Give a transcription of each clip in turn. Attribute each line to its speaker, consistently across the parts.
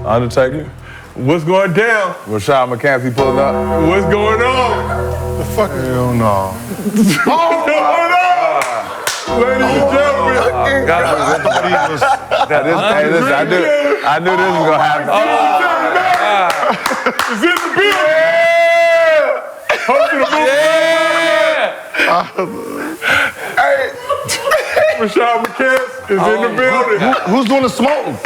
Speaker 1: Undertaker.
Speaker 2: What's going down?
Speaker 1: Rashad McCaffrey pulling up.
Speaker 2: What's going on?
Speaker 3: The fuck? Hell no.
Speaker 2: What's going on? Ladies and gentlemen.
Speaker 1: I knew this was gonna happen.
Speaker 2: It's in the building. Hosting the Hey, Rashad McCaffrey is in the building.
Speaker 3: Who's doing the smoke?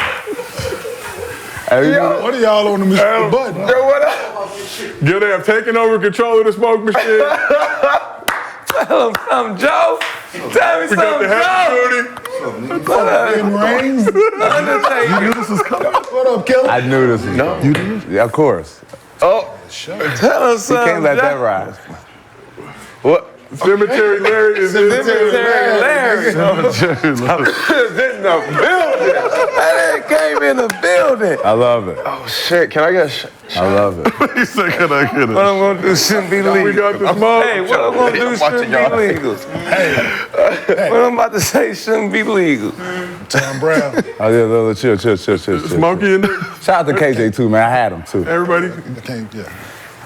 Speaker 1: Hey,
Speaker 3: What are y'all on the button?
Speaker 2: Yo, what up? Gil, they have taken over control of the smoke machine.
Speaker 4: Tell him something, Joe. Tell me
Speaker 2: We got
Speaker 4: something,
Speaker 2: the happy
Speaker 4: Joe.
Speaker 2: booty.
Speaker 3: Rains. You knew this was coming. What up, Kelly?
Speaker 1: I knew this was coming.
Speaker 3: You did?
Speaker 1: Yeah, of course.
Speaker 4: Tell him
Speaker 1: You
Speaker 4: something,
Speaker 1: can't let
Speaker 4: Joe.
Speaker 1: that ride.
Speaker 2: What? Cemetery Larry is in the building.
Speaker 4: Larry.
Speaker 1: It's in the building.
Speaker 4: That came in the building.
Speaker 1: I love it.
Speaker 4: Oh, shit. Can I get a shot?
Speaker 1: I love it.
Speaker 3: He said, can I get
Speaker 4: What I'm going to do shouldn't be legal.
Speaker 2: We got the smoke.
Speaker 4: Hey, what I'm going to do shouldn't be legal. What I'm about to say shouldn't be legal.
Speaker 3: Tom Brown.
Speaker 1: Oh, yeah, chill.
Speaker 2: Smokey in there.
Speaker 1: Shout out to KJ too, man. I had him too.
Speaker 2: Everybody.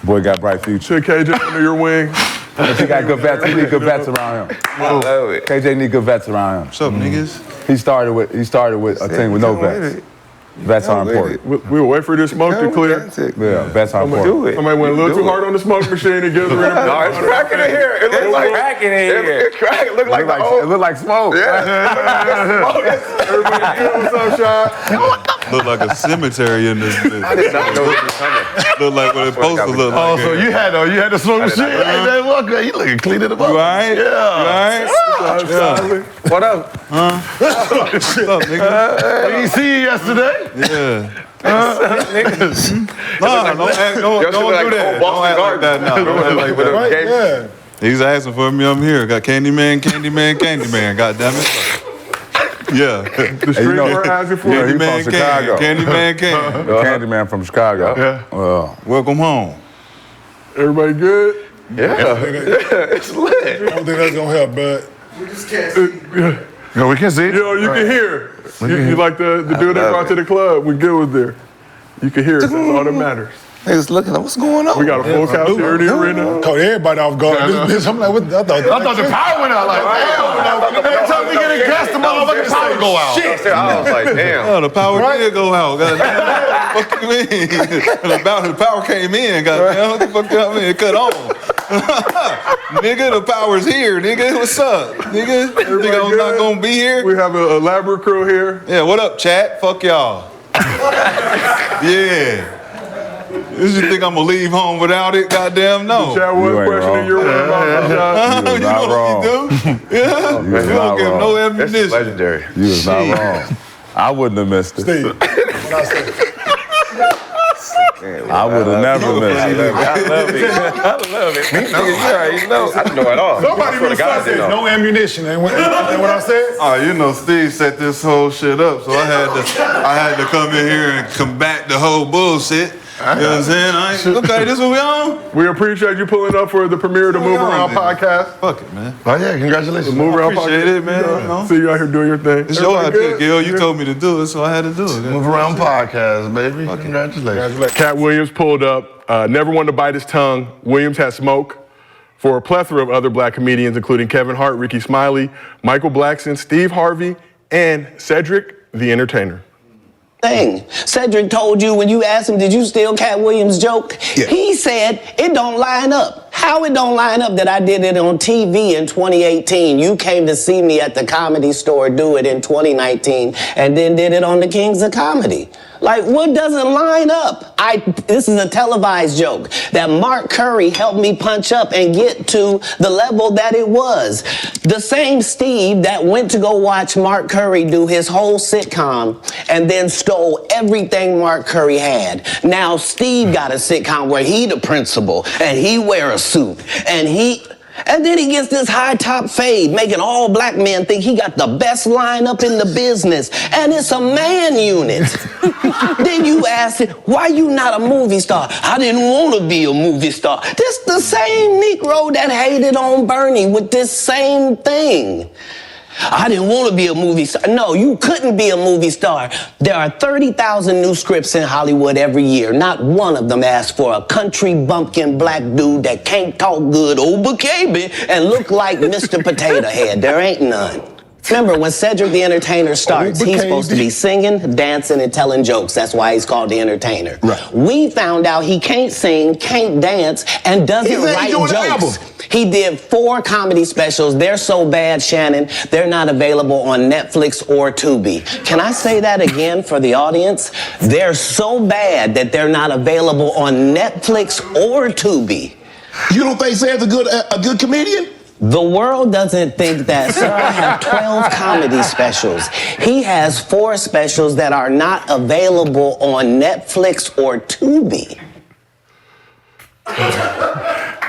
Speaker 1: Boy got bright future.
Speaker 2: Should KJ under your wing.
Speaker 1: If he got good vets, he need good vets around him.
Speaker 4: I love it.
Speaker 1: KJ need good vets around him.
Speaker 3: What's up, niggas?
Speaker 1: He started with a team with no vets. Vets are important.
Speaker 2: We'll wait for this smoke to clear.
Speaker 1: Yeah, vets are important.
Speaker 4: Do it.
Speaker 2: Somebody went a little too hard on the smoke machine and Gil Arena.
Speaker 4: No, it's cracking in here. It looks like cracking in here. It's cracking. It look like
Speaker 1: It looked like smoke.
Speaker 2: Everybody good? What's up, Sean?
Speaker 3: Look like a cemetery in this bitch.
Speaker 4: I did not know this was coming.
Speaker 3: Look like what it's supposed to look like.
Speaker 5: Oh, so you had the smoke machine? Hey, man, look, you looking clean it up.
Speaker 3: You all right?
Speaker 5: Yeah.
Speaker 4: What up?
Speaker 3: What's up, nigga?
Speaker 5: I didn't see you yesterday.
Speaker 3: Yeah.
Speaker 4: Niggas.
Speaker 3: Don't do that. Don't act like that now. Don't act like that.
Speaker 2: Right? Yeah.
Speaker 3: He's asking for me. I'm here. Got Candyman. God damn it. Yeah.
Speaker 2: The street we're asking for.
Speaker 1: Yeah, he from Chicago.
Speaker 3: Candyman.
Speaker 1: Candyman from Chicago.
Speaker 3: Yeah. Welcome home.
Speaker 2: Everybody good?
Speaker 4: Yeah. It's lit.
Speaker 3: I don't think that's gonna help, bud.
Speaker 5: No, we can see it.
Speaker 2: Yo, you can hear. You like the dude that brought to the club when Gil was there. You can hear it. That's all that matters.
Speaker 4: Niggas looking like, what's going on?
Speaker 2: We got a full couch here in the arena.
Speaker 3: Caught everybody off guard. This bitch, I'm like, what? I thought
Speaker 5: the power went out. Like, damn. Every time we get a guest, the motherfucking power go out.
Speaker 4: Shit. I was like, damn.
Speaker 3: Oh, the power did go out. Goddamn. What you mean? The power came in. Goddamn. What the fuck you mean? It cut on. Nigga, the power's here. Nigga, what's up? Nigga, you think I was not gonna be here?
Speaker 2: We have an elaborate crew here.
Speaker 3: Yeah, what up, chat? Fuck y'all. Yeah. This you think I'm gonna leave home without it? Goddamn no.
Speaker 2: Chat was questioning your word about Rashad.
Speaker 3: You know what you do? Yeah. You don't give no ammunition.
Speaker 4: This is legendary.
Speaker 1: You was not wrong. I wouldn't have missed it.
Speaker 3: Steve, what I said.
Speaker 1: I would have never missed it.
Speaker 4: I love it. Nigga, you already know. I didn't know at all.
Speaker 3: Somebody really said no ammunition. Ain't what I said? Oh, you know, Steve set this whole shit up, so I had to come in here and combat the whole bullshit. You know what I'm saying? Okay, this what we on?
Speaker 2: We appreciate you pulling up for the premiere of the Move Around podcast.
Speaker 3: Fuck it, man.
Speaker 5: Oh, yeah, congratulations.
Speaker 2: Move Around
Speaker 3: Appreciate
Speaker 2: podcast.
Speaker 3: it, man. You know?
Speaker 2: See you out here doing your thing.
Speaker 3: It's your
Speaker 2: Everybody
Speaker 3: idea,
Speaker 2: good?
Speaker 3: Gil. You told me to do it, so I had to do it.
Speaker 5: Move Around podcast, baby. Congratulations.
Speaker 2: Katt Williams pulled up. Never wanted to bite his tongue. Williams had smoke for a plethora of other black comedians, including Kevin Hart, Ricky Smiley, Michael Blackson, Steve Harvey, and Cedric the Entertainer.
Speaker 6: Thing. Cedric told you when you asked him, did you steal Katt Williams' joke? Yeah. He said it don't line up. How it don't line up that I did it on TV in 2018? You came to see me at the Comedy Store do it in 2019 and then did it on the Kings of Comedy. Like, what doesn't line up? This is a televised joke that Mark Curry helped me punch up and get to the level that it was. The same Steve that went to go watch Mark Curry do his whole sitcom and then stole everything Mark Curry had. Now Steve got a sitcom where he the principal and he wear a suit and then he gets this high top fade, making all black men think he got the best lineup in the business. And it's a man unit. Then you ask him, why you not a movie star? I didn't want to be a movie star. This the same Negro that hated on Bernie with this same thing. I didn't want to be a movie star. No, you couldn't be a movie star. There are 30,000 new scripts in Hollywood every year. Not one of them asks for a country bumpkin black dude that can't talk good, baby, and look like Mr. Potato Head. There ain't none. Remember, when Cedric the Entertainer starts, he's supposed to be singing, dancing, and telling jokes. That's why he's called the Entertainer. Right. We found out he can't sing, can't dance, and doesn't write jokes. He did 4 comedy specials. They're so bad, Shannon, they're not available on Netflix or Tubi. Can I say that again for the audience? They're so bad that they're not available on Netflix or Tubi.
Speaker 5: You don't think Sam's a good comedian?
Speaker 6: The world doesn't think that. Sir, I have 12 comedy specials. He has 4 specials that are not available on Netflix or Tubi.
Speaker 7: That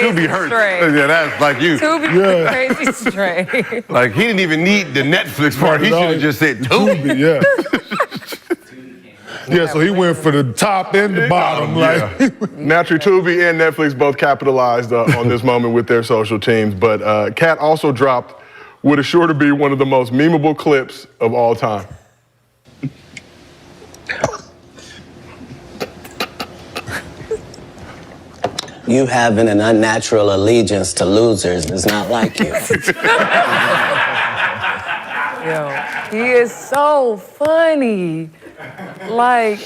Speaker 7: Tubi hurts. Yeah, that's like you.
Speaker 8: Tubi crazy straight.
Speaker 7: Like, he didn't even need the Netflix part. He should have just said Tubi.
Speaker 5: Yeah. Yeah, so he went for the top and the bottom.
Speaker 2: Naturally, Tubi and Netflix both capitalized on this moment with their social teams, but Katt also dropped what is sure to be one of the most memeable clips of all time.
Speaker 6: You having an unnatural allegiance to losers is not like you.
Speaker 8: Yo, he is so funny. Like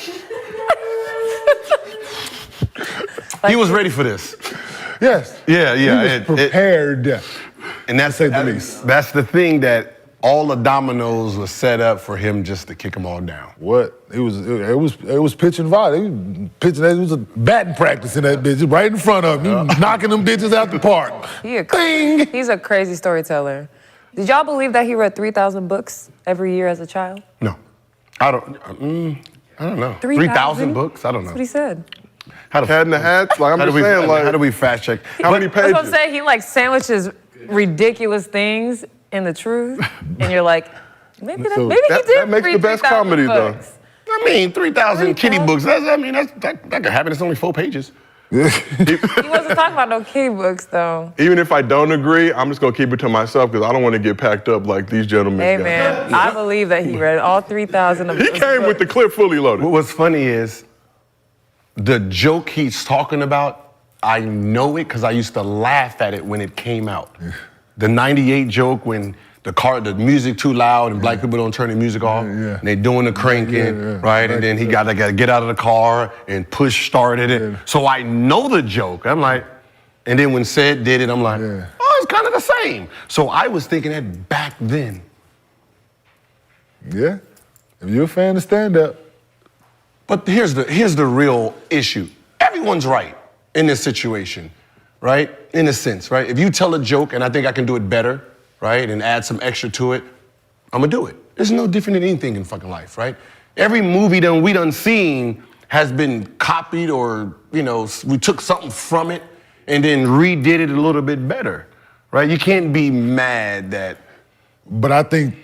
Speaker 7: He was ready for this.
Speaker 5: Yes.
Speaker 7: Yeah.
Speaker 5: He was prepared.
Speaker 7: And that's the thing, that all the dominoes were set up for him just to kick them all down.
Speaker 5: What? It was pitching violent. It was a batting practice in that bitch, right in front of him. He knocking them bitches out the park.
Speaker 8: He's a crazy storyteller. Did y'all believe that he read 3,000 books every year as a child?
Speaker 7: No. I don't know. 3,000 books? I don't know.
Speaker 8: That's what he said.
Speaker 2: Head in the hats? Like, I'm just saying, like,
Speaker 7: how do we fact check?
Speaker 2: How many pages?
Speaker 8: That's what I'm saying. He like sandwiches ridiculous things in the truth, and you're like, maybe he did.
Speaker 2: That makes the best comedy, though.
Speaker 7: I mean, 3,000 kitty books. That could happen. It's only 4 pages.
Speaker 8: He wasn't talking about no kitty books, though.
Speaker 2: Even if I don't agree, I'm just gonna keep it to myself because I don't want to get packed up like these gentlemen.
Speaker 8: Hey, man, I believe that he read all 3,000 of
Speaker 2: He came with the clip fully loaded.
Speaker 7: What's funny is the joke he's talking about, I know it because I used to laugh at it when it came out. The 98 joke when the music too loud and black people don't turn the music off. And they doing the cranking, right? And then he got to get out of the car and push started it. So I know the joke. I'm like, and then when Sid did it, I'm like, oh, it's kind of the same. So I was thinking that back then.
Speaker 5: Yeah, if you're a fan of stand-up.
Speaker 7: But here's the real issue. Everyone's right in this situation, right? In a sense, right? If you tell a joke and I think I can do it better, right, and add some extra to it, I'm gonna do it. It's no different than anything in fucking life, right? Every movie we done seen has been copied or, we took something from it and then redid it a little bit better, right? You can't be mad that.
Speaker 5: But I think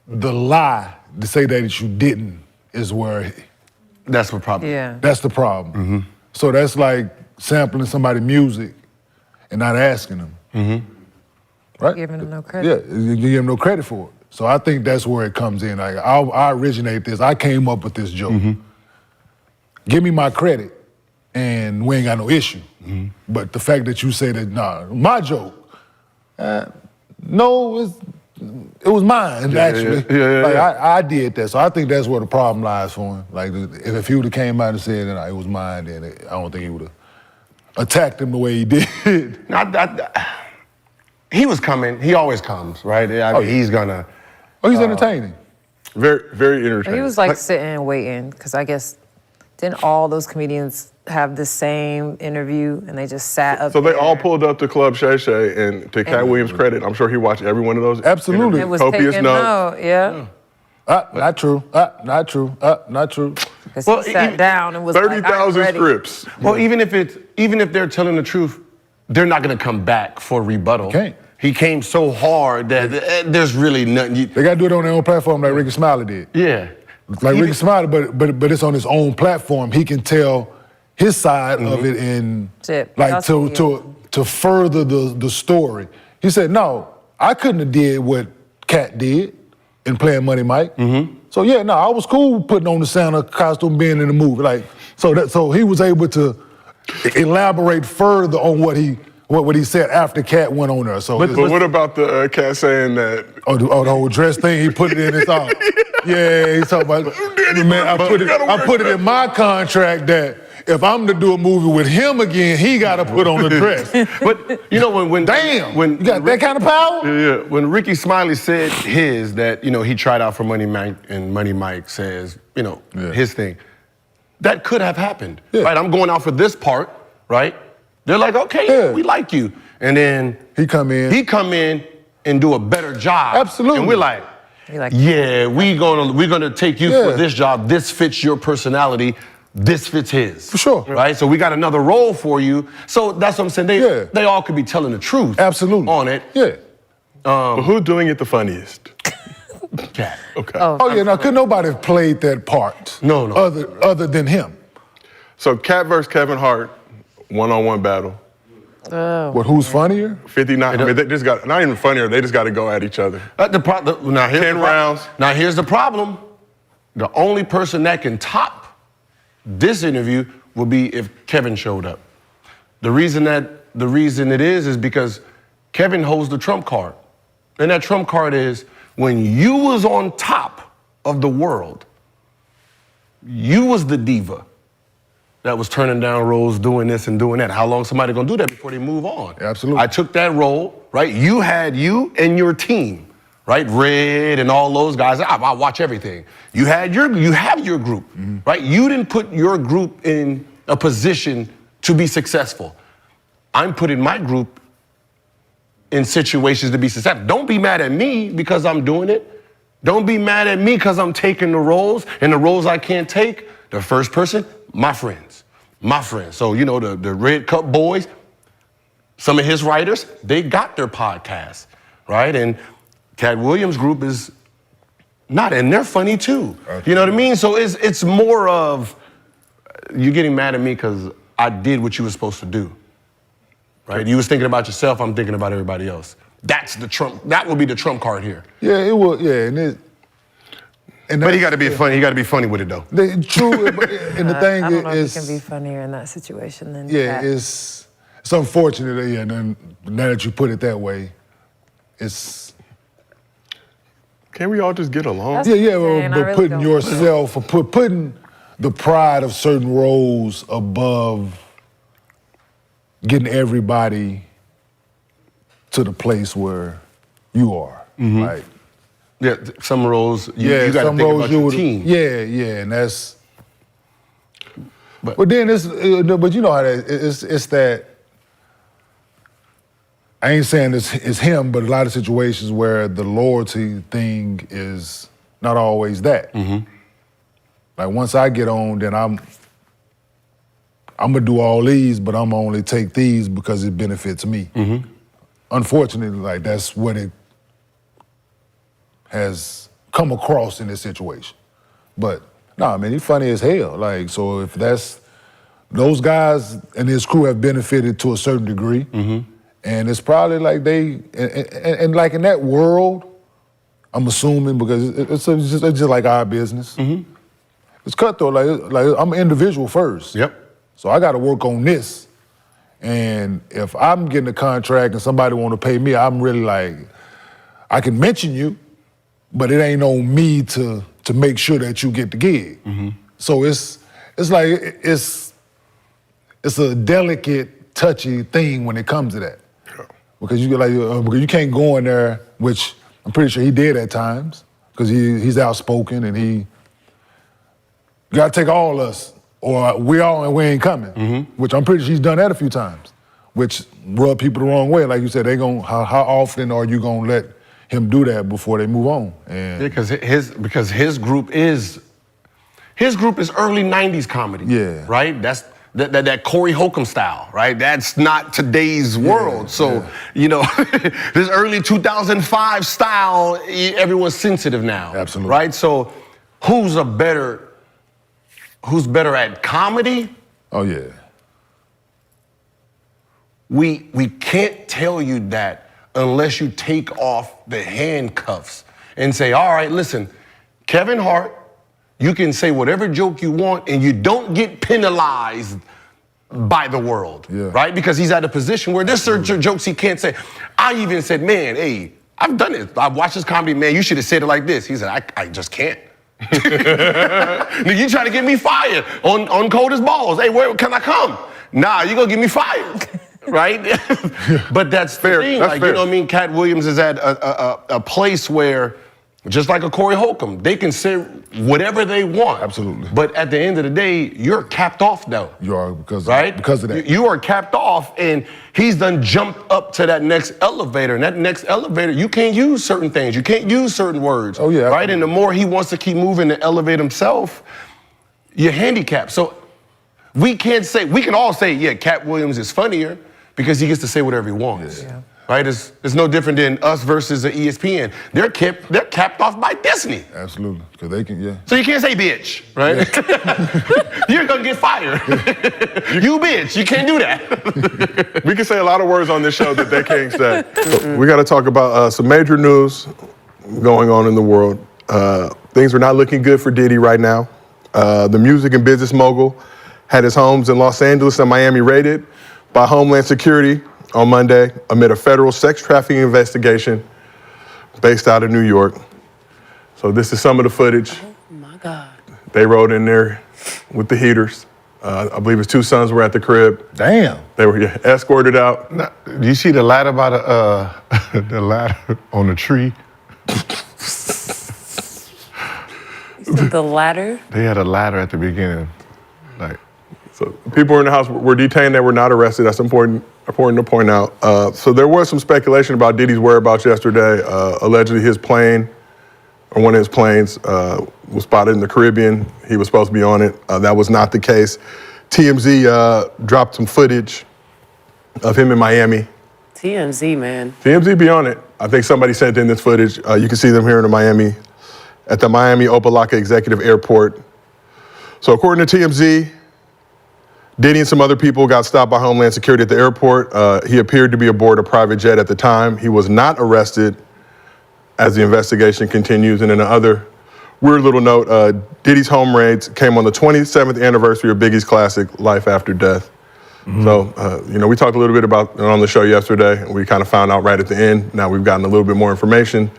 Speaker 5: the lie to say that you didn't is where.
Speaker 7: That's the problem.
Speaker 8: Yeah.
Speaker 5: That's the problem. Mm-hmm. So that's like sampling somebody's music and not asking them. Mm-hmm. Right?
Speaker 8: Giving them no credit.
Speaker 5: Yeah, you give them no credit for it. So I think that's where it comes in. Like, I originate this. I came up with this joke. Mm-hmm. Give me my credit, and we ain't got no issue. Mm-hmm. But the fact that you say that, nah, my joke, no, it was mine, actually. I did that. So I think that's where the problem lies for him. Like, if he would have came out and said that it was mine, then I don't think he would have attacked him the way he did.
Speaker 7: He was coming. He always comes, right? He's gonna.
Speaker 5: Oh, he's entertaining.
Speaker 2: Very, very entertaining.
Speaker 8: He was like sitting and waiting, because I guess didn't all those comedians have the same interview and they just sat up
Speaker 2: So
Speaker 8: there?
Speaker 2: they all pulled up to Club Shay Shay, and to Katt Williams' credit, I'm sure he watched every one of those.
Speaker 5: Absolutely.
Speaker 8: It was
Speaker 2: copious
Speaker 8: taken
Speaker 2: notes.
Speaker 8: yeah.
Speaker 5: Not true. Not true. Not true.
Speaker 8: Because he sat down and was
Speaker 2: 30,000
Speaker 8: like,
Speaker 2: scripts.
Speaker 7: Well, even if they're telling the truth, they're not gonna come back for rebuttal.
Speaker 5: Can't.
Speaker 7: He came so hard that there's really nothing.
Speaker 5: They gotta do it on their own platform like Ricky Smiley did.
Speaker 7: Yeah.
Speaker 5: Like Ricky Smiley, but it's on his own platform. He can tell his side of it and like to further the story. He said, no, I couldn't have did what Katt did in playing Money Mike. So yeah, no, I was cool putting on the Santa costume, being in the movie. Like, so he was able to elaborate further on what he said after Katt went on there. So,
Speaker 2: but what about the Katt saying that?
Speaker 5: Oh, the whole dress thing, he put it in his arm. Yeah, he's talking about, man, I put it in my contract that if I'm to do a movie with him again, he got to put on the dress.
Speaker 7: But you know when
Speaker 5: you got that kind of power?
Speaker 7: Yeah. When Ricky Smiley said that he tried out for Money Mike and Money Mike says his thing, that could have happened, right? I'm going out for this part, right? They're like, okay, we like you, and then he come in and do a better job.
Speaker 5: Absolutely.
Speaker 7: And we're like, yeah, we're gonna take you for this job. This fits your personality. This fits his.
Speaker 5: For sure.
Speaker 7: Right? So we got another role for you. So that's what I'm saying. They all could be telling the truth.
Speaker 5: Absolutely.
Speaker 7: On it.
Speaker 5: Yeah.
Speaker 2: But who's doing it the funniest?
Speaker 7: Katt.
Speaker 2: Okay.
Speaker 5: Now, could nobody have played that part?
Speaker 7: No.
Speaker 5: Other than him.
Speaker 2: So Katt versus Kevin Hart, one-on-one battle.
Speaker 5: What, who's funnier?
Speaker 2: 59. I mean, they just got, not even funnier, they just got to go at each other. 10 rounds.
Speaker 7: Now, here's the problem. The only person that can top this interview will be if Kevin showed up. The reason it is because Kevin holds the trump card. And that trump card is when you was on top of the world, you was the diva that was turning down roles, doing this and doing that. How long somebody gonna do that before they move on?
Speaker 5: Absolutely.
Speaker 7: I took that role, right? You had you and your team, right? Red and all those guys. I watch everything. You have your group, right? You didn't put your group in a position to be successful. I'm putting my group in situations to be successful. Don't be mad at me because I'm doing it. Don't be mad at me because I'm taking the roles, and the roles I can't take, the first person, my friends. So, the Red Cup boys, some of his writers, they got their podcasts, right? And Katt Williams' group is not, and they're funny too. You know what I mean? So it's more of you getting mad at me because I did what you were supposed to do, right? You was thinking about yourself, I'm thinking about everybody else. That's the trump. That will be the trump card here.
Speaker 5: Yeah, it will. Yeah,
Speaker 7: but he got to be funny. He got to be funny with it though.
Speaker 5: True, and the thing
Speaker 8: I don't know
Speaker 5: is,
Speaker 8: if he can be funnier in that situation than
Speaker 5: yeah,
Speaker 8: Katt.
Speaker 5: it's unfortunate. Yeah, and then now that you put it that way, it's.
Speaker 2: Can't we all just get along?
Speaker 8: That's
Speaker 5: Yeah,
Speaker 8: what I'm saying. I
Speaker 5: but
Speaker 8: really
Speaker 5: putting
Speaker 8: don't.
Speaker 5: yourself, putting the pride of certain roles above getting everybody to the place where you are, right?
Speaker 7: Yeah, some roles you got to
Speaker 5: some
Speaker 7: think
Speaker 5: roles
Speaker 7: about your team.
Speaker 5: Yeah, and that's. But then but you know how that it's that. I ain't saying it's him, but a lot of situations where the loyalty thing is not always that. Like once I get on, then I'm gonna do all these, but I'm gonna only take these because it benefits me. Unfortunately, like that's what it has come across in this situation. But nah, man, he's funny as hell. Like, so if those guys and his crew have benefited to a certain degree, and it's probably like and like in that world, I'm assuming because it's just like our business. It's cutthroat. Like I'm an individual first.
Speaker 7: Yep.
Speaker 5: So I got to work on this. And if I'm getting a contract and somebody want to pay me, I'm really like, I can mention you, but it ain't on me to make sure that you get the gig. So it's a delicate, touchy thing when it comes to that. Because because you can't go in there, which I'm pretty sure he did at times, because he's outspoken and you gotta take all us, or we ain't coming. Which I'm pretty sure he's done that a few times, which rub people the wrong way. Like you said, how often are you gonna let him do that before they move on? And
Speaker 7: because his group is early '90s comedy.
Speaker 5: Yeah.
Speaker 7: Right. That's that Corey Holcomb style. Right. That's not today's world. So this early 2005 style, everyone's sensitive now.
Speaker 5: Absolutely.
Speaker 7: Right. So who's better at comedy?
Speaker 5: Oh yeah.
Speaker 7: We can't tell you that unless you take off the handcuffs and say, all right, listen, Kevin Hart, you can say whatever joke you want and you don't get penalized by the world, right? Because he's at a position where there's certain jokes he can't say. I even said, man, hey, I've done it. I've watched this comedy, man, you should have said it like this. He said, I just can't. Nigga, you trying to get me fired on cold as balls. Hey, where can I come? Nah, you gonna get me fired, right? But that's fair. The thing. That's fair. You know what I mean? Katt Williams is at a place where, just like a Corey Holcomb, they can say whatever they want.
Speaker 5: Absolutely.
Speaker 7: But at the end of the day, you're capped off though.
Speaker 5: You are because of that.
Speaker 7: You are capped off, and he's done jumped up to that next elevator. And that next elevator, you can't use certain things. You can't use certain words.
Speaker 5: Oh, yeah.
Speaker 7: Right? And the more he wants to keep moving to elevate himself, you're handicapped. So we can all say, yeah, Katt Williams is funnier because he gets to say whatever he wants. Yeah. Right? It's no different than us versus the ESPN. They're capped off by Disney.
Speaker 5: Absolutely, because they can, yeah.
Speaker 7: So you can't say bitch, right? Yeah. You're gonna get fired. You bitch, you can't do that.
Speaker 2: We can say a lot of words on this show that they can't say. So we gotta talk about some major news going on in the world. Things are not looking good for Diddy right now. The music and business mogul had his homes in Los Angeles and Miami raided by Homeland Security on Monday amid a federal sex trafficking investigation based out of New York. So this is some of the footage.
Speaker 9: Oh my God.
Speaker 2: They rode in there with the heaters. I believe his two sons were at the crib.
Speaker 5: Damn.
Speaker 2: They were escorted out.
Speaker 10: Now, do you see the ladder by the ladder on the tree?
Speaker 9: The ladder?
Speaker 10: They had a ladder at the beginning.
Speaker 2: So people in the house were detained. They were not arrested. That's important to point out. So there was some speculation about Diddy's whereabouts yesterday. Allegedly his plane, or one of his planes, was spotted in the Caribbean. He was supposed to be on it. That was not the case. TMZ dropped some footage of him in Miami.
Speaker 9: TMZ, man.
Speaker 2: TMZ be on it. I think somebody sent in this footage. You can see them here in Miami, at the Miami Opa-locka Executive Airport. So according to TMZ, Diddy and some other people got stopped by Homeland Security at the airport. He appeared to be aboard a private jet at the time. He was not arrested as the investigation continues. And in another weird little note, Diddy's home raids came on the 27th anniversary of Biggie's classic, Life After Death. Mm-hmm. So, we talked a little bit about it on the show yesterday, and we kind of found out right at the end. Now we've gotten a little bit more information.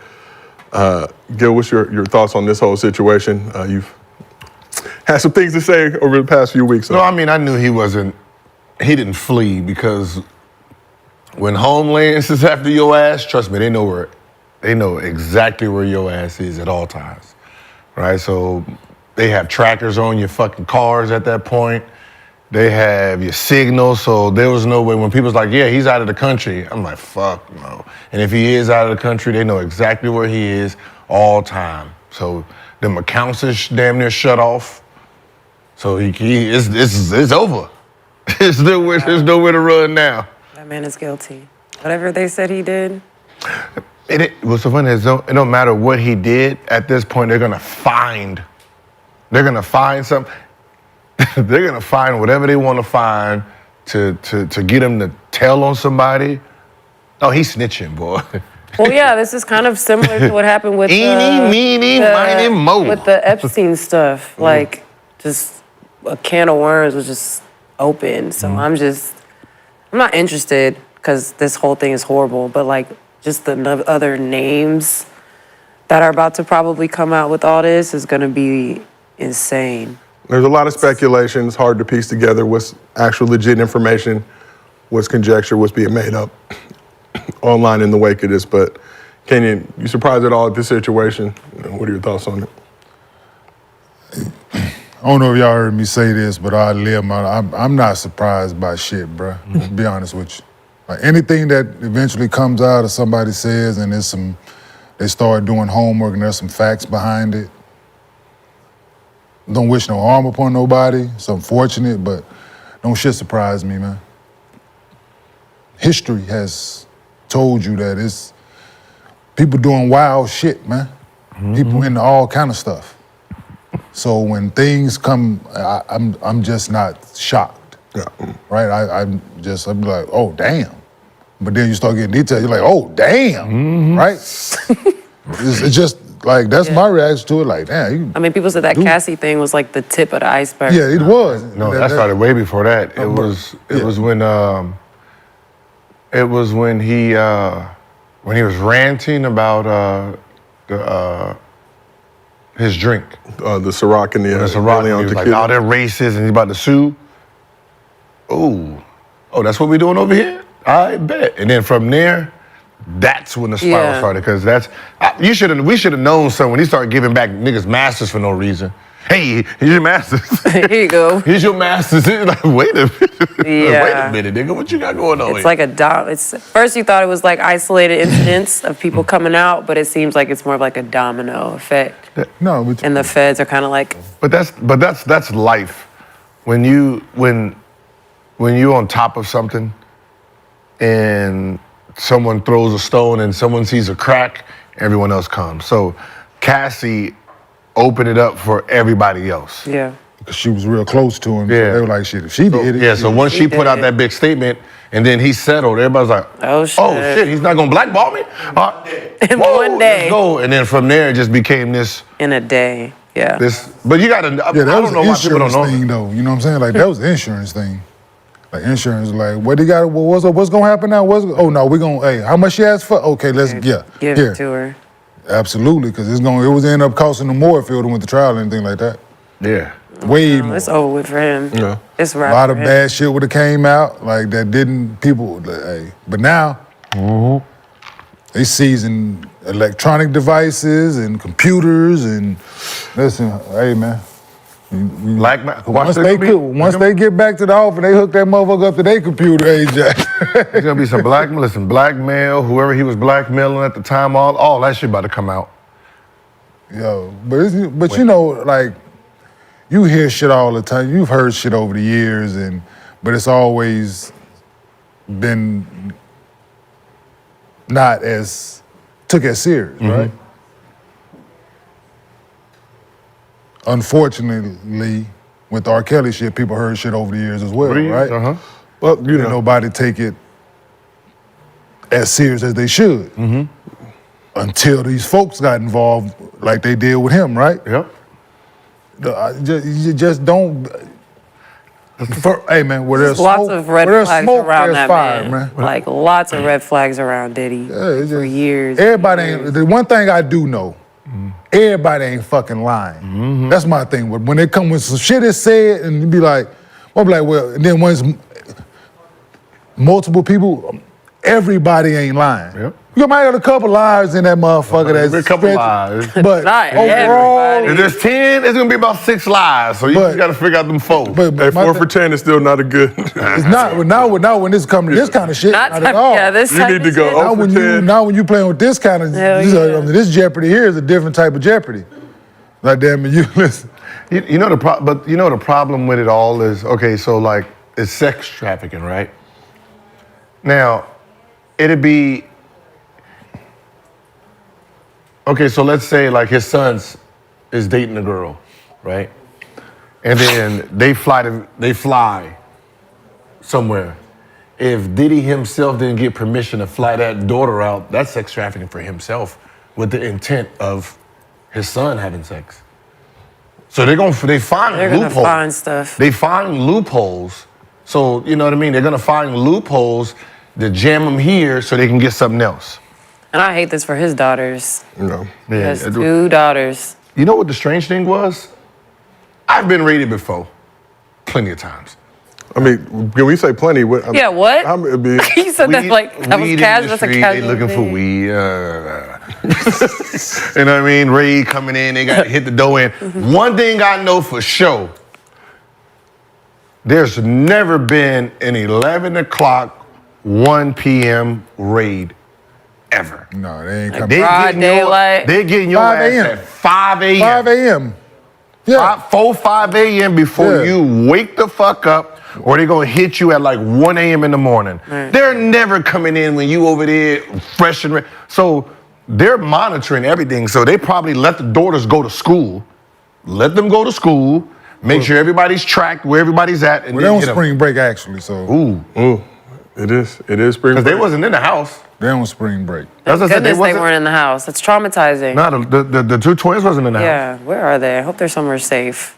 Speaker 2: Gil, what's your thoughts on this whole situation? You've had some things to say over the past few weeks.
Speaker 10: No, I mean, I knew he didn't flee, because when Homeland is after your ass, trust me, they know exactly where your ass is at all times, right? So they have trackers on your fucking cars at that point. They have your signal, so there was no way when people's like, yeah, he's out of the country. I'm like, fuck no. And if he is out of the country, they know exactly where he is all time. So them accounts is damn near shut off. So it's over. There's nowhere to run now.
Speaker 9: That man is guilty. Whatever they said he did.
Speaker 10: What's so funny is it don't matter what he did. At this point, they're gonna find something. They're gonna find whatever they want to find to get him to tell on somebody. Oh, he's snitching, boy.
Speaker 9: Well, yeah, this is kind of similar to what happened with
Speaker 10: Eeny, meeny, miny, mo.
Speaker 9: With the Epstein stuff. Like, just a can of worms was just open. So I'm not interested, because this whole thing is horrible. But like, just the other names that are about to probably come out with all this is gonna be insane.
Speaker 2: There's a lot of speculation. It's hard to piece together what's actual legit information, what's conjecture, what's being made up online in the wake of this. But Kenyon, you surprised at all at this situation? What are your thoughts on it?
Speaker 5: I don't know if y'all heard me say this, but I'm not surprised by shit, bro. To be honest with you. Like, anything that eventually comes out or somebody says and they start doing homework and there's some facts behind it. Don't wish no harm upon nobody. It's unfortunate, but don't shit surprise me, man. History has told you that it's people doing wild shit, man. People into all kind of stuff. So when things come, I'm just not shocked. Yeah. Right? I'm like, oh damn. But then you start getting details, you're like, oh, damn, right? It's just like, that's my reaction to it, like, damn.
Speaker 9: I mean, people said that Cassie thing was like the tip of the iceberg.
Speaker 5: Yeah, it was.
Speaker 10: No, that started way before that. It was when he was ranting about his drink.
Speaker 2: The Ciroc and the
Speaker 10: Ciroc. He was like, oh, they're racist and he's about to sue. Oh, that's what we doing over here? I bet. And then from there, that's when the spiral started. Because we should have known something when he started giving back niggas masters for no reason. Hey, here's your masters.
Speaker 9: Here you go.
Speaker 10: Here's your masters. Like, wait a minute.
Speaker 9: Yeah.
Speaker 10: Wait a minute, nigga. What you got going on?
Speaker 9: It's like first you thought it was like isolated incidents of people coming out, but it seems like it's more of like a domino effect. And the feds are kind of like.
Speaker 10: But that's life. When you on top of something, and someone throws a stone and someone sees a crack, everyone else comes. So Cassie opened it up for everybody else.
Speaker 9: Yeah.
Speaker 5: Because she was real close to him.
Speaker 10: Yeah.
Speaker 5: So they were like, shit, if she did it.
Speaker 10: Yeah, so once she put out that big statement and then he settled, everybody's like, oh shit, he's not gonna blackball me?
Speaker 9: In one day.
Speaker 10: Let's go. And then from there, it just became this.
Speaker 9: In a day, yeah.
Speaker 10: But you gotta,
Speaker 5: Yeah,
Speaker 10: I
Speaker 5: that
Speaker 10: don't
Speaker 5: was
Speaker 10: know
Speaker 5: an
Speaker 10: why people don't
Speaker 5: insurance
Speaker 10: know.
Speaker 5: thing, though. You know what I'm saying? Like, that was the insurance thing. Like, insurance, like, what they got, what's gonna happen now? Oh, no, we're gonna, hey, how much she asked for? Okay, let's,
Speaker 9: Give it to her.
Speaker 5: Absolutely, because it was end up costing them more if it would have went to trial or anything like that.
Speaker 10: Yeah.
Speaker 5: Way more.
Speaker 9: It's over with for him.
Speaker 2: Yeah.
Speaker 9: It's
Speaker 5: A
Speaker 9: right.
Speaker 5: lot of bad shit would have came out, like, that didn't, people, like, hey. But now, they season electronic devices and computers and, listen, hey, man. Once they get back to the office, they hook that motherfucker up to their computer, AJ.
Speaker 10: There's gonna be some blackmail, whoever he was blackmailing at the time, all that shit about to come out.
Speaker 5: Yo, but you know, like, you hear shit all the time. You've heard shit over the years, but it's always been not took as serious, right? Unfortunately, with the R. Kelly shit, people heard shit over the years as well, right?
Speaker 2: Well, you know,
Speaker 5: nobody take it as serious as they should. Until these folks got involved like they did with him, right?
Speaker 10: Yep.
Speaker 5: You just don't. Hey man, where there's
Speaker 9: lots
Speaker 5: smoke,
Speaker 9: of red
Speaker 5: where there's
Speaker 9: flags
Speaker 5: smoke,
Speaker 9: around
Speaker 5: there's
Speaker 9: that
Speaker 5: fire,
Speaker 9: man. Like lots of red flags around Diddy for years.
Speaker 5: Everybody ain't. The one thing I do know, everybody ain't fucking lying. That's my thing. When they come with some shit is said, and you be like, well, and then once multiple people, everybody ain't lying.
Speaker 10: Yep.
Speaker 5: You might have a couple lies in that motherfucker. That's
Speaker 10: a couple lies.
Speaker 5: But
Speaker 9: Not
Speaker 5: overall,
Speaker 9: everybody.
Speaker 10: If there's 10, it's gonna be about 6 lies. So you just gotta figure out them 4.
Speaker 2: Hey, 4 for 10 is still not a good.
Speaker 5: it's not. Now when this comes to this kind of shit,
Speaker 9: Not
Speaker 5: not
Speaker 9: type-
Speaker 5: at all.
Speaker 9: yeah, this
Speaker 2: You
Speaker 9: type
Speaker 2: need to
Speaker 9: of
Speaker 2: go
Speaker 9: shit.
Speaker 2: over 10.
Speaker 5: Now when you playing with this kind of
Speaker 9: Hell
Speaker 5: this Jeopardy here is a different type of Jeopardy. Like damn it, you listen.
Speaker 10: You know the problem with it all is, okay, so like it's sex trafficking, right? Now, it'd be okay, so let's say like his son's is dating a girl, right? And then they fly somewhere. If Diddy himself didn't get permission to fly that daughter out, that's sex trafficking for himself with the intent of his son having sex. So they find
Speaker 9: They're
Speaker 10: loopholes.
Speaker 9: gonna find stuff.
Speaker 10: They find loopholes. So, you know what I mean? They're gonna find loopholes to jam them here so they can get something else.
Speaker 9: And I hate this for his daughters.
Speaker 2: No.
Speaker 9: He has 2 daughters.
Speaker 10: You know what the strange thing was? I've been raided before, plenty of times.
Speaker 2: I mean, when we say plenty, what?
Speaker 9: Yeah, what?
Speaker 2: It'd be,
Speaker 9: He said that like that was
Speaker 10: Weed in
Speaker 9: casual.
Speaker 10: the
Speaker 9: That's a
Speaker 10: street,
Speaker 9: casual
Speaker 10: they looking for
Speaker 9: thing.
Speaker 10: weed. You know what I mean? Raid coming in, they got to hit the door in. One thing I know for sure, there's never been an 11 o'clock, 1 p.m. raid ever.
Speaker 5: No, they ain't coming.
Speaker 9: Broad daylight.
Speaker 10: They're getting your
Speaker 5: 5
Speaker 10: ass
Speaker 5: a.m.
Speaker 10: at 5 a.m.
Speaker 5: 5 a.m. Yeah.
Speaker 10: 5 a.m. before you wake the fuck up, or they're gonna hit you at like 1 a.m. in the morning.
Speaker 9: Right.
Speaker 10: They're never coming in when you over there fresh and ready. So they're monitoring everything. So they probably let the daughters go to school. Let them go to school. Make sure everybody's tracked where everybody's at. And
Speaker 5: Well, they're on
Speaker 10: hit 'em.
Speaker 5: spring break actually, so.
Speaker 10: Ooh.
Speaker 2: It is spring break.
Speaker 10: Because they wasn't in the house.
Speaker 5: They on spring break.
Speaker 10: That's what I said.
Speaker 9: Goodness, they weren't in the house. It's traumatizing.
Speaker 10: No, the two twins wasn't in the house.
Speaker 9: Yeah, where are they? I hope they're somewhere safe.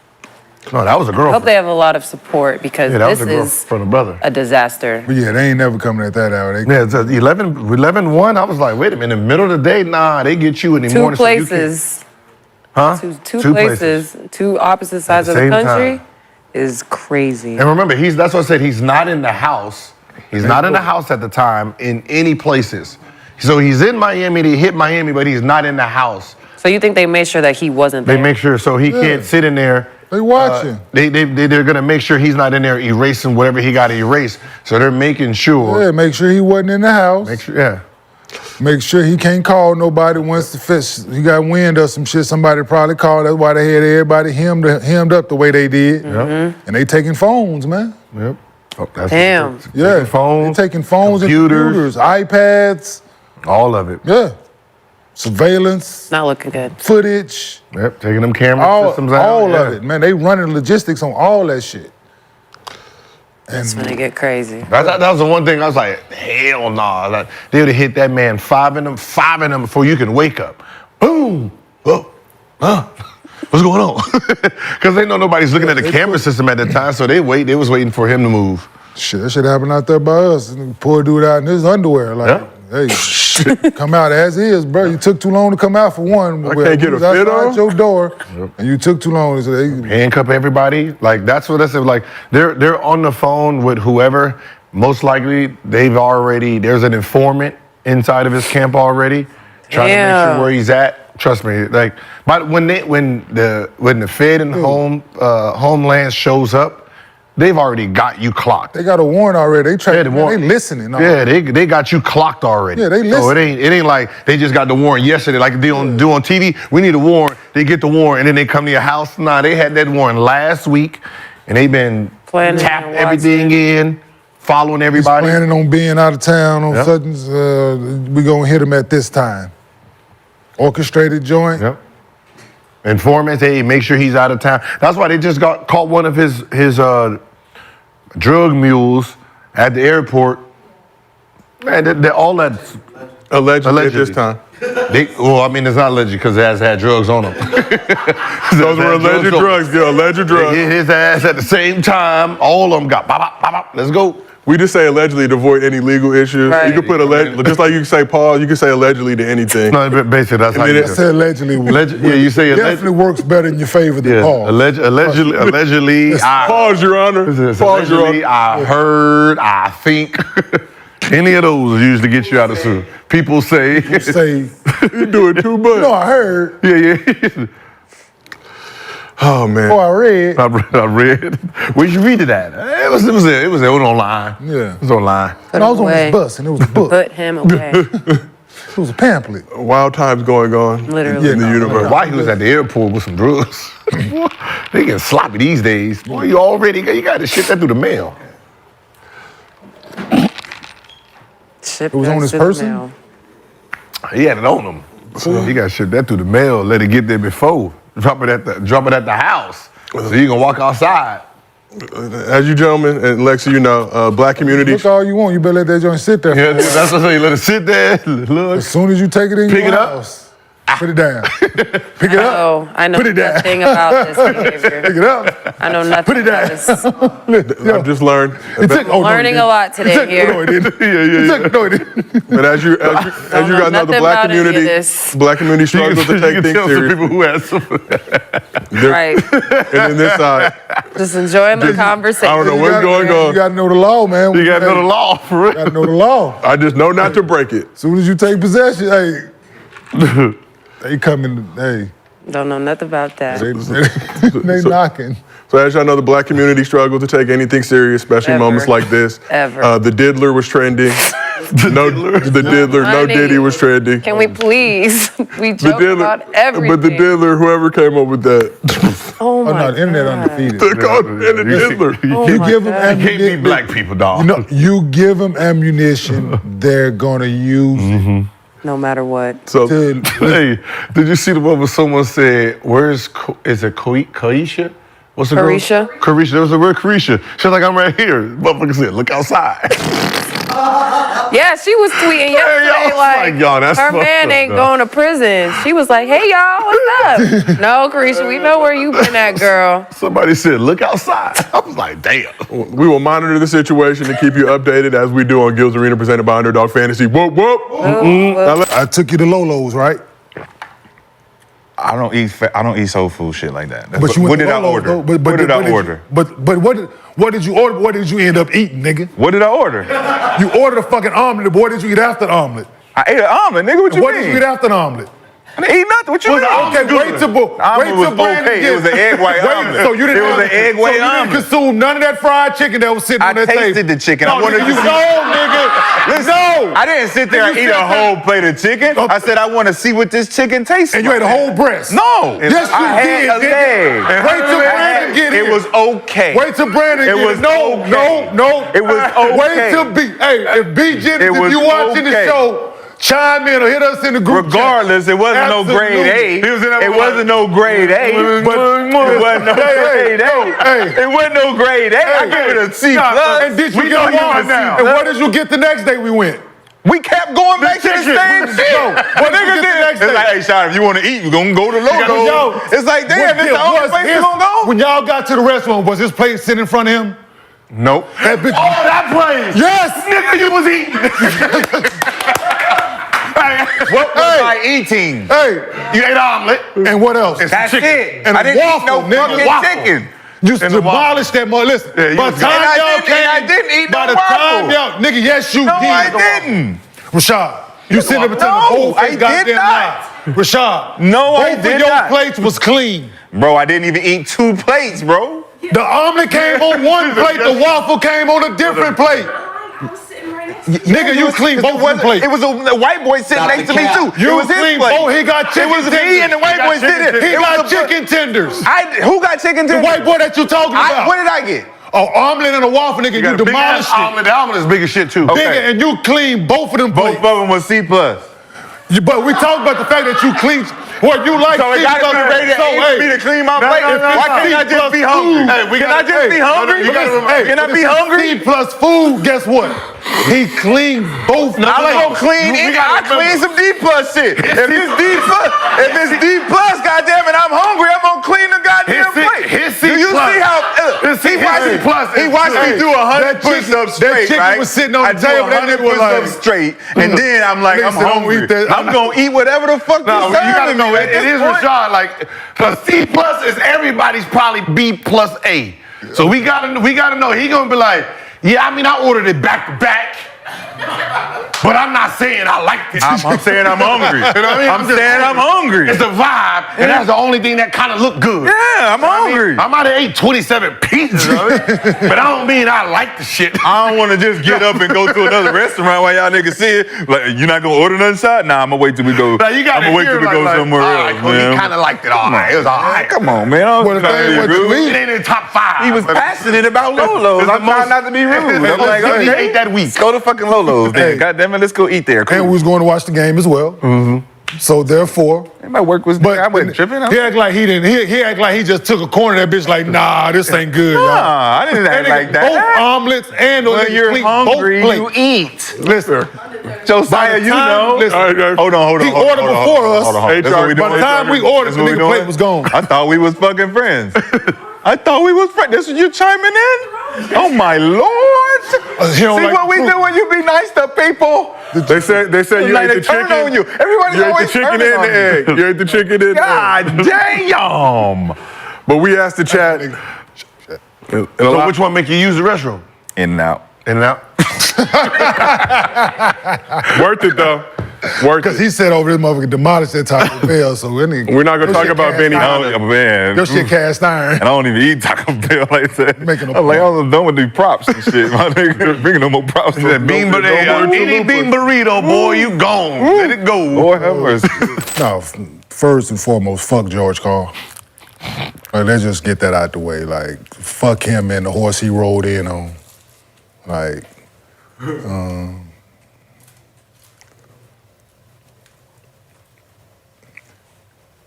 Speaker 10: No, that was a girl.
Speaker 9: I hope they have a lot of support because
Speaker 10: Yeah, that was
Speaker 9: this
Speaker 10: a girl
Speaker 9: is
Speaker 10: from the brother.
Speaker 9: a disaster.
Speaker 5: But yeah, they ain't never coming at that hour.
Speaker 10: Yeah, it's 11-1. I was like, wait a minute, in the middle of the day, nah, they get you in the
Speaker 9: Two
Speaker 10: morning.
Speaker 9: places.
Speaker 10: Huh?
Speaker 9: Two places. Two opposite sides of the
Speaker 10: same
Speaker 9: country
Speaker 10: time.
Speaker 9: is crazy.
Speaker 10: And remember, that's what I said, he's not in the house. He's not in the house at the time in any places. So he's in Miami, they hit Miami, but he's not in the house.
Speaker 9: So you think they made sure that he wasn't there?
Speaker 10: They make sure so he can't sit in there.
Speaker 5: They watching.
Speaker 10: They're gonna make sure he's not in there erasing whatever he got to erase. So they're making sure.
Speaker 5: Yeah, make sure he wasn't in the house.
Speaker 10: Make sure, yeah.
Speaker 5: Make sure he can't call nobody once the fish, he got wind of some shit. Somebody probably called. That's why they had everybody hemmed up the way they did. And they taking phones, man.
Speaker 10: Yep. Oh, that's
Speaker 9: Damn.
Speaker 5: Yeah,
Speaker 10: taking phones,
Speaker 5: they taking phones
Speaker 10: computers.
Speaker 5: and computers, iPads.
Speaker 10: All of it.
Speaker 5: Yeah, surveillance,
Speaker 9: Not looking good.
Speaker 5: footage,
Speaker 10: Yep. Taking them camera systems out.
Speaker 5: all
Speaker 10: yeah.
Speaker 5: of it, man. They running logistics on all that shit.
Speaker 9: It's gonna get crazy.
Speaker 10: That was the one thing I was like, hell nah. Like, they would have hit that man five in them before you can wake up. Boom. Oh. What's going on? Because they know nobody's looking at the camera system at the time, so they was waiting for him to move.
Speaker 5: Shit, that shit happened out there by us. Poor dude out in his underwear, like, hey, come out as is, bro. You took too long to come out for one.
Speaker 2: I can't get a fit on
Speaker 5: your door, and you took too long. So they
Speaker 10: Handcuff everybody. Like, that's what I said. Like, they're on the phone with whoever. Most likely, there's an informant inside of his camp already, trying to make sure where he's at. Trust me, like, but when the Fed and Homeland shows up, they've already got you clocked.
Speaker 5: They got a warrant already. They listening.
Speaker 10: Yeah, they got you clocked already.
Speaker 5: Yeah, they
Speaker 10: So
Speaker 5: listen.
Speaker 10: it ain't like they just got the warrant yesterday, like they do on TV. We need a warrant. They get the warrant and then they come to your house. Nah, they had that warrant last week, and they've been
Speaker 9: Planning
Speaker 10: tapped
Speaker 9: and
Speaker 10: everything in, following
Speaker 5: He's
Speaker 10: everybody.
Speaker 5: planning on being out of town on we gonna hit him at this time. Orchestrated joint.
Speaker 10: Yep. Informants, hey, make sure he's out of town. That's why they just caught one of his drug mules at the airport. Man, all that
Speaker 2: Allegedly at this time.
Speaker 10: It's not alleged because it has had drugs on him.
Speaker 2: Those were alleged drugs, Gil. Alleged drugs.
Speaker 10: They hit his ass at the same time. All of them got bop, bop, bop, bop. Let's go.
Speaker 2: We just say allegedly to avoid any legal issues.
Speaker 9: Right.
Speaker 2: You can put allegedly, just like you can say pause, you can say allegedly to anything.
Speaker 10: No, basically that's how
Speaker 2: mean,
Speaker 10: you
Speaker 5: I
Speaker 10: do it.
Speaker 5: said allegedly.
Speaker 10: Yeah, you say
Speaker 5: definitely works better in your favor than Paul.
Speaker 10: Allegedly,
Speaker 2: Pause, Your Honor. Pause, Your
Speaker 10: allegedly,
Speaker 2: Honor.
Speaker 10: I heard, I think. Any of those usually get you out of suit. People say.
Speaker 5: Say,
Speaker 2: You're doing too much.
Speaker 5: no, I heard.
Speaker 10: Yeah.
Speaker 2: Oh, man.
Speaker 5: Oh, I read.
Speaker 10: I read. Where'd you read it at? It was online.
Speaker 5: Yeah.
Speaker 10: It was online.
Speaker 5: And I was on
Speaker 9: away.
Speaker 5: this bus, and it was a book.
Speaker 9: Put him away.
Speaker 5: It was a pamphlet.
Speaker 2: Wild times going on
Speaker 9: Literally.
Speaker 2: in the universe.
Speaker 10: Why he was at the airport with some drugs? They get sloppy these days. Boy, you got to ship that through the mail.
Speaker 9: Ship
Speaker 5: It was on
Speaker 9: goes
Speaker 5: his
Speaker 9: to the
Speaker 5: person?
Speaker 9: mail.
Speaker 10: He had it on him. So he got to ship that through the mail. Let it get there before. Drop it at the house. So you can walk outside.
Speaker 2: As you gentlemen, and Lexi, you know, black communities.
Speaker 5: Look all you want. You better let that joint sit there.
Speaker 10: Yeah, that's what I say. Let it sit there. Look.
Speaker 5: As soon as you take it in
Speaker 10: Pick
Speaker 5: your
Speaker 10: it up.
Speaker 5: house, put it down. Pick it up.
Speaker 9: Oh, I know
Speaker 5: Put it down.
Speaker 9: nothing about this behavior.
Speaker 5: Pick it up.
Speaker 9: I know nothing
Speaker 5: Put it
Speaker 9: about
Speaker 5: down.
Speaker 9: this.
Speaker 2: I've just learned.
Speaker 9: Learning a lot today here.
Speaker 5: No, it didn't. No, it didn't.
Speaker 2: But as you guys know, the
Speaker 9: nothing
Speaker 2: black
Speaker 9: about any of
Speaker 2: community,
Speaker 9: this.
Speaker 2: black community struggles to take things
Speaker 10: tell some
Speaker 2: serious.
Speaker 10: people who have some.
Speaker 9: Right.
Speaker 2: And then this side,
Speaker 9: Just enjoying the conversation.
Speaker 2: I don't know
Speaker 5: You
Speaker 2: what's
Speaker 5: gotta-
Speaker 2: going
Speaker 5: You
Speaker 2: on.
Speaker 5: got to know the law, man.
Speaker 10: You got to know the law, for
Speaker 5: You got to
Speaker 10: real.
Speaker 5: know the law.
Speaker 2: I just know not to break it.
Speaker 5: As soon as you take possession, hey, they coming. Hey,
Speaker 9: Don't know nothing about that.
Speaker 5: they knocking.
Speaker 2: So as y'all know, the black community struggle to take anything serious, especially
Speaker 9: Ever.
Speaker 2: moments like this.
Speaker 9: Ever.
Speaker 2: The diddler was trending. The diddler, no
Speaker 9: Honey,
Speaker 2: Diddy was trending.
Speaker 9: Can we please? We
Speaker 2: The
Speaker 9: joke about everything.
Speaker 2: but the diddler, whoever came up with that,
Speaker 9: Oh
Speaker 5: Oh
Speaker 9: my
Speaker 5: no, the internet
Speaker 9: God.
Speaker 5: undefeated.
Speaker 2: they called him the diddler.
Speaker 5: You give them
Speaker 10: You can't be
Speaker 5: ammunition.
Speaker 10: black people, dog.
Speaker 5: You know, you give them ammunition, they're gonna use
Speaker 9: No matter what.
Speaker 2: So
Speaker 5: to.
Speaker 10: Hey, did you see the one where someone said, is it Kaisha? What's the girl?
Speaker 9: Carisha?
Speaker 10: Carisha. There was a word Carisha. She was like, I'm right here. Motherfucker said, look outside.
Speaker 9: Yeah, she was tweeting yesterday like
Speaker 2: y'all, that's
Speaker 9: her
Speaker 2: fucked
Speaker 9: man
Speaker 2: up,
Speaker 9: ain't
Speaker 2: though.
Speaker 9: going to prison. She was like, "Hey y'all, what's up?" No, Carisha, we know where you been at, girl.
Speaker 10: Somebody said, look outside. I was like, damn.
Speaker 2: We will monitor the situation and keep you updated as we do on Gil's Arena presented by Underdog Fantasy. Whoop, whoop.
Speaker 5: I took you to Lolo's, right?
Speaker 3: I don't eat soul food shit like that.
Speaker 5: But you went
Speaker 3: What
Speaker 5: to
Speaker 3: did I
Speaker 5: Lolo's,
Speaker 3: order?
Speaker 5: though.
Speaker 3: What did I order?
Speaker 5: But what did you order? What did you end up eating, nigga?
Speaker 3: What did I order?
Speaker 5: You ordered a fucking omelet. But what did you eat after the omelet?
Speaker 3: I ate an omelet, nigga. What you
Speaker 5: What
Speaker 3: mean?
Speaker 5: did you eat after the omelet?
Speaker 3: I didn't eat nothing. What you mean?
Speaker 5: Okay, wait till Brandon
Speaker 3: okay. It was an egg white omelet.
Speaker 5: So you didn't
Speaker 3: It was an egg white
Speaker 5: so you
Speaker 3: omelet.
Speaker 5: didn't consume none of that fried chicken that was sitting on that table.
Speaker 3: I tasted the chicken.
Speaker 5: No,
Speaker 3: I wanted
Speaker 5: nigga,
Speaker 3: to see.
Speaker 5: nigga.
Speaker 3: Listen,
Speaker 5: No.
Speaker 3: I didn't sit there and
Speaker 5: You
Speaker 3: eat a
Speaker 5: said that-
Speaker 3: whole plate of chicken. I said I want to see what this chicken tastes like.
Speaker 5: And you ate a whole breast.
Speaker 3: No.
Speaker 5: Yes, you
Speaker 3: I had
Speaker 5: did.
Speaker 3: a
Speaker 5: nigga.
Speaker 3: leg.
Speaker 5: Wait till Brandon get here.
Speaker 3: It was okay.
Speaker 5: Wait till Brandon get
Speaker 3: It was
Speaker 5: here. No,
Speaker 3: okay.
Speaker 5: no.
Speaker 3: It was okay.
Speaker 5: Wait till B. Hey, if B Jennings,
Speaker 3: It
Speaker 5: if
Speaker 3: was
Speaker 5: you watching the
Speaker 3: okay.
Speaker 5: show, chime in or hit us in the group
Speaker 3: Regardless,
Speaker 5: chat.
Speaker 3: it wasn't no grade A. It wasn't no grade A. It wasn't no grade A. It wasn't no grade A. I give it a C plus.
Speaker 5: And did you
Speaker 3: We
Speaker 5: get
Speaker 3: know you
Speaker 5: one
Speaker 3: was now.
Speaker 5: And what did you get the next day we went?
Speaker 3: We kept going back to the same shit.
Speaker 5: What did you get the next
Speaker 3: It's
Speaker 5: day?
Speaker 3: like, hey, Shad, if you want to eat, we're going to go to Logo. It's like, damn, this the only place we're going to go?
Speaker 5: When y'all got to the restaurant, was his plate sitting in front of him?
Speaker 3: Nope.
Speaker 5: That bitch.
Speaker 10: Oh, that place.
Speaker 5: Yes!
Speaker 10: Nigga, you was eating.
Speaker 3: What was I eating?
Speaker 5: Hey,
Speaker 10: You ate an omelet.
Speaker 5: and what else?
Speaker 3: That's it.
Speaker 5: And
Speaker 3: I
Speaker 5: a
Speaker 3: didn't
Speaker 5: waffle,
Speaker 3: eat no
Speaker 5: nigga.
Speaker 3: fucking
Speaker 5: Waffle.
Speaker 3: chicken.
Speaker 5: You demolished that mother. Listen, by the time
Speaker 3: And I
Speaker 5: y'all
Speaker 3: didn't- and I
Speaker 5: came,
Speaker 3: didn't eat
Speaker 5: by
Speaker 3: no
Speaker 5: the time
Speaker 3: waffle.
Speaker 5: y'all, nigga, yes, you
Speaker 3: No,
Speaker 5: did.
Speaker 3: I didn't.
Speaker 5: Rashad, you sitting there pretending
Speaker 3: No,
Speaker 5: the whole
Speaker 3: I
Speaker 5: face
Speaker 3: did
Speaker 5: goddamn
Speaker 3: not.
Speaker 5: lie. Rashad,
Speaker 3: No, I
Speaker 5: both
Speaker 3: did
Speaker 5: of your
Speaker 3: not.
Speaker 5: plates was clean.
Speaker 3: Bro, I didn't even eat 2 plates, bro.
Speaker 5: The omelet came on one plate, the waffle came on a different plate. Nigga, you clean both of the plates.
Speaker 3: It was a white boy sitting
Speaker 6: Stop
Speaker 3: next
Speaker 6: the
Speaker 3: to me,
Speaker 6: cap.
Speaker 3: too.
Speaker 5: You
Speaker 3: it was his
Speaker 5: clean
Speaker 3: plate.
Speaker 5: both. He got chicken
Speaker 3: It was
Speaker 5: tenders.
Speaker 3: me and the white boy sitting.
Speaker 5: He got chicken tenders.
Speaker 3: Who got chicken
Speaker 5: The
Speaker 3: tenders?
Speaker 5: white boy that you talking about.
Speaker 3: What did I get?
Speaker 5: An omelet and a waffle, nigga, you
Speaker 10: Got a big
Speaker 5: demolished
Speaker 10: ass
Speaker 5: it.
Speaker 10: omelet. The omelet is big as shit, too.
Speaker 5: Nigga, and you clean both of them
Speaker 3: Both
Speaker 5: plates.
Speaker 3: of them was C+.
Speaker 5: But we talking about the fact that you clean. What you like?
Speaker 3: So it got to be rated A for me to clean my plate. Why can't I just be hungry? Can I just be hungry? Can I be hungry?
Speaker 5: C plus food, guess what? He cleaned both
Speaker 3: I'm gonna clean it. I clean some D plus shit. If it's D plus, goddamn it, I'm hungry. I'm gonna clean the goddamn plate.
Speaker 10: his
Speaker 3: Do
Speaker 10: C
Speaker 3: you
Speaker 10: plus.
Speaker 3: see how he watched me do 100 push-ups straight,
Speaker 5: chicken
Speaker 3: right?
Speaker 5: was sitting on
Speaker 3: I
Speaker 5: the
Speaker 3: do
Speaker 5: table, that
Speaker 3: 100
Speaker 5: nigga was
Speaker 3: push-ups
Speaker 5: like-
Speaker 3: straight, and then I'm like, I'm
Speaker 5: Nigga said, "Don't
Speaker 3: hungry.
Speaker 5: eat that."
Speaker 3: I'm gonna eat whatever the fuck
Speaker 10: No,
Speaker 3: you
Speaker 10: you gotta know
Speaker 3: at
Speaker 10: it
Speaker 3: this
Speaker 10: is
Speaker 3: point.
Speaker 10: Rashad. Like a C plus is everybody's probably B plus A. So we gotta know he gonna be like, yeah, I mean I ordered it back to back. But I'm not saying I like this.
Speaker 3: I'm saying I'm hungry.
Speaker 10: You know what I mean?
Speaker 3: I'm saying I'm hungry.
Speaker 10: It's the vibe, and that's the only thing that kind of look good.
Speaker 3: Yeah, I'm hungry.
Speaker 10: I might have ate 27 pieces of it, but I don't mean I like the shit.
Speaker 3: I don't want to just get up and go to another restaurant while y'all niggas see it. Like, you're not gonna order nothing side? Nah, I'm gonna wait till we go.
Speaker 10: Now, you gotta
Speaker 3: I'm gonna wait till we
Speaker 10: hear,
Speaker 3: go
Speaker 10: like,
Speaker 3: somewhere
Speaker 10: all
Speaker 3: else,
Speaker 10: right, well,
Speaker 3: man.
Speaker 10: he kind of liked it. All right, it was all right.
Speaker 3: Come on, man. I
Speaker 5: Well,
Speaker 3: was
Speaker 5: the
Speaker 3: trying
Speaker 5: thing
Speaker 3: to
Speaker 5: what
Speaker 3: be
Speaker 5: you
Speaker 3: rude.
Speaker 5: eat.
Speaker 10: It ain't in the top 5.
Speaker 3: He was passionate about Lolo's.
Speaker 10: It's
Speaker 3: I'm
Speaker 10: the
Speaker 3: trying
Speaker 10: most-
Speaker 3: not to be rude. I'm like,
Speaker 10: He
Speaker 3: okay,
Speaker 10: ate that week.
Speaker 3: let's go to fucking Lolo's.
Speaker 5: Hey.
Speaker 3: Then. God damn it, let's go eat there.
Speaker 5: And we was going to watch the game as well. So therefore,
Speaker 3: My work was.
Speaker 5: but
Speaker 3: I wasn't tripping.
Speaker 5: he act like he didn't. He act like he just took a corner of that bitch. Like, nah, this ain't good, y'all.
Speaker 3: Nah, I didn't act
Speaker 5: That nigga,
Speaker 3: like that.
Speaker 5: Both omelets and those
Speaker 3: When
Speaker 5: niggas
Speaker 3: you're
Speaker 5: clean
Speaker 3: hungry,
Speaker 5: both
Speaker 3: you
Speaker 5: plates.
Speaker 3: eat.
Speaker 5: Listen,
Speaker 3: Josiah,
Speaker 5: by the
Speaker 3: you
Speaker 5: time-
Speaker 3: know.
Speaker 5: listen,
Speaker 3: Hold on.
Speaker 5: he ordered before us.
Speaker 3: Hold on. That's what we
Speaker 5: By
Speaker 3: doing.
Speaker 5: the time we ordered, the
Speaker 3: That's what we
Speaker 5: nigga
Speaker 3: doing?
Speaker 5: plate was gone.
Speaker 3: I thought we was fucking friends. I thought we was friends. This is you chiming in? Oh my lord!
Speaker 5: He don't
Speaker 3: See
Speaker 5: like
Speaker 3: what we
Speaker 5: fruit.
Speaker 3: do when you be nice to people?
Speaker 2: They said you
Speaker 3: Like
Speaker 2: ate
Speaker 3: they
Speaker 2: the
Speaker 3: turn
Speaker 2: chicken.
Speaker 3: on you. Everybody's
Speaker 2: You ate the
Speaker 3: always
Speaker 2: chicken and
Speaker 3: turning on
Speaker 2: the
Speaker 3: you.
Speaker 2: egg. You ate the chicken and the egg.
Speaker 3: God damn!
Speaker 2: But we asked the chat.
Speaker 10: So which one make you use the restroom?
Speaker 3: In and out.
Speaker 10: In and out.
Speaker 2: Worth it though. Worth
Speaker 5: Because
Speaker 2: it.
Speaker 5: he said over this motherfucker demolished that Taco Bell. So
Speaker 2: We're not gonna talk about Benny
Speaker 3: Oh, man.
Speaker 5: Your shit cast iron.
Speaker 3: And I don't even eat Taco Bell like that.
Speaker 5: Making a
Speaker 3: I'm like,
Speaker 5: point.
Speaker 3: I'm done with these props and shit. My nigga, bringing no more props.
Speaker 10: Bean burrito, boy, you gone. Let it go.
Speaker 3: Lord have mercy.
Speaker 5: No, first and foremost, fuck George Karl. Like, let's just get that out the way. Like, fuck him and the horse he rode in on. Like,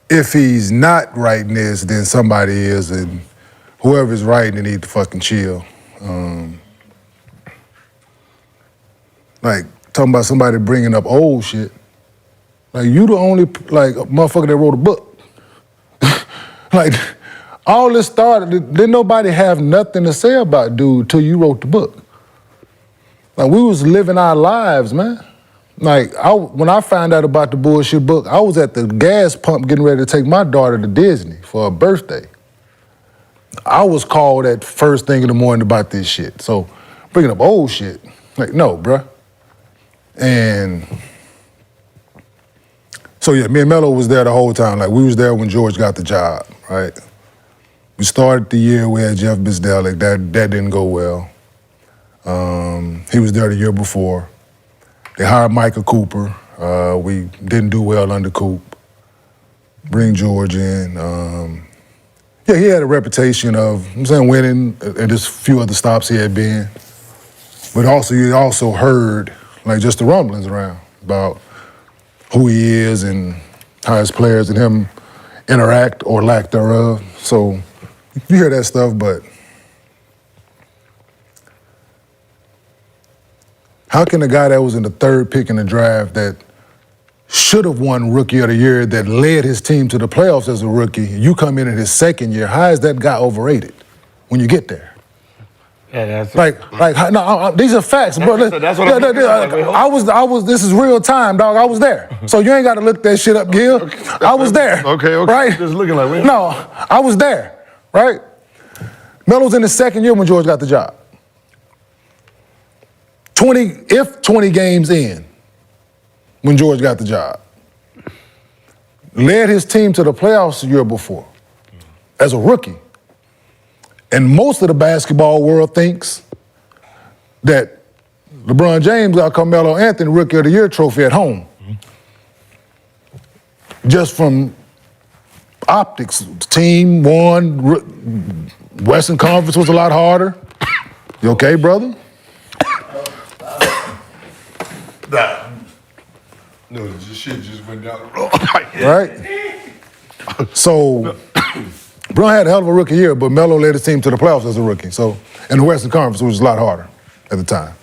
Speaker 5: if he's not writing this, then somebody is, and whoever's writing it need to fucking chill. like talking about somebody bringing up old shit. Like you the only like motherfucker that wrote a book. Like all this started, didn't nobody have nothing to say about dude till you wrote the book. Like we was living our lives, man. Like when I found out about the bullshit book, I was at the gas pump getting ready to take my daughter to Disney for her birthday. I was called at first thing in the morning about this shit. So bringing up old shit, like no, bruh. And so yeah, me and Melo was there the whole time. Like we was there when George got the job, right? We started the year, we had Jeff Bisdelic, that didn't go well. He was there the year before. They hired Michael Cooper. We didn't do well under Coop. Bring George in. Yeah, he had a reputation of, winning and just a few other stops he had been. But also, you also heard like just the rumblings around about who he is and how his players and him interact or lack thereof. So you hear that stuff, but how can a guy that was in the third pick in the draft that should have won Rookie of the Year, that led his team to the playoffs as a rookie, you come in his second year, how is that guy overrated when you get there?
Speaker 7: Yeah, that's
Speaker 5: these are facts, bro.
Speaker 7: That's what I'm
Speaker 5: I was. This is real time, dog. I was there, so you ain't got to look that shit up, Gil. I was there.
Speaker 7: Okay.
Speaker 5: Right?
Speaker 7: Just looking like
Speaker 5: no, I was there, right? Melo's in his second year when George got the job. 20 games in when George got the job. Led his team to the playoffs the year before as a rookie. And most of the basketball world thinks that LeBron James got Carmelo Anthony Rookie of the Year trophy at home. Just from optics. Team won. Western Conference was a lot harder. You okay, brother?
Speaker 10: No, this shit just went down the road.
Speaker 5: Right? So, Bron had a hell of a rookie year, but Melo led his team to the playoffs as a rookie. So, in the Western Conference, which was a lot harder at the time.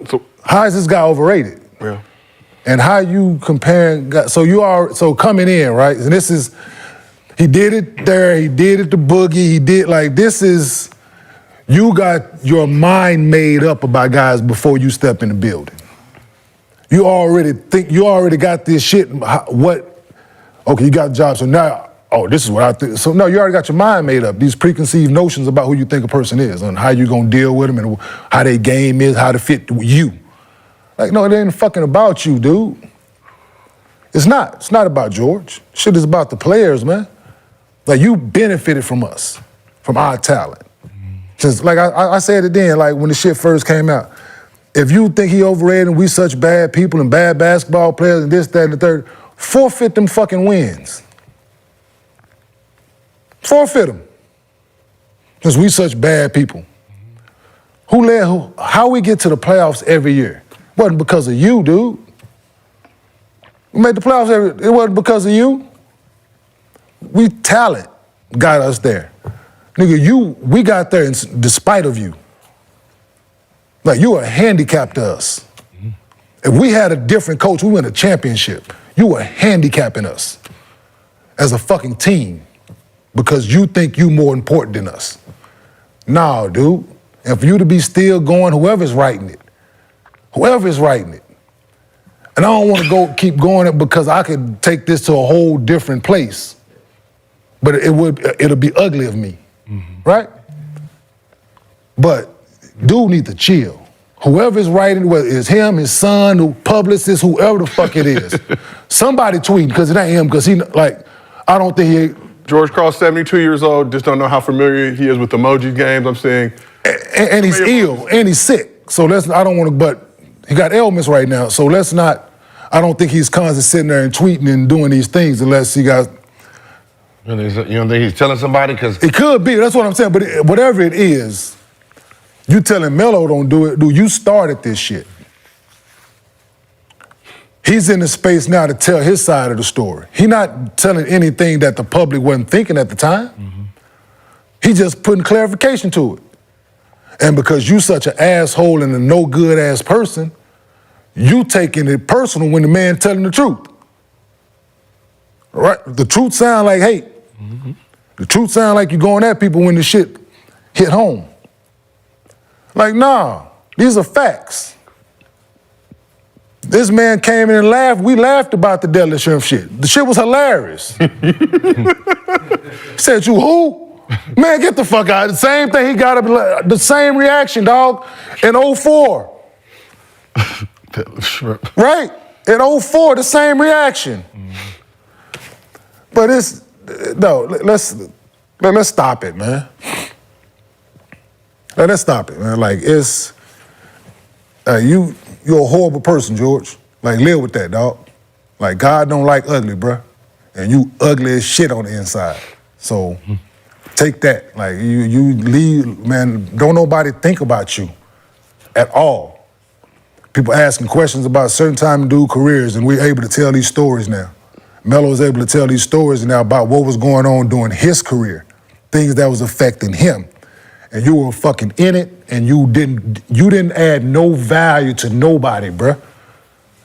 Speaker 2: So
Speaker 5: how is this guy overrated?
Speaker 2: Yeah.
Speaker 5: And how you comparing guys? So coming in, right? And this is, he did it there, he did it to Boogie, he did you got your mind made up about guys before you step in the building. You already got this shit, okay, you got the job, so now, this is what I think. So no, you already got your mind made up, these preconceived notions about who you think a person is and how you gonna deal with them and how their game is, how to fit you. Like, no, it ain't fucking about you, dude. It's not about George. Shit is about the players, man. Like, you benefited from us, from our talent. Since, like I said it then, like when the shit first came out, if you think he overrated and we such bad people and bad basketball players and this, that, and the third, forfeit them fucking wins. Forfeit them. Because we such bad people. Who led who? How we get to the playoffs every year? Wasn't because of you, dude. We made the playoffs it wasn't because of you. We talent got us there. Nigga, we got there despite of you. Like, you were a handicap to us. If we had a different coach, we win a championship. You were handicapping us as a fucking team because you think you more important than us. Nah, dude. And for you to be still going, whoever's writing it. And I don't want to keep going it because I could take this to a whole different place. But it'll be ugly of me. Right? But dude need to chill. Whoever's writing, whether it's him, his son, the publicist, whoever the fuck it is, somebody tweeting, because it ain't him, because I don't think
Speaker 2: George Karl, 72 years old, just don't know how familiar he is with emoji games, I'm saying.
Speaker 5: And he's ill, and he's sick. So I don't want to, but he got ailments right now, so I don't think he's constantly sitting there and tweeting and doing these things unless he got...
Speaker 7: You don't think he's telling somebody? Because
Speaker 5: it could be, that's what I'm saying, but whatever it is, you telling Melo don't do it, dude, you started this shit. He's in the space now to tell his side of the story. He's not telling anything that the public wasn't thinking at the time. He's just putting clarification to it. And because you such an asshole and a no good ass person, you taking it personal when the man telling the truth. Right? The truth sound like hate. The truth sound like you going at people when the shit hit home. Like, nah, these are facts. This man came in and laughed. We laughed about the deli shrimp shit. The shit was hilarious. Said, you who? Man, get the fuck out. The same thing he got up, the same reaction, dog, in 04. Right? In 04, the same reaction. But it's, no, let's stop it, man. Let's stop it, man. Like, it's, you're a horrible person, George. Like, live with that, dog. Like, God don't like ugly, bruh. And you ugly as shit on the inside. So, take that. Like, you leave, man, don't nobody think about you at all. People asking questions about certain time to do careers, and we're able to tell these stories now. Melo was able to tell these stories now about what was going on during his career, things that was affecting him. And you were fucking in it, and you didn't add no value to nobody, bruh.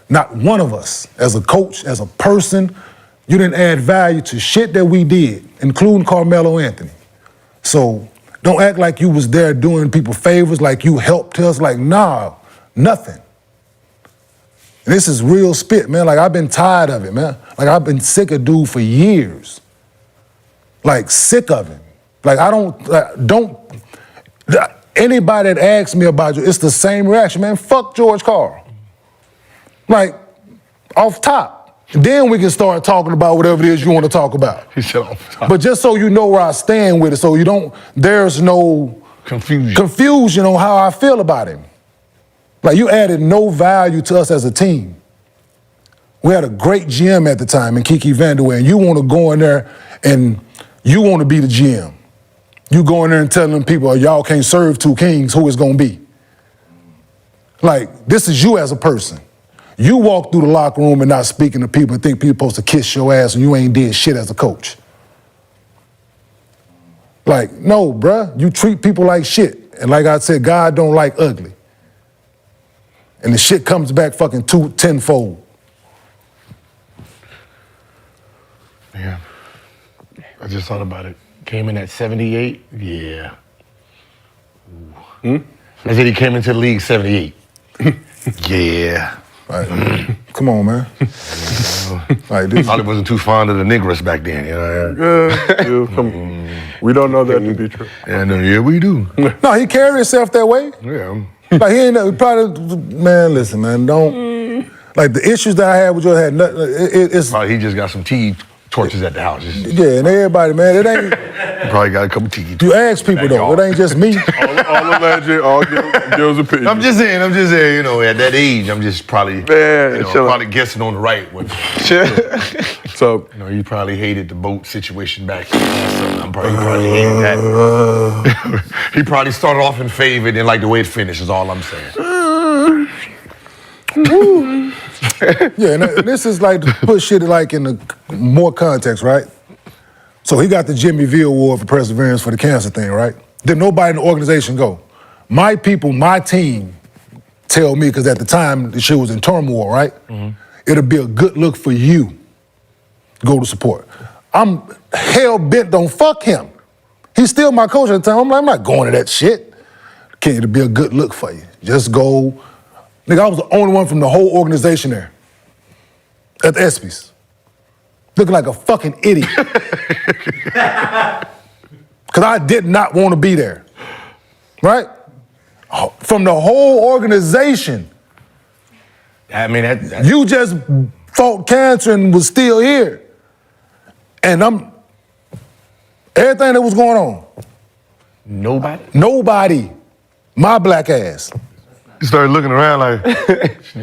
Speaker 5: Not one of us. As a coach, as a person, you didn't add value to shit that we did, including Carmelo Anthony. So don't act like you was there doing people favors, like you helped us. Like, nah, nothing. And this is real spit, man. Like, I've been tired of it, man. Like, I've been sick of dude for years. Like, sick of him. Like, I don't, anybody that asks me about you, it's the same reaction, man. Fuck George Karl. Like, off top. Then we can start talking about whatever it is you want to talk about.
Speaker 10: He said off top.
Speaker 5: But just so you know where I stand with it, so you don't, there's no confusion on how I feel about him. Like, you added no value to us as a team. We had a great GM at the time in Kiki Vandeweghe, and you want to go in there and you want to be the GM. You go in there and telling them people, oh, y'all can't serve two kings, who it's going to be? Like, this is you as a person. You walk through the locker room and not speaking to people and think people supposed to kiss your ass and you ain't did shit as a coach. Like, no, bruh, you treat people like shit. And like I said, God don't like ugly. And the shit comes back fucking tenfold.
Speaker 10: Yeah. I just thought about it. Came in at 78? Yeah. I said he came into the league 78. Yeah.
Speaker 5: Like, come on, man. Like, this
Speaker 10: Probably wasn't too fond of the Negroes back then, you know?
Speaker 2: Come. We don't know that to be true.
Speaker 10: Yeah, no, yeah, we do.
Speaker 5: No, he carried himself that way.
Speaker 10: Yeah.
Speaker 5: Like, he ain't probably, man, listen, man, don't, like, the issues that I had with you had nothing, it's.
Speaker 10: Probably he just got some tea torches at the house.
Speaker 5: Yeah, and everybody, man, it ain't.
Speaker 10: Probably got a couple tea.
Speaker 5: You ask people, though, it ain't just me.
Speaker 2: All alleged, all Gil's opinion.
Speaker 10: I'm just saying, you know, at that age, I'm just probably, probably guessing on the right one.
Speaker 2: So,
Speaker 10: you know, he probably hated the boat situation back then. So he probably hated that. He probably started off in favor and didn't like the way it finished, is all I'm saying.
Speaker 5: Yeah, and this is like to put shit like in the more context, right? So he got the Jimmy V Award for perseverance for the cancer thing, right? Did nobody in the organization go? My people, my team, tell me, because at the time the shit was in turmoil, right? It'll be a good look for you. Go to support. I'm hell bent on fuck him. He's still my coach at the time. I'm like, I'm not going to that shit. Can it'll be a good look for you? Just go. Nigga, I was the only one from the whole organization there at the ESPYs. Looking like a fucking idiot. Because I did not want to be there. Right? From the whole organization.
Speaker 10: I mean, that
Speaker 5: you just fought cancer and was still here. And everything that was going on.
Speaker 10: Nobody?
Speaker 5: Nobody. My black ass.
Speaker 10: You started looking around like,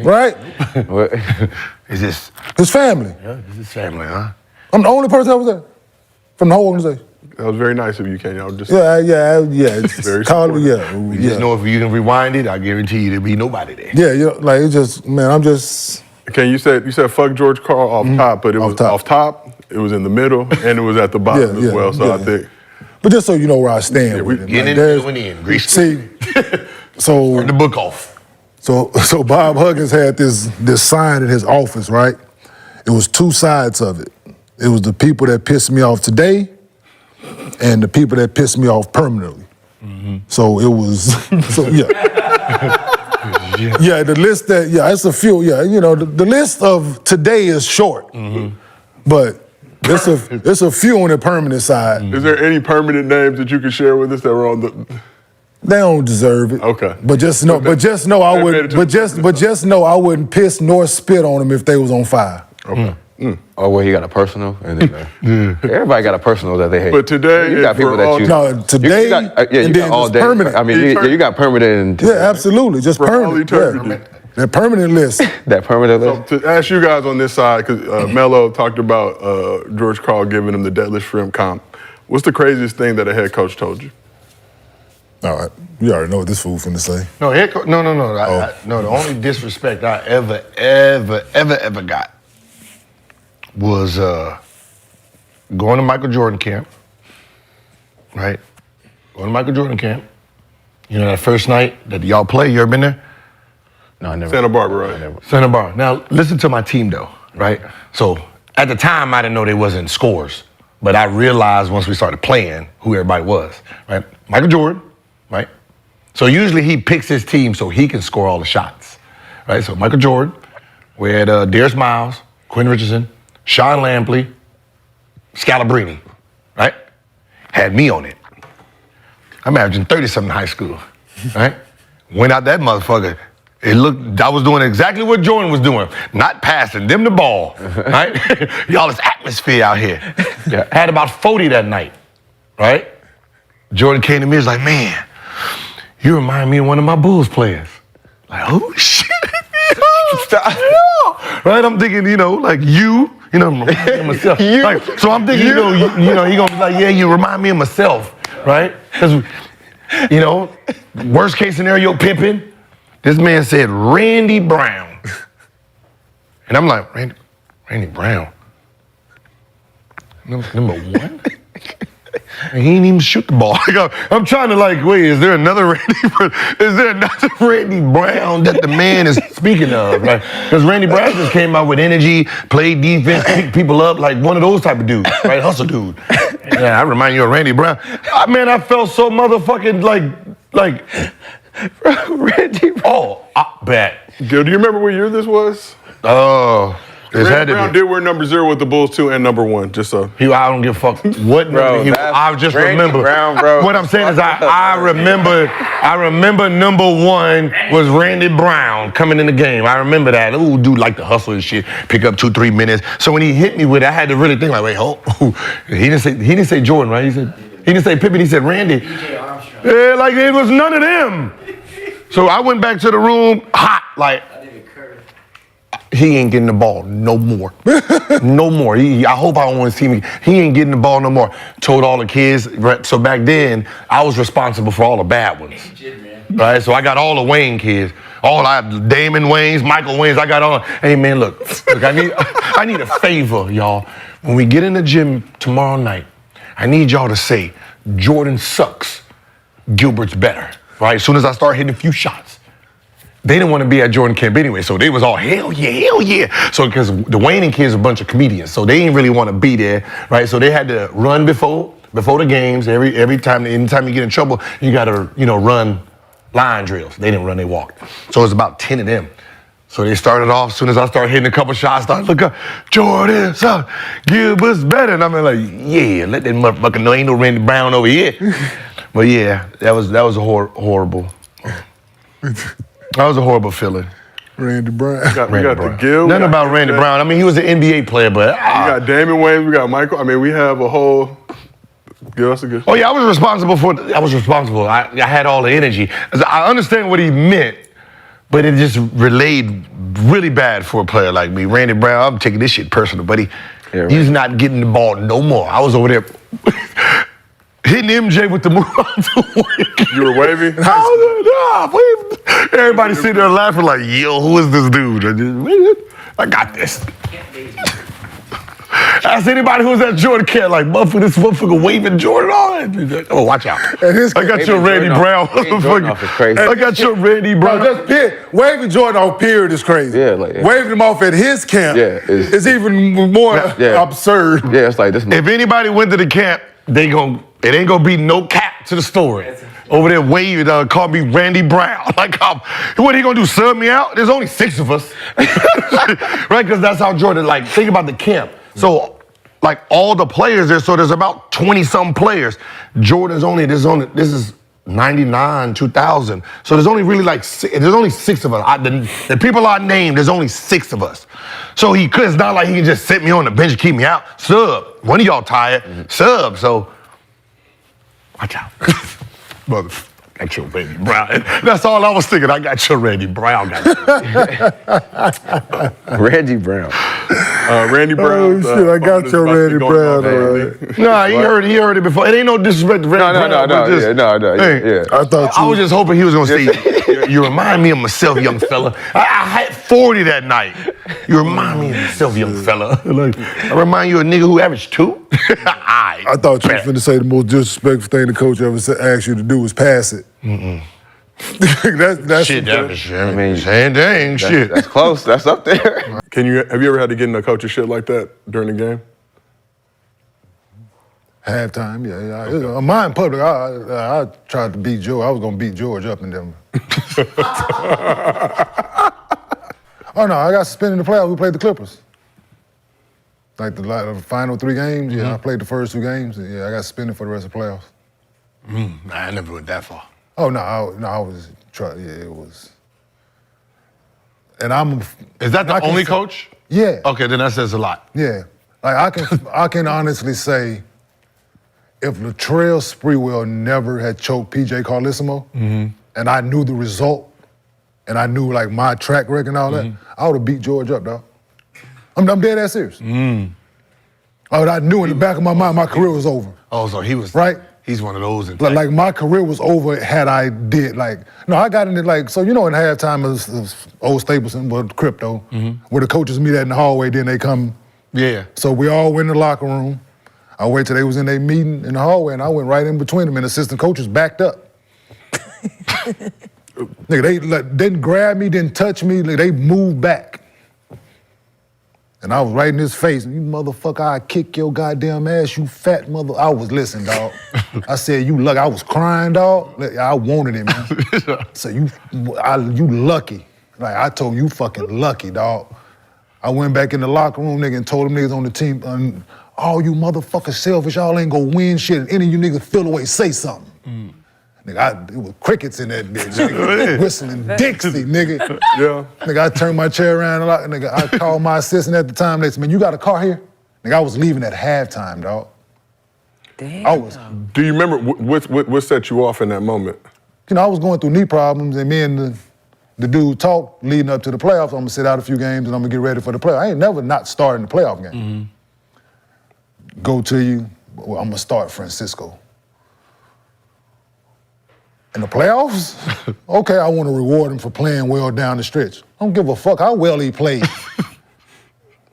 Speaker 5: right?
Speaker 10: What? Is this?
Speaker 5: His family.
Speaker 10: Yeah, this is family, huh?
Speaker 5: I'm the only person that was there from the whole organization.
Speaker 2: That was very nice of you, Kenyon. I was just
Speaker 5: Yeah.
Speaker 2: It's very
Speaker 5: Call, yeah.
Speaker 10: We just know if you can rewind it, I guarantee you there'll be nobody there.
Speaker 5: Yeah, like it's just, man, I'm just.
Speaker 2: Okay, you said fuck George Karl off top, but it was off top, it was in the middle, and it was at the bottom as well. So I think.
Speaker 5: But just so you know where I stand with it.
Speaker 7: Get in, going in. Grease.
Speaker 5: See, so
Speaker 7: Turn the book off.
Speaker 5: So Bob Huggins had this sign in his office, right? It was two sides of it. It was the people that pissed me off today and the people that pissed me off permanently. So it was, yeah, the list that, it's a few, the list of today is short, but it's a few on the permanent side.
Speaker 2: Is there any permanent names that you can share with us that were on the?
Speaker 5: They don't deserve it.
Speaker 2: Okay.
Speaker 5: But just know I would. But just know I wouldn't piss nor spit on them if they was on fire.
Speaker 2: Okay.
Speaker 4: Oh, well, he got a personal, and then everybody got a personal that they hate.
Speaker 2: But today,
Speaker 5: you got people that you. No, today,
Speaker 4: you got, and then all day.
Speaker 5: Permanent.
Speaker 4: I mean, you got permanent. And
Speaker 5: absolutely, just permanent. That permanent list.
Speaker 4: That permanent list.
Speaker 2: So to ask you guys on this side, because Melo talked about George Karl giving him the deadlift shrimp comp. What's the craziest thing that a head coach told you?
Speaker 5: All right, you already know what this fool finna say.
Speaker 10: No, no. The only disrespect I ever got was going to Michael Jordan camp, right? Going to Michael Jordan camp. You know that first night that y'all play, you ever been there?
Speaker 4: No, I never.
Speaker 2: Santa Barbara, right?
Speaker 10: Santa Barbara. Now, listen to my team, though, right? So, at the time, I didn't know they wasn't scores, but I realized once we started playing who everybody was, right? Michael Jordan, right? So, usually he picks his team so he can score all the shots, right? So, Michael Jordan, we had Darius Miles, Quinn Richardson, Sean Lampley, Scalabrini, right? Had me on it. I'm averaging 30-something in high school, right? Went out that motherfucker. I was doing exactly what Jordan was doing, not passing them the ball, right? Y'all, this atmosphere out here. Had about 40 that night, right? Jordan came to me and was like, man, you remind me of one of my Bulls players. Like, oh, shit. Right? I'm thinking, like you, myself. Right? So I'm thinking, he gonna be like, yeah, you remind me of myself, right? Because, worst case scenario, pimping. This man said Randy Brown. And I'm like, Randy Brown? Number one? And he didn't even shoot the ball. I'm trying to wait, is there another Randy Brown that the man is speaking of? Right? Because Randy Brown just came out with energy, played defense, picked people up, like one of those type of dudes, right? Hustle dude. Yeah, I remind you of Randy Brown. Man, I felt so motherfucking like Randy. Oh, I bet.
Speaker 2: Gil, do you remember what year this was?
Speaker 10: Oh.
Speaker 2: Randy Brown did wear number 0 with the Bulls too and number 1, just so.
Speaker 10: I don't give a fuck what number I just
Speaker 4: Randy
Speaker 10: remember.
Speaker 4: Brown, bro.
Speaker 10: What I'm saying is I remember number 1 was Randy Brown coming in the game. I remember that. Ooh, dude like to hustle and shit, pick up 2-3 minutes. So when he hit me with it, I had to really think wait, hold. He didn't say Jordan, right? He didn't say Pippen, he said Randy. Yeah, it was none of them. So I went back to the room hot, he ain't getting the ball no more. No more. I hope I don't want to see me. He ain't getting the ball no more. Told all the kids. Right? So back then, I was responsible for all the bad ones. Right? So I got all the Wayne kids. Damon Waynes, Michael Waynes, I got all. Hey man, look, I need a favor, y'all. When we get in the gym tomorrow night, I need y'all to say, Jordan sucks, Gilbert's better. Right? As soon as I start hitting a few shots. They didn't want to be at Jordan camp anyway, so they was all, hell yeah. So, because the Wayne kids are a bunch of comedians, so they didn't really want to be there, right? So they had to run before the games. Anytime you get in trouble, you got to, run line drills. They didn't run, they walked. So it was about 10 of them. So they started off, as soon as I started hitting a couple shots, started look up, Jordan, son, Gilbert's better. And I'm like, yeah, let that motherfucker know ain't no Randy Brown over here. But yeah, that was a horrible. That was a horrible feeling.
Speaker 5: Randy Brown.
Speaker 2: We got the Gil.
Speaker 10: Nothing about Randy Brown. I mean, he was an NBA player, but...
Speaker 2: We got Damon Wayans, we got Michael. I mean, we have a whole... Gil, that's a good...
Speaker 10: Oh, yeah, I was responsible. I had all the energy. I understand what he meant, but it just relayed really bad for a player like me. Randy Brown, I'm taking this shit personal, buddy. Yeah, right. He's not getting the ball no more. I was over there... hitting MJ with the move on to
Speaker 2: You were waving?
Speaker 10: Everybody sitting there laughing like, yo, who is this dude? I got this. Ask anybody who's at Jordan camp, like, this motherfucker waving Jordan on. Oh, watch out. I got your Randy Brown. I got your Randy Brown.
Speaker 5: Waving Jordan off period is crazy.
Speaker 1: Yeah, like, yeah.
Speaker 5: Waving him off at his camp is even more absurd.
Speaker 1: Yeah, it's like this.
Speaker 10: If anybody went to the camp, it ain't gonna be no cap to the story. Over there waving, call me Randy Brown. Like, what are he gonna do, sub me out? There's only 6 of us. Right, because that's how Jordan, like, think about the camp. So, like, all the players there, so there's about 20-something players. Jordan's this is 99, 2000. So there's only really like, there's only 6 of us. The people I named, there's only 6 of us. So it's not like he can just sit me on the bench and keep me out. Sub. One of y'all tired. Sub. So, watch out. Mother, got your Randy Brown. That's all I was thinking. I got your Randy Brown.
Speaker 1: Randy Brown.
Speaker 2: Randy Brown.
Speaker 5: Oh, shit, I got your Randy Brown.
Speaker 10: Nah, he heard it before. It ain't no disrespect to Randy Brown.
Speaker 1: No.
Speaker 5: I thought
Speaker 10: I was just hoping he was gonna say, you remind me of myself, young fella. I had 40 that night. You remind me of myself, young fella. I remind you of a nigga who averaged 2?
Speaker 5: I thought you were finna say the most disrespectful thing the coach ever asked you to do was pass it. That's
Speaker 10: shit, same thing, shit.
Speaker 1: That's close. That's up there.
Speaker 2: Have you ever had to get in a coach's shit like that during the game?
Speaker 5: Halftime, yeah. Mine in public, I tried to beat George. I was gonna beat George up in Denver. Oh no, I got suspended in the playoffs. We played the Clippers. Like the final 3 games, I played the first 2 games. Yeah, I got suspended for the rest of the playoffs.
Speaker 10: I never went that far.
Speaker 5: Oh no, I was trying. Yeah, it was. And
Speaker 10: Is that the only coach?
Speaker 5: Yeah.
Speaker 10: Okay, then that says a lot.
Speaker 5: Yeah, like I can honestly say, if Latrell Sprewell never had choked PJ Carlissimo, and I knew the result, and I knew like my track record and all that, I would have beat George up, dog. I'm dead ass serious. I knew in the back of my mind my career was over.
Speaker 10: Oh, so he was
Speaker 5: right.
Speaker 10: He's one of those.
Speaker 5: Like my career was over had I did like I got in it like so in halftime of old Stapleton with crypto where the coaches meet at in the hallway, then they come. Yeah. So we all went in the locker room. I waited till they was in their meeting in the hallway, and I went right in between them, and the assistant coaches backed up. Nigga, they didn't grab me, didn't touch me, they moved back. And I was right in his face, you motherfucker, I kick your goddamn ass, you fat mother. I was listening, dog. I said, you lucky. I was crying, dog. I wanted it, man. So you lucky. Like I told you fucking lucky, dog. I went back in the locker room, nigga, and told them niggas on the team, all you motherfuckers selfish, y'all ain't gonna win shit, and any of you niggas feel away, say something. Nigga, it was crickets in that bitch, nigga. Whistling Dixie, nigga. Yeah. Nigga, I turned my chair around, nigga, I called my assistant at the time, they said, man, you got a car here? Nigga, I was leaving at halftime, dog.
Speaker 2: Damn. Do you remember what set you off in that moment?
Speaker 5: I was going through knee problems, and me and the dude talked leading up to the playoffs. I'm gonna sit out a few games, and I'm gonna get ready for the playoffs. I ain't never not starting the playoff game. Go to you, well, I'm gonna start Francisco. In the playoffs? Okay, I want to reward him for playing well down the stretch. I don't give a fuck how well he played.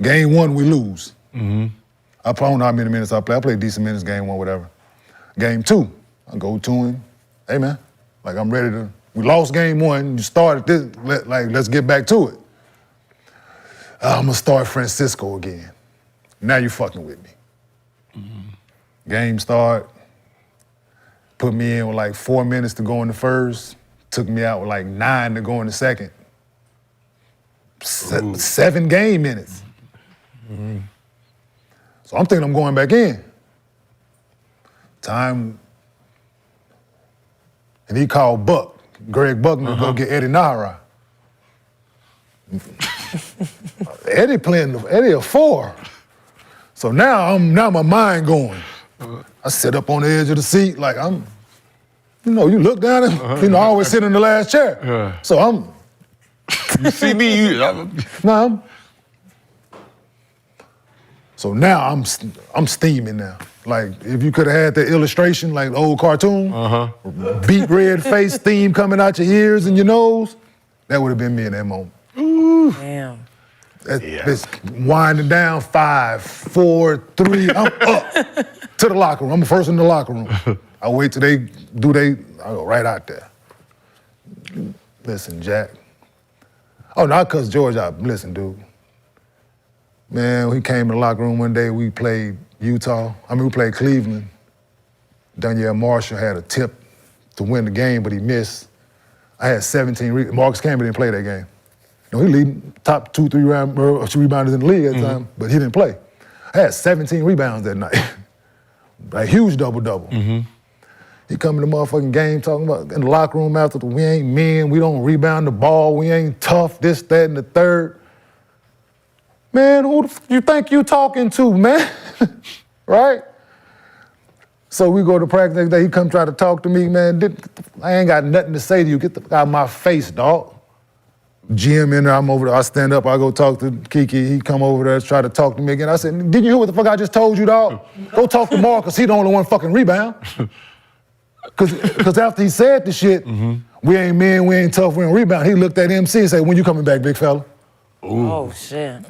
Speaker 5: Game 1, we lose. I don't know how many minutes I played. I played decent minutes, game 1, whatever. Game 2, I go to him. Hey, man, like I'm ready to, we lost game 1, you started this, let's get back to it. I'm gonna start Francisco again. Now you fucking with me. Game start. Put me in with like 4 minutes to go in the first. Took me out with like 9 to go in the second. 7 game minutes. So I'm thinking I'm going back in. Time, and he called Buck, Greg Buckner, to go get Eddie Nara. Eddie a 4. So now my mind going. I sit up on the edge of the seat like you look down and, I always sit in the last chair. Yeah. So
Speaker 10: you see me,
Speaker 5: So now I'm steaming now. Like if you could have had that illustration, like the old cartoon, beet red face, steam coming out your ears and your nose, that would have been me in that moment.
Speaker 9: Damn.
Speaker 5: It's winding down, 5, 4, 3, I'm up to the locker room. I'm the first in the locker room. I wait till I go right out there. Listen, Jack. Oh, no, I cussed George out. Listen, dude. Man, we came in the locker room one day, we played we played Cleveland. Danielle Marshall had a tip to win the game, but he missed. I had 17 Marcus Camby didn't play that game. No, he leading top 2, 3 rebounders in the league at the time, but he didn't play. I had 17 rebounds that night. Like huge double-double. He come in the motherfucking game talking about in the locker room after we ain't men, we don't rebound the ball, we ain't tough, this, that, and the third. Man, who the you think you talking to, man? Right? So we go to practice next day, he come try to talk to me, man. I ain't got nothing to say to you. Get the fuck out of my face, dog. GM in there, I'm over there, I stand up, I go talk to Kiki, he come over there, try to talk to me again. I said, didn't you hear what the fuck I just told you, dog? Go talk to Marcus, he the only one fucking rebound. Cause after he said the shit, we ain't men, we ain't tough, we don't rebound, he looked at MC and said, when you coming back, big fella?
Speaker 9: Ooh. Oh, shit.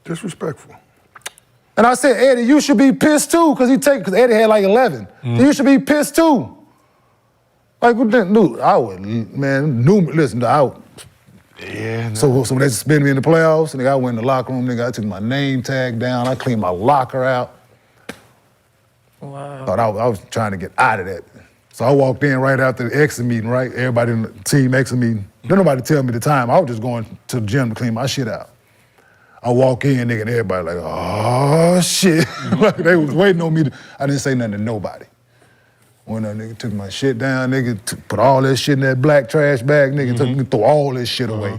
Speaker 2: Disrespectful.
Speaker 5: And I said, Eddie, you should be pissed too, cause Eddie had like 11. You should be pissed too. Like, dude, I would, man, listen, I would.
Speaker 10: Yeah. No.
Speaker 5: So when they suspended me in the playoffs, nigga, I went in the locker room, nigga, I took my name tag down, I cleaned my locker out.
Speaker 9: Wow.
Speaker 5: Thought I was trying to get out of that. So I walked in right after the exit meeting, right? Everybody in the team exit meeting. Didn't nobody tell me the time. I was just going to the gym to clean my shit out. I walk in, nigga, and everybody like, oh, shit. Like they was waiting on me. I didn't say nothing to nobody. When that nigga took my shit down, nigga, put all that shit in that black trash bag, nigga, took me throw all this shit away.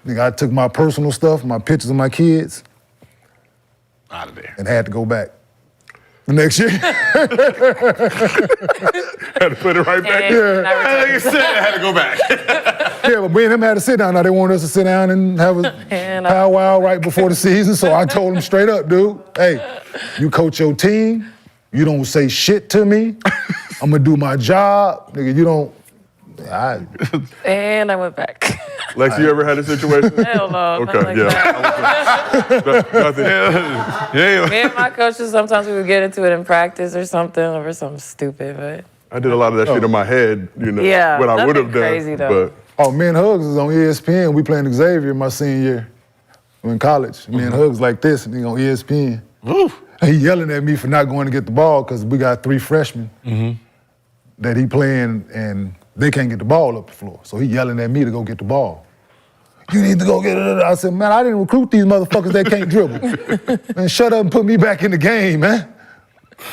Speaker 5: Nigga, I took my personal stuff, my pictures of my kids.
Speaker 10: Out of there.
Speaker 5: And had to go back. The next year.
Speaker 2: Had to put it right back.
Speaker 5: Yeah.
Speaker 10: Like you said, I had to go back.
Speaker 5: Yeah, but me and him had to sit down. Now they wanted us to sit down and have a powwow right before the season. So I told him straight up, dude, hey, you coach your team, you don't say shit to me. I'm gonna do my job. Nigga, you don't.
Speaker 9: And I went back.
Speaker 2: Lex, you ever had a situation?
Speaker 9: Hell no.
Speaker 2: Okay,
Speaker 9: like
Speaker 2: Nothing.
Speaker 10: Yeah.
Speaker 9: Me and my coaches, sometimes we would get into it in practice or something stupid, but.
Speaker 2: I did a lot of that shit in my head, you know,
Speaker 9: Yeah,
Speaker 2: what I would have
Speaker 9: nothing
Speaker 2: done.
Speaker 9: crazy, though.
Speaker 2: But
Speaker 5: Oh, me and Hugs was on ESPN. We playing Xavier my senior year. We in college. Me and Hugs like this, and he on ESPN. He yelling at me for not going to get the ball because we got 3 freshmen that he playing, and they can't get the ball up the floor. So he yelling at me to go get the ball. You need to go get it. I said, man, I didn't recruit these motherfuckers that can't dribble. Man, shut up and put me back in the game, man.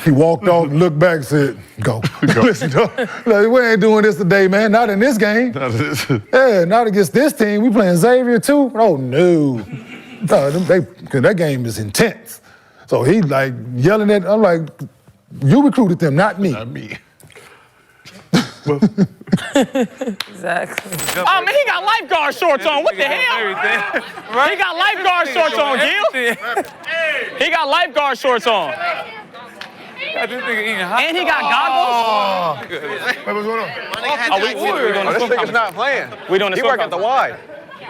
Speaker 5: He walked off and looked back and said, go. Listen, dog, like, we ain't doing this today, man. Not in this game. Yeah, not against this team. We playing Xavier too? Oh, no. That game is intense. So he like yelling at, I'm like, you recruited them, not me.
Speaker 10: Not me.
Speaker 9: Exactly.
Speaker 11: Oh, man, he got lifeguard shorts on. What the hell? He got lifeguard shorts on, Gil. He got lifeguard shorts on. And he got goggles.
Speaker 10: Wait, what's going on?
Speaker 11: We doing
Speaker 12: This nigga's not playing.
Speaker 11: We doing the
Speaker 12: He work at the Y.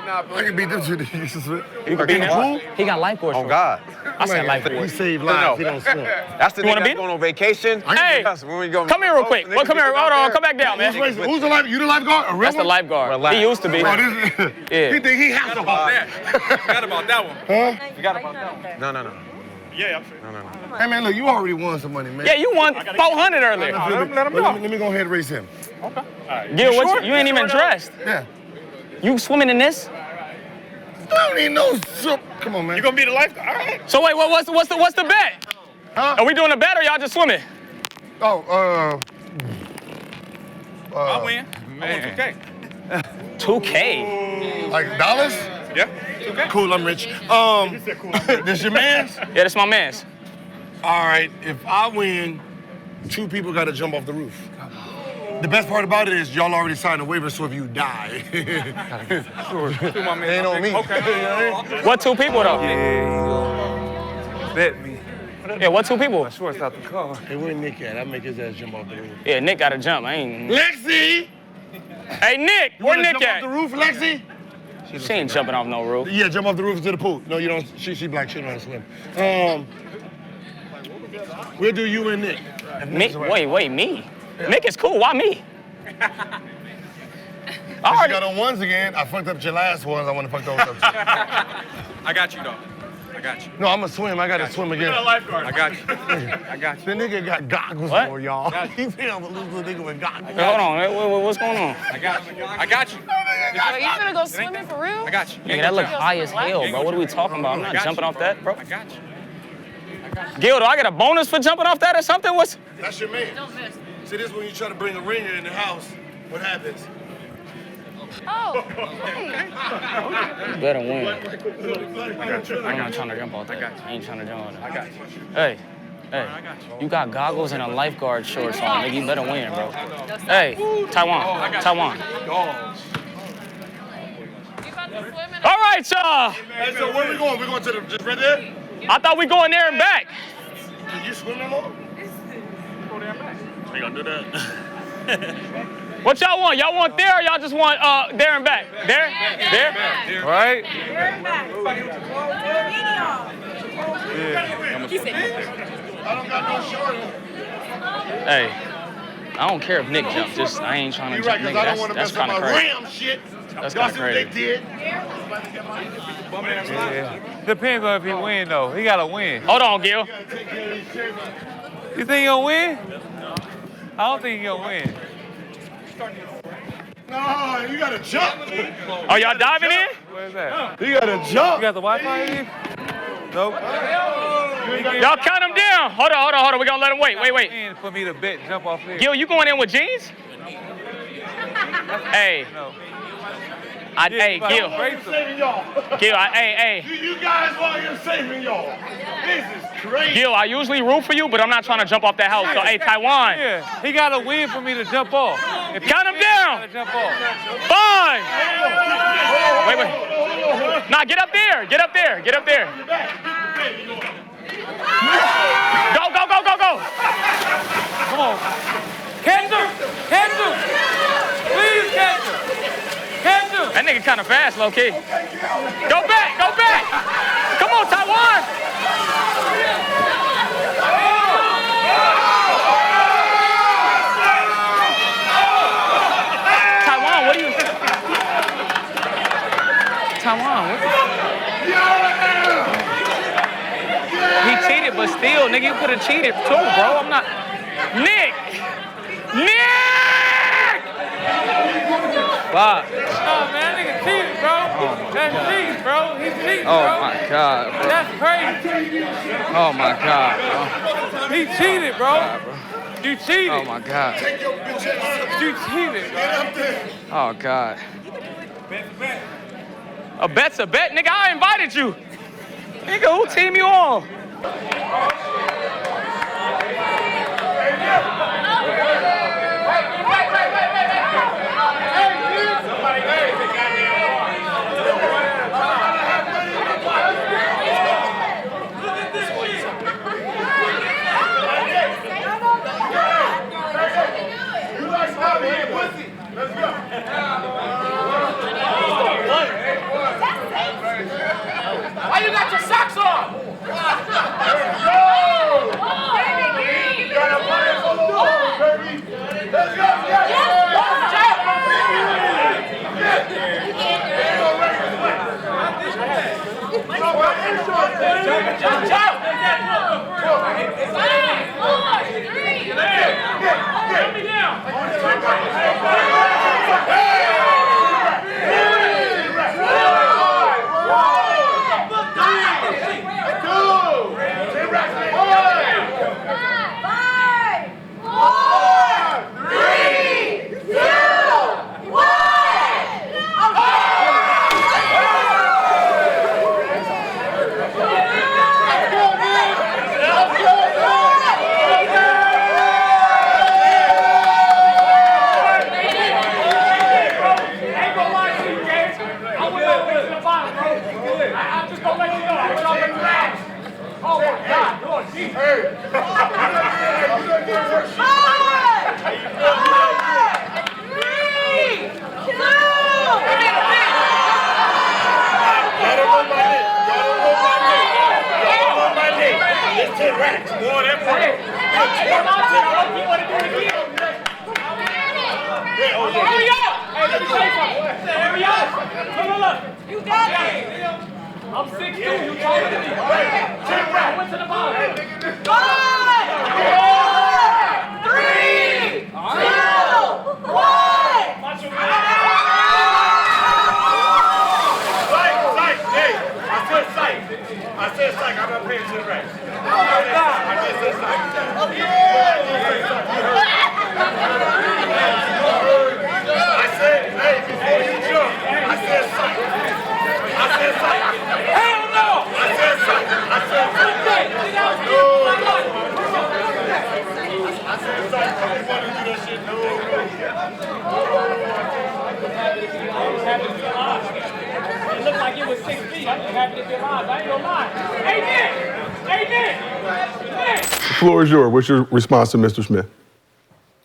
Speaker 10: I can beat them two.
Speaker 11: You can beat him. He got lifeguard shorts.
Speaker 12: Oh, God.
Speaker 11: I said lifeguard.
Speaker 10: He saved lives. He don't swim.
Speaker 12: That's the
Speaker 11: You wanna
Speaker 12: nigga
Speaker 11: beat
Speaker 12: that's going on vacation.
Speaker 11: Hey,
Speaker 12: When we go,
Speaker 11: come here real quick. Well, come here. Hold on. Come back down, man.
Speaker 10: Who's the lifeguard? You the lifeguard? A real
Speaker 11: That's the
Speaker 10: one?
Speaker 11: lifeguard.
Speaker 12: Relax.
Speaker 11: He used to be.
Speaker 10: Oh, this
Speaker 11: Yeah.
Speaker 10: He think he has to about that.
Speaker 11: Forgot about that one.
Speaker 10: Huh?
Speaker 11: Forgot about that one.
Speaker 12: No.
Speaker 11: Yeah, I'm sure.
Speaker 10: Hey, man, look, you already won some money, man.
Speaker 11: Yeah, you won 400 earlier.
Speaker 10: Let me go ahead and race him.
Speaker 11: Okay. Gil, what you ain't even dressed.
Speaker 10: Yeah.
Speaker 11: You swimming in this?
Speaker 10: I don't need no soup. Come on, man.
Speaker 11: You gonna be the lifeguard? All right. So wait, what's the bet?
Speaker 10: Huh?
Speaker 11: Are we doing a bet or y'all just swimming?
Speaker 10: Oh,
Speaker 11: I win. Man. 2K.
Speaker 10: Like dollars?
Speaker 11: Yeah.
Speaker 10: 2K. Cool, I'm rich. This your man's?
Speaker 11: Yeah, that's my man's.
Speaker 10: All right, if I win, 2 people got to jump off the roof. The best part about it is y'all already signed a waiver, so if you die, ain't on me.
Speaker 11: Okay. What 2 people though?
Speaker 4: Yeah, bet me.
Speaker 11: Yeah, what 2 people?
Speaker 4: Shorts out the car.
Speaker 10: Hey, where Nick at? I make his ass jump off the roof.
Speaker 11: Yeah, Nick got to jump. I ain't.
Speaker 10: Lexi!
Speaker 11: Hey, Nick,
Speaker 10: You
Speaker 11: where
Speaker 10: wanna
Speaker 11: Nick
Speaker 10: jump
Speaker 11: at?
Speaker 10: off the roof, Lexi?
Speaker 11: She ain't jumping off no roof.
Speaker 7: Yeah, jump off the roof into the pool. No, you don't. She black. She don't know how to swim. We'll do you and Nick.
Speaker 11: Me? Wait, me? Yeah. Nick is cool. Why me?
Speaker 7: I already got on ones again. I fucked up your last ones. I want to fuck those up too.
Speaker 13: I got you, though. I got you.
Speaker 7: No, I'm going to swim. I got to swim again.
Speaker 11: You got a lifeguard.
Speaker 13: I got you. I got you.
Speaker 7: The nigga got goggles on, y'all. He found a little nigga with goggles.
Speaker 11: Hey, hold on. What's going on?
Speaker 13: I got you. I got you.
Speaker 8: Wait, you gonna go swimming for real?
Speaker 13: I got you.
Speaker 11: Nigga, that look high as hell, bro. What are we talking about? I'm not jumping off that, bro.
Speaker 13: I got you.
Speaker 11: Gil, do I get a bonus for jumping off that or something? What's?
Speaker 7: That's your man.
Speaker 8: Don't miss.
Speaker 7: See, this is when you try to bring a ringer in the house. What happens?
Speaker 8: Oh,
Speaker 11: You better win. I'm not trying to jump off that. I ain't trying to jump on that.
Speaker 13: I got you.
Speaker 11: Hey, you got goggles and a lifeguard shorts on, nigga. You better win, bro. Hey, Taiwan. All right, y'all.
Speaker 7: Hey, so where we going? We going to the just right there?
Speaker 11: I thought we going there and back.
Speaker 7: Can you swim no more? Go there and back. We gonna do that.
Speaker 11: What y'all want? Y'all want there or y'all just want there and back? There? Right?
Speaker 8: there and back.
Speaker 7: I don't got no short.
Speaker 11: Hey, I don't care if Nick jumps. Just I ain't trying to
Speaker 7: You're
Speaker 11: jump.
Speaker 7: right, because I don't want to
Speaker 11: That's
Speaker 7: mess up
Speaker 11: kind
Speaker 7: my
Speaker 11: of crazy.
Speaker 7: ram shit.
Speaker 11: That's
Speaker 7: Y'all
Speaker 11: kind
Speaker 7: see
Speaker 11: of
Speaker 7: what they
Speaker 11: crazy.
Speaker 7: did?
Speaker 14: Yeah. Depends on if he win though. He gotta win.
Speaker 11: Hold on, Gil.
Speaker 14: You think he gonna win? I don't think he gonna win.
Speaker 7: No, you gotta jump.
Speaker 11: Oh, y'all diving in?
Speaker 14: Where's that?
Speaker 7: You gotta jump.
Speaker 14: You got the Wi-Fi in here? Nope.
Speaker 11: Y'all count him down. Hold on. We gonna let him wait.
Speaker 14: Win for me to bet jump off there.
Speaker 11: Gil, you going in with jeans? Hey.
Speaker 14: No.
Speaker 11: Hey, Gil. Gil, hey.
Speaker 7: You guys want him saving y'all. This is crazy.
Speaker 11: Gil, I usually root for you, but I'm not trying to jump off that house. So, hey, Taiwan.
Speaker 14: Yeah, he gotta win for me to jump off. If
Speaker 11: Count him down.
Speaker 14: Jump off.
Speaker 11: 5. Wait. Nah, get up there. Go.
Speaker 14: Come on. Catch him. Please catch him.
Speaker 11: That nigga kind of fast, low key. Go back. Come on, Taiwan. Taiwan, what are you? Taiwan, what? He cheated, but still, nigga, you could have cheated too, bro. I'm not. Nick! Wow.
Speaker 14: Oh, man, that nigga cheated, bro. That's cheating, bro. He's cheating, bro.
Speaker 11: Oh, my God, bro.
Speaker 14: That's crazy.
Speaker 11: Oh, my God, bro.
Speaker 14: He cheated, bro. You cheated.
Speaker 11: Oh, my God.
Speaker 14: You cheated, bro.
Speaker 11: Oh, God. A bet's a bet, nigga. I invited you. Nigga, who team you on?
Speaker 14: Why you got your socks on?
Speaker 11: It looked like it was 6 feet. I'm just happy to be alive. I ain't gonna lie. Hey, Nick!
Speaker 2: The floor is yours. What's your response to Mr. Smith?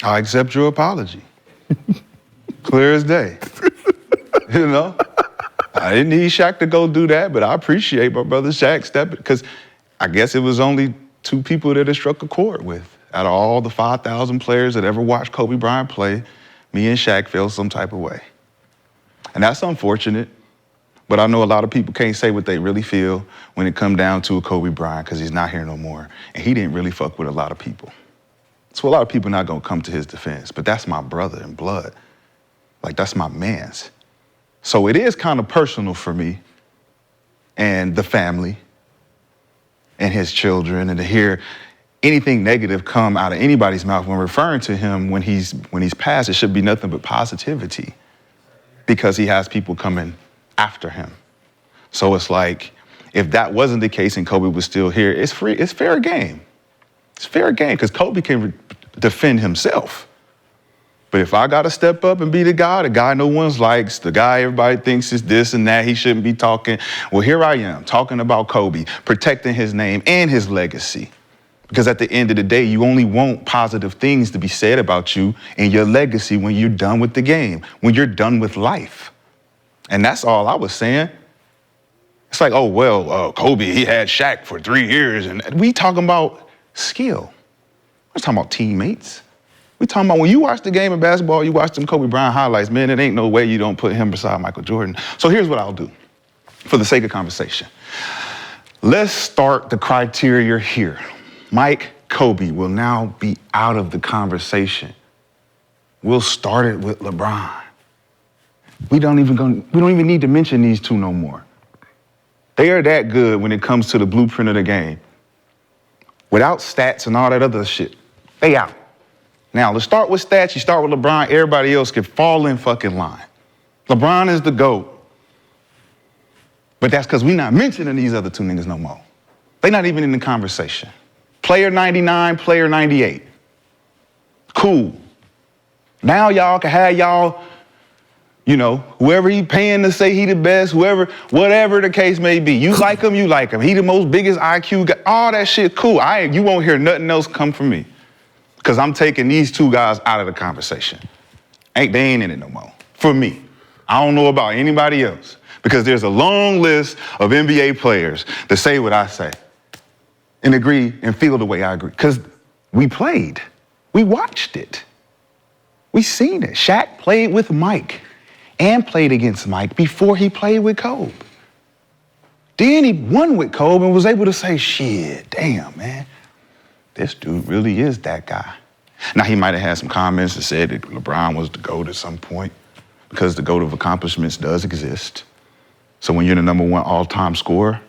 Speaker 3: I accept your apology. Clear as day. You know? I didn't need Shaq to go do that, but I appreciate my brother Shaq stepping, because I guess it was only 2 people that it struck a chord with. Out of all the 5,000 players that ever watched Kobe Bryant play, me and Shaq felt some type of way. And that's unfortunate, but I know a lot of people can't say what they really feel when it come down to a Kobe Bryant, because he's not here no more. And he didn't really fuck with a lot of people. So a lot of people not gonna come to his defense, but that's my brother in blood. Like, that's my man's. So it is kind of personal for me and the family and his children, and to hear anything negative come out of anybody's mouth when referring to him when he's passed, it should be nothing but positivity, because he has people coming after him. So it's like, if that wasn't the case and Kobe was still here, it's fair game. It's fair game, because Kobe can defend himself. But if I gotta step up and be the guy no one likes, the guy everybody thinks is this and that, he shouldn't be talking, well, here I am talking about Kobe, protecting his name and his legacy. Because at the end of the day, you only want positive things to be said about you and your legacy when you're done with the game, when you're done with life. And that's all I was saying. It's like, oh, well, Kobe, he had Shaq for 3 years, and we talking about skill. We're talking about teammates. We talking about when you watch the game of basketball, you watch them Kobe Bryant highlights, man, it ain't no way you don't put him beside Michael Jordan. So here's what I'll do, for the sake of conversation. Let's start the criteria here. Mike, Kobe will now be out of the conversation. We'll start it with LeBron. We don't even need to mention these 2 no more. They are that good when it comes to the blueprint of the game. Without stats and all that other shit, they out. Now, let's start with stats. You start with LeBron, everybody else can fall in fucking line. LeBron is the GOAT. But that's because we're not mentioning these other 2 niggas no more. They're not even in the conversation. Player 99, player 98. Cool. Now y'all can have y'all, whoever he paying to say he the best, whatever the case may be. You like him, you like him. He the most biggest IQ guy, all that shit, cool. You won't hear nothing else come from me, because I'm taking these 2 guys out of the conversation. They ain't in it no more, for me. I don't know about anybody else, because there's a long list of NBA players that say what I say and agree and feel the way I agree, because we played. We watched it. We seen it. Shaq played with Mike and played against Mike before he played with Kobe. Then he won with Kobe and was able to say, shit, damn, man, this dude really is that guy. Now, he might have had some comments that said that LeBron was the GOAT at some point, because the GOAT of accomplishments does exist. So when you're the #1 all-time scorer,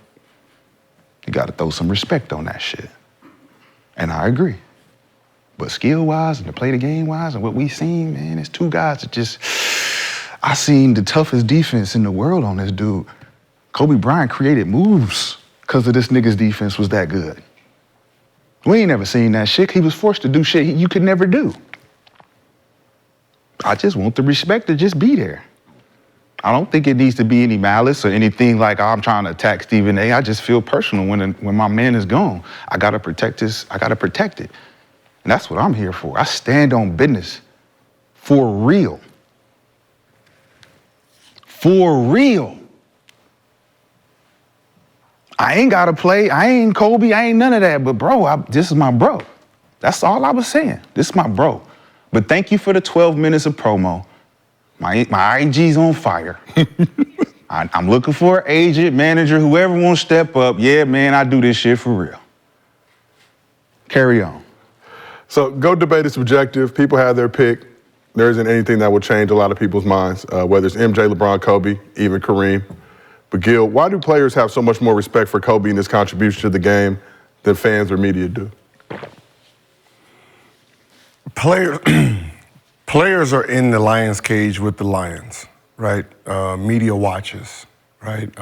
Speaker 3: you got to throw some respect on that shit. And I agree. But skill-wise and to play the game-wise and what we seen, man, it's 2 guys that I seen the toughest defense in the world on this dude. Kobe Bryant created moves because of this nigga's defense was that good. We ain't never seen that shit. He was forced to do shit you could never do. I just want the respect to just be there. I don't think it needs to be any malice or anything like, I'm trying to attack Stephen A. I just feel personal when my man is gone. I gotta protect this, I gotta protect it. And that's what I'm here for. I stand on business. For real. For real. I ain't gotta play, I ain't Kobe, I ain't none of that, but bro, this is my bro. That's all I was saying. This is my bro. But thank you for the 12 minutes of promo. My IG's on fire. I'm looking for an agent, manager, whoever wants to step up. Yeah, man, I do this shit for real. Carry on.
Speaker 2: So GOAT debate is subjective. People have their pick. There isn't anything that will change a lot of people's minds, whether it's MJ, LeBron, Kobe, even Kareem. But Gil, why do players have so much more respect for Kobe and his contribution to the game than fans or media do?
Speaker 15: Players are in the lion's cage with the lions, right? Media watches, right?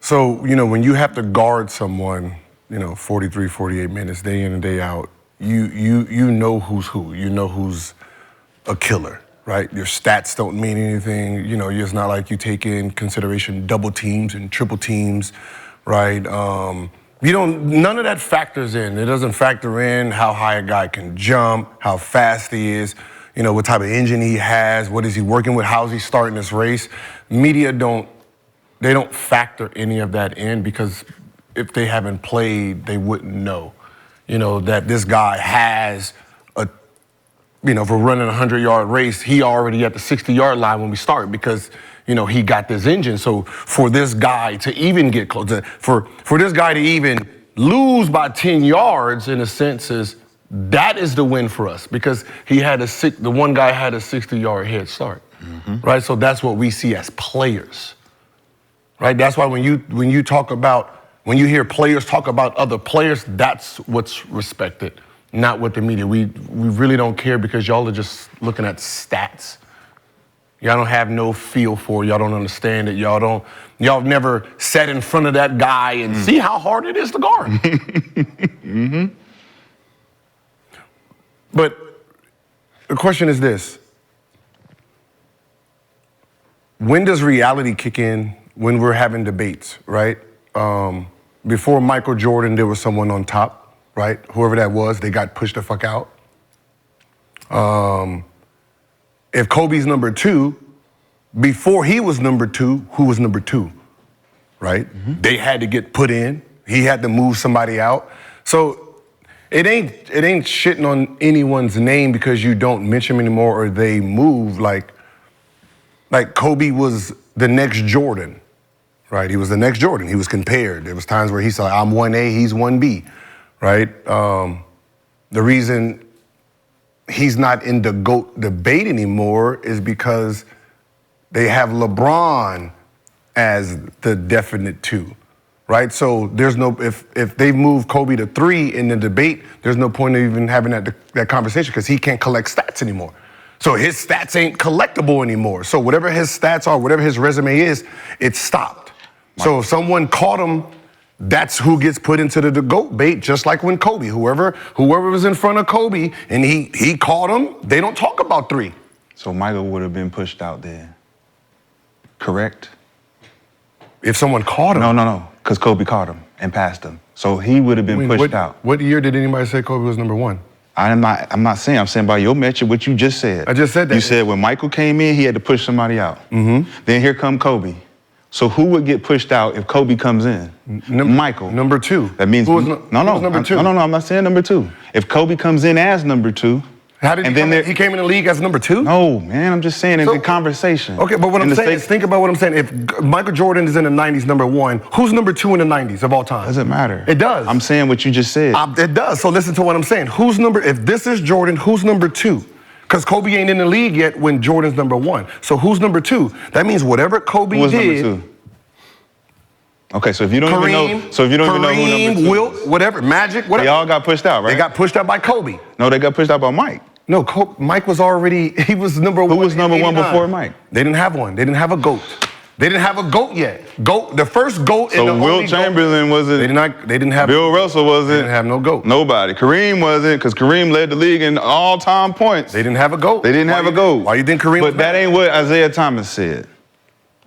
Speaker 15: So, when you have to guard someone, 43, 48 minutes, day in and day out, you know who's who. You know who's a killer, right? Your stats don't mean anything. You know, it's not like you take in consideration double teams and triple teams, right? None of that factors in. It doesn't factor in how high a guy can jump, how fast he is, you know, what type of engine he has, what is he working with, how's he starting this race. Media don't factor any of that in because if they haven't played, they wouldn't know, you know, that this guy has you know, if we're running a 100-yard race, he already at the 60-yard line when we start because, you know, he got this engine. So for this guy to even get close, for this guy to even lose by 10 yards, in a sense, that is the win for us because the one guy had a 60-yard head start, right? So that's what we see as players, right? That's why when you hear players talk about other players, that's what's respected. Not with the media. We really don't care because y'all are just looking at stats. Y'all don't have no feel for it. Y'all don't understand it. Y'all have never sat in front of that guy and see how hard it is to guard. But the question is this. When does reality kick in when we're having debates, right? Before Michael Jordan, there was someone on top. Right? Whoever that was, they got pushed the fuck out. If Kobe's number 2, before he was number 2, who was number 2? Right? They had to get put in. He had to move somebody out. So it ain't shitting on anyone's name because you don't mention him anymore or they move. Like Kobe was the next Jordan. Right? He was the next Jordan. He was compared. There was times where he said, I'm 1A, he's 1B. Right? The reason he's not in the GOAT debate anymore is because they have LeBron as the definite 2, right? So there's no, if they move Kobe to 3 in the debate, there's no point of even having that conversation because he can't collect stats anymore. So his stats ain't collectible anymore. So whatever his stats are, whatever his resume is, it's stopped. So if someone caught him, that's who gets put into the GOAT debate, just like when Kobe, whoever was in front of Kobe and he caught him, they don't talk about 3.
Speaker 16: So Michael would have been pushed out then, correct?
Speaker 15: If someone caught him?
Speaker 16: No, because Kobe caught him and passed him. So he would have been pushed out.
Speaker 15: What year did anybody say Kobe was number 1?
Speaker 16: I'm not saying by your metric, what you just said.
Speaker 15: I just said that.
Speaker 16: You said when Michael came in, he had to push somebody out. Then here come Kobe. So who would get pushed out if Kobe comes in? Michael.
Speaker 15: Number 2.
Speaker 16: That means
Speaker 15: who was number 2?
Speaker 16: No, I'm not saying number 2. If Kobe comes in as number 2,
Speaker 15: how did he came in the league as number 2?
Speaker 16: No, man, I'm just saying in the conversation.
Speaker 15: Okay, but what I'm saying is think about what I'm saying. If Michael Jordan is in the 90s, number 1, who's number 2 in the 90s of all time?
Speaker 16: Doesn't matter.
Speaker 15: It does.
Speaker 16: I'm saying what you just said.
Speaker 15: It does. So listen to what I'm saying. If this is Jordan, who's number 2? Because Kobe ain't in the league yet when Jordan's number 1. So who's number 2? That means whatever Kobe
Speaker 16: Who was
Speaker 15: did.
Speaker 16: Number 2? Okay, so if you don't even know who number 2
Speaker 15: Wilt, whatever, Magic, whatever.
Speaker 16: They all got pushed out, right?
Speaker 15: They got pushed out by Kobe.
Speaker 16: No, they got pushed out by Mike.
Speaker 15: No, Mike was already, he was number 1.
Speaker 16: Who was number 1 before Mike?
Speaker 15: They didn't have one. They didn't have a GOAT. They didn't have a GOAT yet. The first GOAT
Speaker 16: so
Speaker 15: and the
Speaker 16: Wilt Chamberlain wasn't.
Speaker 15: They didn't have.
Speaker 16: Bill Russell wasn't.
Speaker 15: They didn't have no GOAT.
Speaker 16: Nobody. Kareem wasn't, because Kareem led the league in all-time points.
Speaker 15: They didn't have a GOAT.
Speaker 16: They didn't have a GOAT.
Speaker 15: Why you think Kareem?
Speaker 16: But that ain't what Isaiah Thomas said.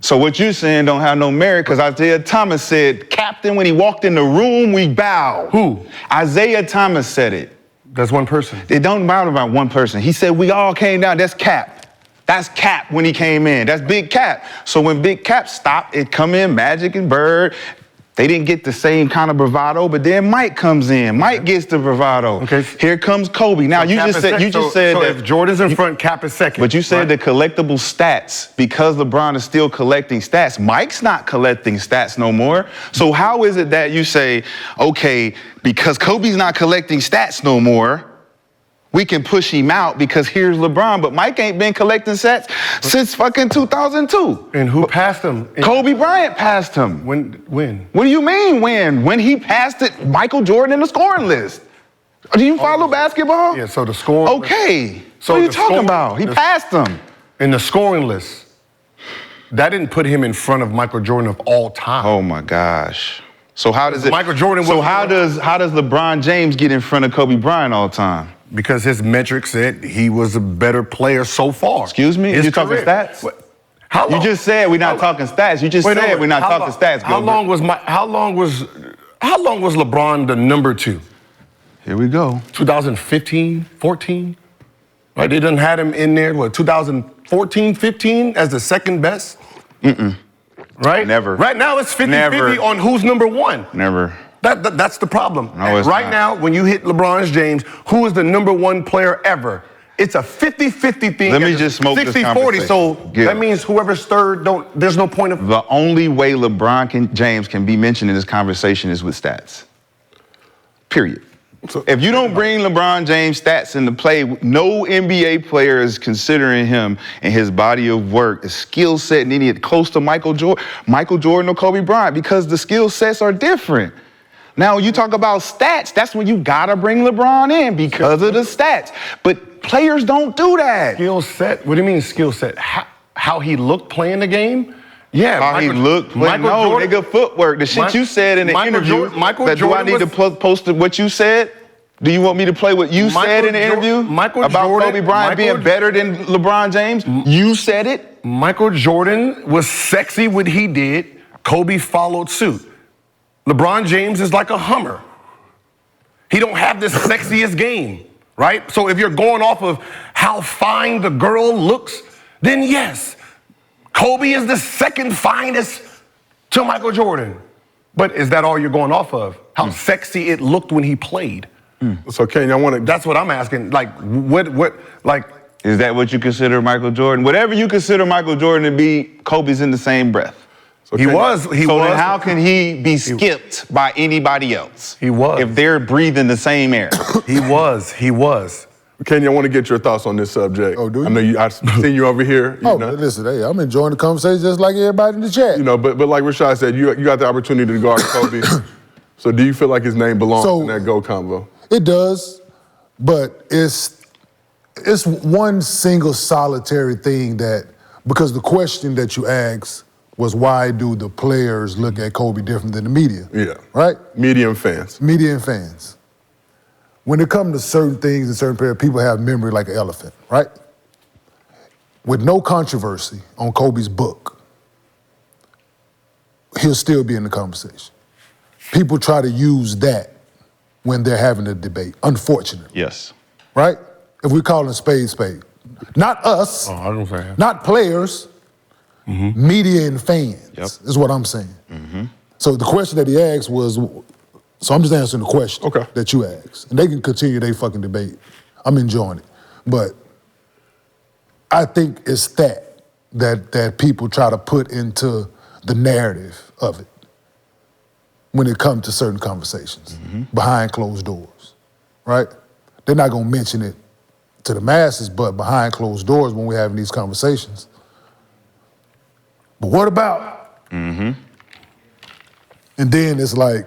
Speaker 16: So what you saying don't have no merit, because Isaiah Thomas said, Captain, when he walked in the room, we bowed.
Speaker 15: Who?
Speaker 16: Isaiah Thomas said it.
Speaker 15: That's one person.
Speaker 16: It don't matter about one person. He said we all came down. That's Cap. That's Cap when he came in. That's Big Cap. So when Big Cap stopped, it come in Magic and Bird. They didn't get the same kind of bravado, but then Mike comes in. Mike gets the bravado.
Speaker 15: Okay.
Speaker 16: Here comes Kobe. Now
Speaker 15: So
Speaker 16: you
Speaker 15: Cap
Speaker 16: just
Speaker 15: is
Speaker 16: said
Speaker 15: second. So
Speaker 16: that
Speaker 15: if Jordan's in front, Cap is second.
Speaker 16: But you said
Speaker 15: right?
Speaker 16: the collectible stats, because LeBron is still collecting stats. Mike's not collecting stats no more. So how is it that you say, okay, because Kobe's not collecting stats no more, we can push him out because here's LeBron, but Mike ain't been collecting stats since fucking 2002.
Speaker 15: And who passed him?
Speaker 16: Kobe Bryant passed him.
Speaker 15: When?
Speaker 16: What do you mean when? When he passed it, Michael Jordan in the scoring list. Do you follow basketball?
Speaker 15: Yeah, so the scoring
Speaker 16: Okay.
Speaker 15: list.
Speaker 16: So what are you talking about? He passed him.
Speaker 15: In the scoring list, that didn't put him in front of Michael Jordan of all time.
Speaker 16: Oh my gosh. So how does it?
Speaker 7: Michael Jordan.
Speaker 16: So how does LeBron James get in front of Kobe Bryant all the time?
Speaker 7: Because his metrics said he was a better player so far.
Speaker 16: Excuse me?
Speaker 7: His
Speaker 16: You're talking
Speaker 7: career.
Speaker 16: stats?
Speaker 7: How long?
Speaker 16: You just said we're not talking stats. You just said we're not talking stats.
Speaker 7: How long was LeBron the number 2?
Speaker 16: Here we go.
Speaker 7: 2015, 14? Right? They done had him in there, 2014, 15 as the second best? Right?
Speaker 16: Never.
Speaker 7: Right now it's 50-50 on who's number 1.
Speaker 16: Never.
Speaker 7: That's the problem.
Speaker 16: No, it's
Speaker 7: right
Speaker 16: not.
Speaker 7: now, when you hit LeBron James, who is the number 1 player ever? It's a 50-50 thing.
Speaker 16: Let me just smoke this
Speaker 7: 60-40, so
Speaker 16: Gil.
Speaker 7: that means whoever's third, there's no point of...
Speaker 16: The only way James can be mentioned in this conversation is with stats. Period. So, if you don't bring LeBron James stats into play, no NBA player is considering him and his body of work, his skill set, and any close to Michael Jordan or Kobe Bryant, because the skill sets are different. Now, you talk about stats, that's when you gotta bring LeBron in because of the stats. But players don't do that.
Speaker 7: Skill set? What do you mean skill set? How he looked playing the game? Yeah.
Speaker 16: How he looked? No, nigga, footwork. The shit you said in the interview. Do I need to post what you said? Do you want me to play what you said in the interview about Kobe Bryant being better than LeBron James? You said it.
Speaker 7: Michael Jordan was sexy what he did. Kobe followed suit. LeBron James is like a Hummer. He don't have the sexiest game, right? So if you're going off of how fine the girl looks, then yes, Kobe is the second finest to Michael Jordan. But is that all you're going off of? How sexy it looked when he played?
Speaker 2: So Kenyon,
Speaker 7: that's what I'm asking. Like, like,
Speaker 16: is that what you consider Michael Jordan? Whatever you consider Michael Jordan to be, Kobe's in the same breath.
Speaker 2: So
Speaker 7: he was.
Speaker 16: Then how can he be skipped by anybody else?
Speaker 7: He was.
Speaker 16: If they're breathing the same air.
Speaker 7: He was.
Speaker 2: Kenyon, I want to get your thoughts on this subject.
Speaker 5: Oh, do you?
Speaker 2: I know I've seen you over here.
Speaker 5: Listen, hey, I'm enjoying the conversation just like everybody in the chat.
Speaker 2: But like Rashad said, you got the opportunity to guard Kobe. So do you feel like his name belongs in that GOAT combo?
Speaker 5: It does, but it's one single solitary thing because the question that you asked was why do the players look at Kobe different than the media?
Speaker 2: Yeah.
Speaker 5: Right?
Speaker 2: Media and fans.
Speaker 5: Media and fans. When it comes to certain things and certain players, people have memory like an elephant, right? With no controversy on Kobe's book, he'll still be in the conversation. People try to use that when they're having a debate, unfortunately.
Speaker 16: Yes.
Speaker 5: Right? If we call it spade. Not us, not players, media and fans is what I'm saying. So the question that he asked was, so I'm just answering the question that you asked. And they can continue their fucking debate. I'm enjoying it. But I think it's that people try to put into the narrative of it when it comes to certain conversations behind closed doors, right? They're not gonna mention it to the masses, but behind closed doors when we're having these conversations. But what about? And then it's like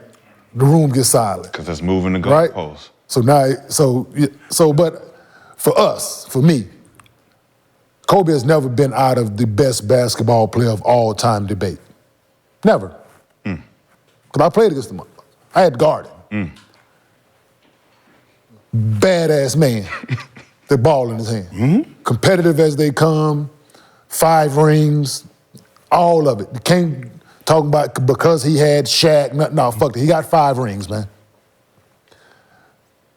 Speaker 5: the room gets silent.
Speaker 16: Because it's moving the goalposts.
Speaker 5: Right? But for us, for me, Kobe has never been out of the best basketball player of all time debate. Never. Because I played against him. I had guarded. Badass man. The ball in his hand. Competitive as they come, 5 rings, all of it. You can't talk about because he had Shaq. No, fuck it. He got 5 rings, man.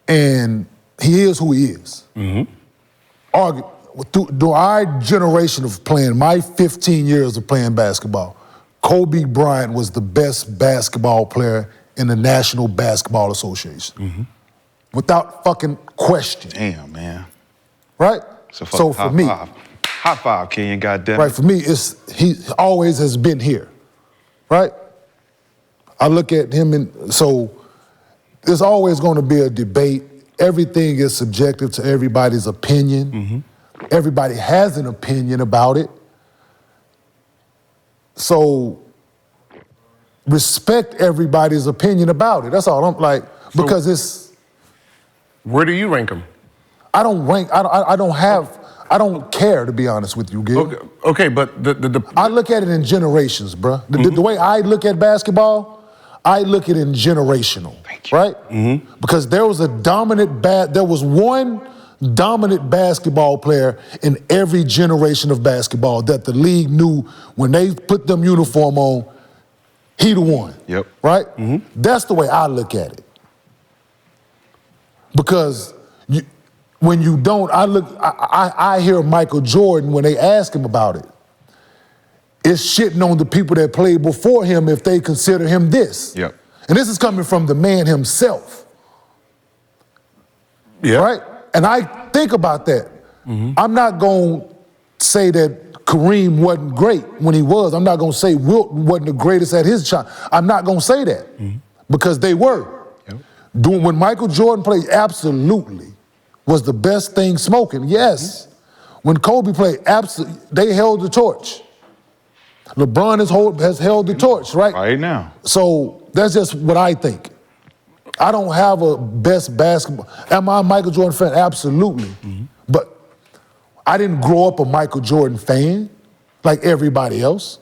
Speaker 5: And he is who he is. Through our generation of playing, my 15 years of playing basketball, Kobe Bryant was the best basketball player in the National Basketball Association. Without fucking question.
Speaker 16: Damn, man.
Speaker 5: Right? So for me,
Speaker 16: high five, Kenyon, goddamn.
Speaker 5: Right, for me, he always has been here. Right? I look at him and so there's always gonna be a debate. Everything is subjective to everybody's opinion. Everybody has an opinion about it. So respect everybody's opinion about it. That's all I'm like, because it's.
Speaker 7: Where do you rank them?
Speaker 5: I don't rank, I don't care, to be honest with you, Gil.
Speaker 7: Okay, but
Speaker 5: I look at it in generations, bruh. The way I look at basketball, I look at it in generational, right? Because there was one dominant basketball player in every generation of basketball that the league knew when they put them uniform on, he the one.
Speaker 16: Yep.
Speaker 5: Right? That's the way I look at it. Because when you don't, I hear Michael Jordan when they ask him about it. It's shitting on the people that played before him if they consider him this.
Speaker 16: Yep.
Speaker 5: And this is coming from the man himself.
Speaker 15: Yeah.
Speaker 5: Right? And I think about that. I'm not going to say that Kareem wasn't great when he was. I'm not going to say Wilt wasn't the greatest at his shot. I'm not going to say that because they were. When Michael Jordan played, absolutely was the best thing smoking. Yes. When Kobe played, absolutely, they held the torch. LeBron has held the torch, right?
Speaker 16: Right now.
Speaker 5: So that's just what I think. I don't have a best basketball. Am I a Michael Jordan fan? Absolutely. But I didn't grow up a Michael Jordan fan like everybody else.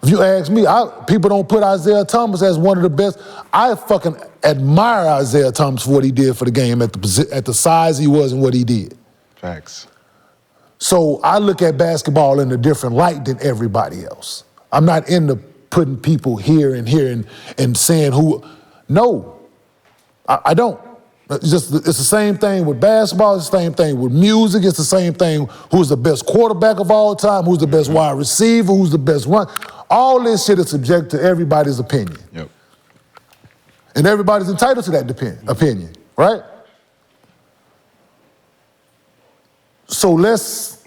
Speaker 5: If you ask me, people don't put Isaiah Thomas as one of the best. I fucking admire Isaiah Thomas for what he did for the game at the size he was and what he did.
Speaker 16: Facts.
Speaker 5: So I look at basketball in a different light than everybody else. I'm not into putting people here and saying who. No, I don't. It's the same thing with basketball. It's the same thing with music. It's the same thing. Who's the best quarterback of all time? Who's the best wide receiver? Who's the best run? All this shit is subject to everybody's opinion.
Speaker 16: Yep.
Speaker 5: And everybody's entitled to that opinion, right? So let's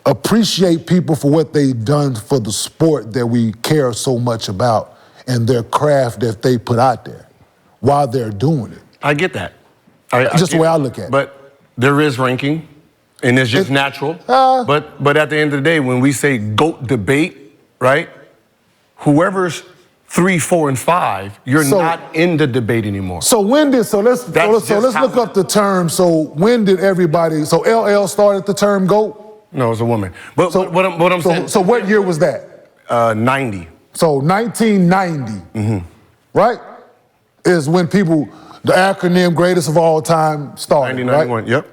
Speaker 5: appreciate people for what they've done for the sport that we care so much about and their craft that they put out there while they're doing it.
Speaker 15: I get that.
Speaker 5: Just the way I look at it.
Speaker 15: But there is ranking, and it's just natural. But at the end of the day, when we say GOAT debate, right? Whoever's 3, 4, and 5, you're not in the debate anymore.
Speaker 5: So let's look up the term. So when did everybody? So LL started the term GOAT.
Speaker 15: No, it's a woman. But what I'm saying.
Speaker 5: So what year was that?
Speaker 15: 90.
Speaker 5: So 1990, right? Is when people, the acronym greatest of all time started,
Speaker 15: 1991,
Speaker 5: right?
Speaker 15: Yep.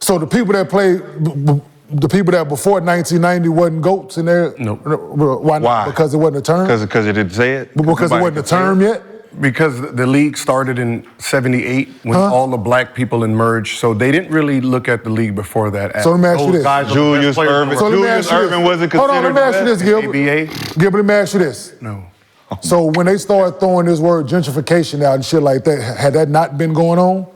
Speaker 5: So the people that played, the people that before 1990 wasn't GOATs in there?
Speaker 15: No.
Speaker 5: Why not?
Speaker 16: Why?
Speaker 5: Because it wasn't a term?
Speaker 16: Because it didn't say it?
Speaker 5: Because it wasn't a term yet?
Speaker 15: Because the league started in '78 when all the black people emerged, so they didn't really look at the league before that.
Speaker 5: So let me ask you this.
Speaker 16: Julius Erving. Julius Erving wasn't considered.
Speaker 5: Hold on, let me ask you this, Gilbert.
Speaker 15: ABA?
Speaker 5: Gilbert, let me ask you this.
Speaker 15: No.
Speaker 5: So when they started throwing this word gentrification out and shit like that, had that not been going on?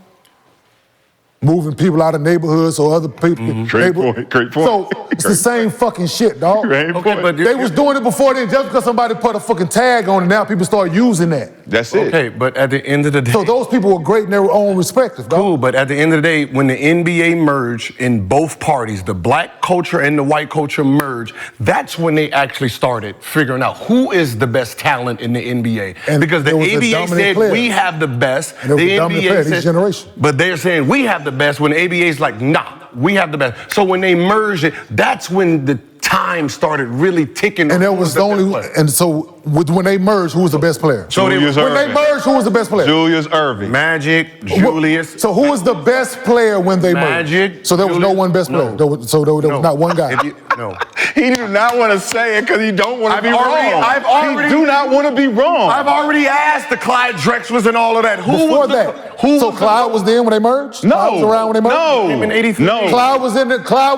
Speaker 5: Moving people out of neighborhoods or other people.
Speaker 16: Great point.
Speaker 5: So it's the same fucking shit, dog.
Speaker 15: Okay, but
Speaker 5: They was doing it before then. Just because somebody put a fucking tag on it, now people start using that.
Speaker 16: That's it.
Speaker 15: Okay, but at the end of the day.
Speaker 5: So those people were great in their own respective, dog.
Speaker 15: Cool, but at the end of the day, when the NBA merged in both parties, the black culture and the white culture merged, that's when they actually started figuring out who is the best talent in the NBA.
Speaker 5: And
Speaker 15: because the
Speaker 5: there was a
Speaker 15: ABA
Speaker 5: dominant
Speaker 15: said
Speaker 5: player.
Speaker 15: we have the best.
Speaker 5: And there was
Speaker 15: the
Speaker 5: a dominant player each generation.
Speaker 15: But they're saying we have the best when the ABA is like, nah, we have the best. So when they merged it, that's when the time started really ticking.
Speaker 5: And there was the only, and so when they merged, who was the best player?
Speaker 15: So
Speaker 5: when they merged, who was the best player?
Speaker 16: Julius Erving.
Speaker 15: Magic, Julius.
Speaker 5: So who was the best player when they merged?
Speaker 15: Magic.
Speaker 5: So there was no one best player.
Speaker 15: No.
Speaker 5: There was not one guy.
Speaker 15: No.
Speaker 16: He do not want to say it because he don't want to be wrong. He do not want to be wrong.
Speaker 15: I've already asked the Clyde Drexlers and all of that.
Speaker 5: Before that. So Clyde was there when they merged?
Speaker 16: No.
Speaker 5: Clyde was around when they merged?
Speaker 16: No.
Speaker 15: In 83.
Speaker 16: No.
Speaker 5: Clyde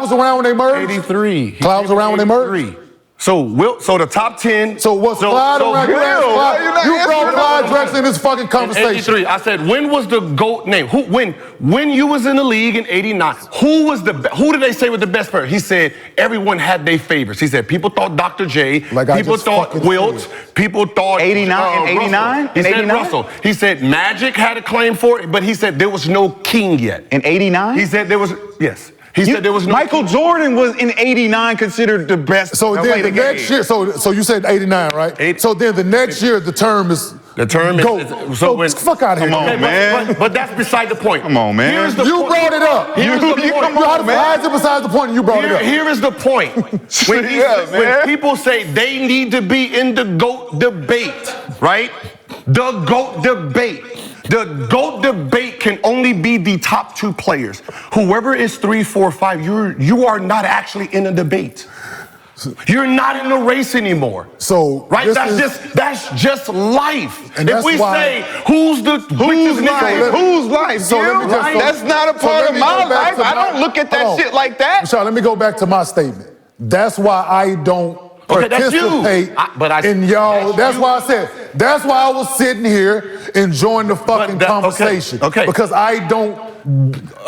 Speaker 5: was around when they merged?
Speaker 15: 83.
Speaker 5: Clyde was around when they merged?
Speaker 15: So the top 10.
Speaker 5: So was Clyde around? You brought Clyde Drexler in this fucking conversation.
Speaker 15: 83. I said, when was the GOAT name? When you was in the league in 89, who did they say was the best player? He said everyone had their favorites. He said people thought Dr. J, people thought Wilt, people thought
Speaker 16: 89 and 89?
Speaker 15: He
Speaker 16: In
Speaker 15: said
Speaker 16: 89?
Speaker 15: Russell. He said Magic had a claim for it, but he said there was no king yet.
Speaker 16: In 89?
Speaker 15: He said there was, yes. He said there was no
Speaker 16: Michael Jordan was in 89 considered the best.
Speaker 5: So then the next year, so you said 89, right? So then the next year the term is
Speaker 7: The term
Speaker 5: GOAT.
Speaker 7: is so when,
Speaker 5: fuck out of here.
Speaker 16: Come on, man.
Speaker 7: But that's beside the point.
Speaker 16: Come on, man.
Speaker 7: Here's the
Speaker 5: You
Speaker 7: point.
Speaker 5: brought it up.
Speaker 7: Here's the point.
Speaker 16: come on, man.
Speaker 5: Why is it besides the point and you brought it up?
Speaker 7: Here is the point. When, when people say they need to be in the GOAT debate, right? The GOAT debate. The GOAT debate can only be the top 2 players. Whoever is 3, 4, 5, you are not actually in a debate. You're not in the race anymore.
Speaker 5: So
Speaker 7: right, that's just life.
Speaker 5: And
Speaker 7: if we say who's
Speaker 16: life?
Speaker 7: Whose life?
Speaker 16: So that's not a part of my life. I don't look at that shit like that.
Speaker 5: Rashad, let me go back to my statement. That's why I don't participate in y'all. That's why I said. That's why I was sitting here enjoying the fucking conversation.
Speaker 7: Okay.
Speaker 5: Because I don't.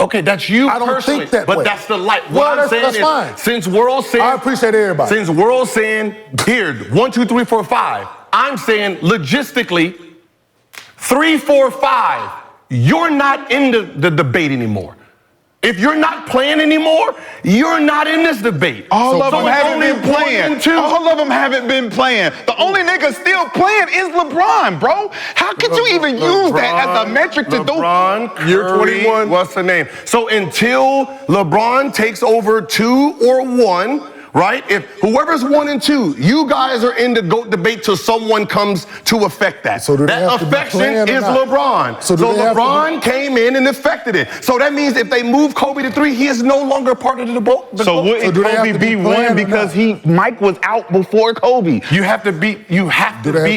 Speaker 7: Okay, that's you.
Speaker 5: I don't
Speaker 7: personally,
Speaker 5: think that
Speaker 7: but
Speaker 5: way.
Speaker 7: that's the life.
Speaker 5: Well,
Speaker 7: What I'm saying
Speaker 5: that's
Speaker 7: is,
Speaker 5: fine.
Speaker 7: since we're all saying,
Speaker 5: I appreciate everybody.
Speaker 7: Since we're all saying here 1, 2, 3, 4, 5, I'm saying logistically 3, 4, 5. You're not in the debate anymore. If you're not playing anymore, you're not in this debate.
Speaker 16: All of them
Speaker 7: it's
Speaker 16: haven't
Speaker 7: only
Speaker 16: been playing.
Speaker 7: 1 and 2.
Speaker 16: All of them haven't been playing. The only nigga still playing is LeBron, bro. How could you even use that as a metric to do?
Speaker 7: LeBron,
Speaker 2: Year 21.
Speaker 7: What's the name? So until LeBron takes over 2 or 1, right? If whoever's 1 and 2, you guys are in the GOAT debate till someone comes to affect that.
Speaker 5: So do they
Speaker 7: that
Speaker 5: have to be
Speaker 7: affection
Speaker 5: playing or
Speaker 7: is
Speaker 5: not?
Speaker 7: LeBron.
Speaker 5: So do they have to
Speaker 7: LeBron came in and affected it. So that means if they move Kobe to 3, he is no longer part of the GOAT.
Speaker 16: So wouldn't Kobe be 1 because Mike was out before Kobe?
Speaker 7: You have to beat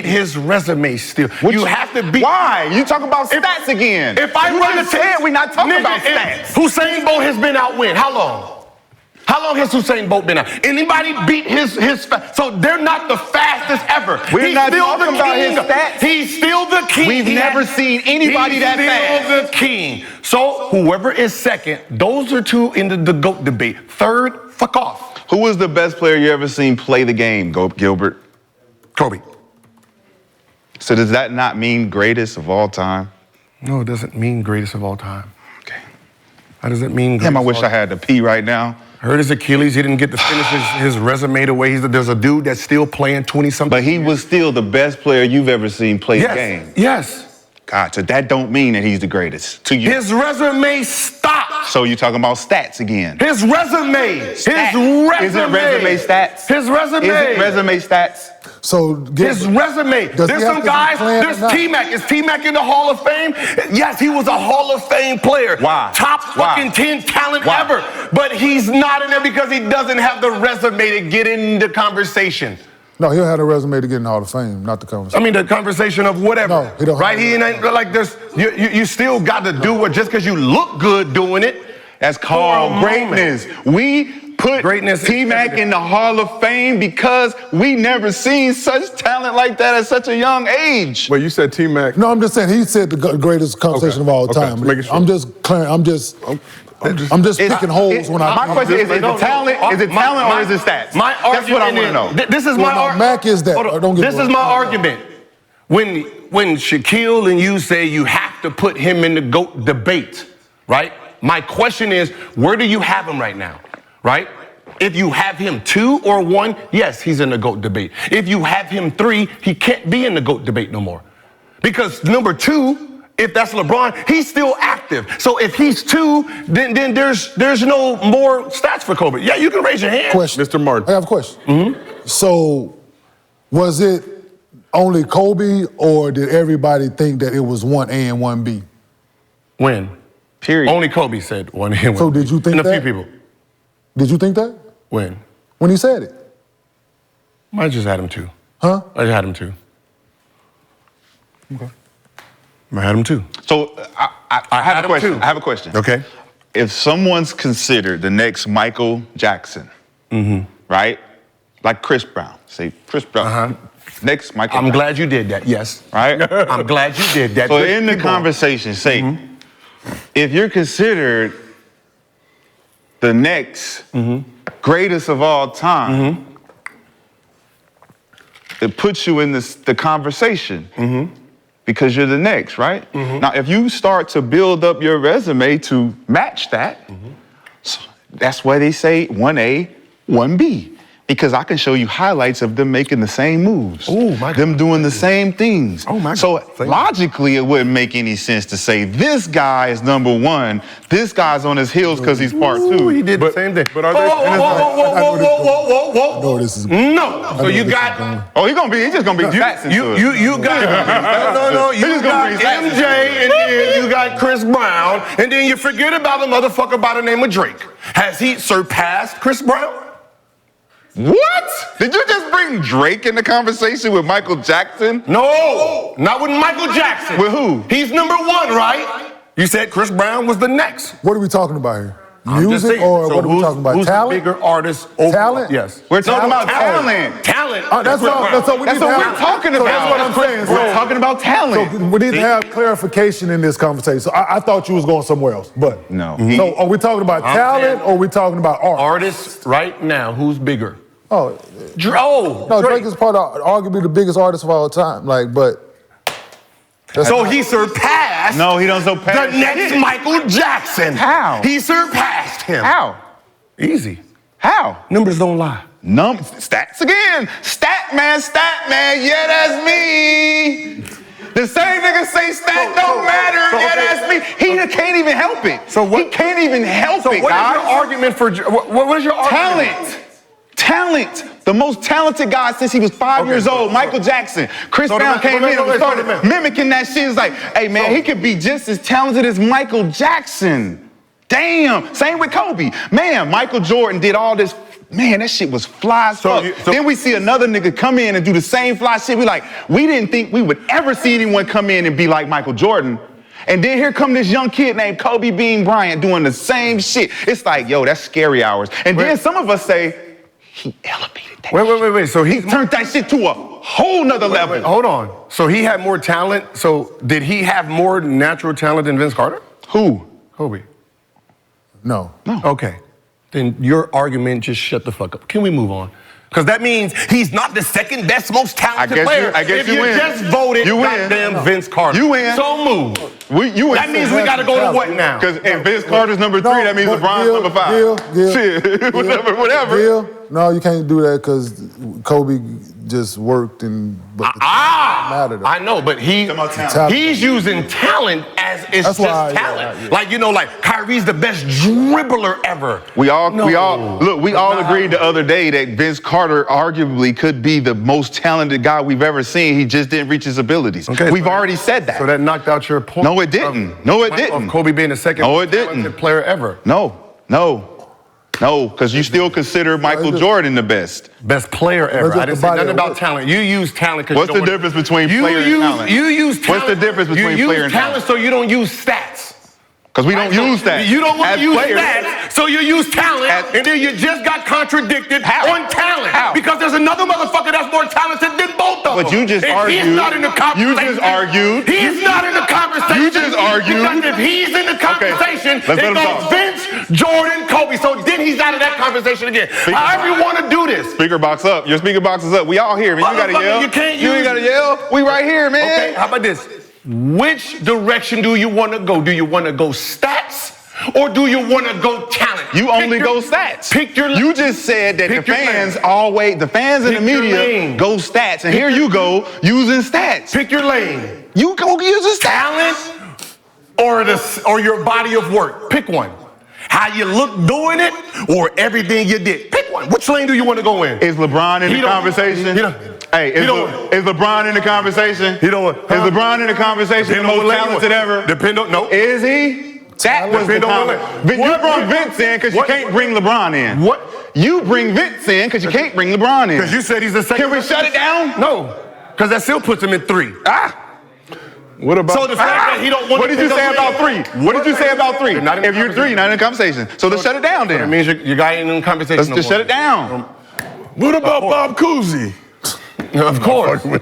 Speaker 7: his resume still. You have to beat.
Speaker 16: Why? You talking about stats again?
Speaker 7: If I run the
Speaker 16: said we're not talking about stats.
Speaker 7: Usain Bolt has been out when? How long? How long has Usain Bolt been out? Anybody beat his so they're not the fastest ever.
Speaker 16: We're not talking about his stats.
Speaker 7: He's still the king.
Speaker 16: We've never seen anybody that fast.
Speaker 7: He's still the king. So whoever is second, those are 2 in the GOAT debate. Third, fuck off.
Speaker 16: Who was the best player you ever seen play the game, Gilbert?
Speaker 7: Kobe.
Speaker 16: So does that not mean greatest of all time?
Speaker 7: No, it doesn't mean greatest of all time. Okay. How does it mean greatest?
Speaker 16: Damn, I wish I had to pee right now.
Speaker 7: Hurt his Achilles. He didn't get to finish his resume the way there's a dude that's still playing 20-something.
Speaker 16: But he was still the best player you've ever seen play the game.
Speaker 7: Yes.
Speaker 16: God, so that don't mean that he's the greatest to you.
Speaker 7: His resume stops.
Speaker 16: So you're talking about stats again.
Speaker 7: His resume. His resume.
Speaker 16: Is it resume stats?
Speaker 7: His resume.
Speaker 16: Is it resume stats?
Speaker 5: So
Speaker 7: his resume. There's some guys. There's T-Mac. Is T-Mac in the Hall of Fame? Yes, he was a Hall of Fame player.
Speaker 16: Why?
Speaker 7: Top fucking 10 talent ever. But he's not in there because he doesn't have the resume to get in the conversation.
Speaker 5: No, he'll have a resume to get in the Hall of Fame, not the conversation.
Speaker 7: I mean, the conversation of whatever.
Speaker 5: No, he don't.
Speaker 7: Right? He ain't like there's. You still got to do it just because you look good doing it.
Speaker 16: That's called greatness. We put T-Mac in the Hall of Fame because we never seen such talent like that at such a young age.
Speaker 2: Wait, you said T-Mac?
Speaker 5: No, I'm just saying he said the greatest conversation of all time. I'm just picking holes when I.
Speaker 16: My question is it talent? Is it talent or is it stats?
Speaker 7: My argument.
Speaker 16: That's what I want to know.
Speaker 7: This is my argument.
Speaker 5: Mac is that.
Speaker 7: This is my argument. When Shaquille and you say you have to put him in the GOAT debate, right? My question is, where do you have him right now, right? If you have him 2 or 1, yes, he's in the GOAT debate. If you have him 3, he can't be in the GOAT debate no more. Because number 2, if that's LeBron, he's still active. So if he's 2, then there's no more stats for Kobe. Yeah, you can raise your hand.
Speaker 5: Question.
Speaker 2: Mr. Martin.
Speaker 5: I have a question. So was it only Kobe or did everybody think that it was 1A and 1B?
Speaker 7: When?
Speaker 16: Period.
Speaker 7: Only Kobe said 1A and 1B.
Speaker 5: So did you think
Speaker 7: and
Speaker 5: that?
Speaker 7: And a few people.
Speaker 5: Did you think that?
Speaker 7: When?
Speaker 5: When he said it.
Speaker 7: I just had him 2.
Speaker 5: Huh?
Speaker 7: I just had him 2. Okay. I had him 2.
Speaker 16: So I have a question. I have a question.
Speaker 7: Okay.
Speaker 16: If someone's considered the next Michael Jackson, right? Like Chris Brown. Say Chris Brown. Next Michael
Speaker 7: I'm
Speaker 16: Jackson.
Speaker 7: glad you did that, yes.
Speaker 16: Right?
Speaker 7: I'm glad you did that.
Speaker 16: So in the conversation, say, if you're considered the next greatest of all time, it puts you in the conversation because you're the next, right? Now, if you start to build up your resume to match that, so that's why they say 1A, 1B. Because I can show you highlights of them making the same moves.
Speaker 7: Oh, my God.
Speaker 16: Them doing the same things.
Speaker 7: Oh, my God.
Speaker 16: So logically, it wouldn't make any sense to say this guy is number one, this guy's on his heels because he's part two.
Speaker 7: He did the same thing.
Speaker 2: But are they?
Speaker 5: I know this is
Speaker 7: No. So you got.
Speaker 16: Oh, he's just gonna be stats into it.
Speaker 7: You got. No. You
Speaker 16: just gonna
Speaker 7: got
Speaker 16: bring
Speaker 7: MJ, and then you got Chris Brown, and then you forget about a motherfucker by the name of Drake. Has he surpassed Chris Brown?
Speaker 16: What? Did you just bring Drake in the conversation with Michael Jackson?
Speaker 7: No, not with Michael Jackson.
Speaker 16: With who?
Speaker 7: He's number one, right? You said Chris Brown was the next.
Speaker 5: What are we talking about here?
Speaker 7: I'm just
Speaker 5: Music
Speaker 7: saying.
Speaker 5: or
Speaker 7: So
Speaker 5: what are we talking about?
Speaker 7: Who's
Speaker 5: Talent?
Speaker 7: the bigger artist? Overall?
Speaker 5: Talent?
Speaker 7: Yes.
Speaker 16: We're talking about talent.
Speaker 7: Talent.
Speaker 5: That's what we're
Speaker 16: talking about.
Speaker 5: That's what I'm saying.
Speaker 16: We're talking about talent.
Speaker 5: So we need to have clarification in this conversation. So I thought you was going somewhere else, but
Speaker 16: no.
Speaker 5: So are we talking about talent or are we talking about art?
Speaker 7: Artists right now, who's bigger?
Speaker 5: Oh,
Speaker 7: No,
Speaker 5: Drake is arguably the biggest artist of all time.
Speaker 7: So he surpassed.
Speaker 16: No, he don't surpass
Speaker 7: the next Michael Jackson.
Speaker 16: How?
Speaker 7: He surpassed him.
Speaker 16: How?
Speaker 7: Easy.
Speaker 16: How?
Speaker 7: Numbers don't lie.
Speaker 16: Stats again. Stat man. Yeah, that's me. The same nigga say stats don't matter. Yeah, that's me. He can't even help it. So what? He can't even help it,
Speaker 7: what
Speaker 16: guys.
Speaker 7: is your argument for? What is your argument?
Speaker 16: Talent. The most talented guy since he was 5 years old, Michael Jackson. Chris Brown came in and started mimicking that shit. It's like, hey man, he could be just as talented as Michael Jackson. Damn. Same with Kobe. Man, Michael Jordan did all this. Man, that shit was fly as fuck. Then we see another nigga come in and do the same fly shit. We didn't think we would ever see anyone come in and be like Michael Jordan. And then here come this young kid named Kobe Bean Bryant doing the same shit. It's like, yo, that's scary hours. And then some of us say, he elevated that shit.
Speaker 7: Wait. So
Speaker 16: he turned that shit to a whole nother level.
Speaker 7: Wait, hold on. So he had more talent. So did he have more natural talent than Vince Carter?
Speaker 16: Who?
Speaker 7: Kobe.
Speaker 5: No.
Speaker 7: Okay. Then your argument just shut the fuck up. Can we move on? Because that means he's not the second best, most talented player.
Speaker 16: I guess
Speaker 7: if you
Speaker 16: win.
Speaker 7: Just voted
Speaker 16: you win.
Speaker 7: goddamn Vince Carter.
Speaker 16: You win.
Speaker 7: So move.
Speaker 16: You win.
Speaker 7: That means we got to go to what now?
Speaker 16: Because if Vince Carter's number 3, that means LeBron's number 5.
Speaker 5: Gil,
Speaker 16: shit, whatever.
Speaker 5: Gil, no, you can't do that because Kobe just worked and mattered.
Speaker 7: I know, but he's using talent as it's
Speaker 5: That's
Speaker 7: just
Speaker 5: why,
Speaker 7: talent. Like Kyrie's the best dribbler ever.
Speaker 16: We all agreed the other day that Vince Carter arguably could be the most talented guy we've ever seen. He just didn't reach his abilities.
Speaker 7: Okay,
Speaker 16: we've already said that.
Speaker 7: So that knocked out your point.
Speaker 16: No, it didn't. Of
Speaker 7: Kobe being the second talented player ever.
Speaker 16: No, because you still consider Michael Jordan the best.
Speaker 7: Best player ever. I didn't say nothing about talent. You use talent because
Speaker 16: What's the difference between player and talent?
Speaker 7: You use talent.
Speaker 16: What's the difference between player and talent?
Speaker 7: So you don't use stats.
Speaker 16: Because we don't use that.
Speaker 7: You don't want to use
Speaker 16: players.
Speaker 7: stats, so you use talent, and then you just got contradicted on talent.
Speaker 16: How?
Speaker 7: Because there's another motherfucker that's more talented than both of them.
Speaker 16: But you just
Speaker 7: if
Speaker 16: argued.
Speaker 7: He's not in the conversation.
Speaker 16: You just argued.
Speaker 7: He's not in the conversation.
Speaker 16: You just argued.
Speaker 7: Because if he's in the conversation,
Speaker 16: let's let
Speaker 7: it
Speaker 16: him
Speaker 7: goes
Speaker 16: talk.
Speaker 7: Vince, Jordan, Kobe. So then he's out of that conversation again. However you want to do this.
Speaker 16: Speaker box up. Your speaker box is up. We all here, man. You gotta yell.
Speaker 7: You can't
Speaker 16: You ain't gotta yell. We right here, man.
Speaker 7: Okay, how about this? Which direction do you want to go? Do you want to go stats? Or do you want to go talent?
Speaker 16: You only go stats.
Speaker 7: Pick your.
Speaker 16: You just said that the fans and the media go stats, and here you go using stats.
Speaker 7: Pick your lane.
Speaker 16: You go using
Speaker 7: talent or your body of work. Pick one. How you look doing it, or everything you did. Pick one. Which lane do you want to go in?
Speaker 16: Is LeBron in the conversation? Hey, is LeBron in the conversation? Is LeBron in the conversation? The most talented ever?
Speaker 7: No.
Speaker 16: Is he? That was the comment. You brought Vince in because you can't bring LeBron in.
Speaker 7: What?
Speaker 16: You bring Vince in because you can't bring LeBron in.
Speaker 7: Because you said he's the second.
Speaker 16: Can we shut it down?
Speaker 7: No. Because that still puts him in 3.
Speaker 2: What about?
Speaker 7: So the fact that he don't want
Speaker 16: What did you say about 3? What did you say about 3? If you're 3, not in the conversation. So let's shut it down then.
Speaker 7: That means your guy ain't in the conversation.
Speaker 16: Let's just shut it down.
Speaker 2: What about Bob Cousy?
Speaker 7: Of course. You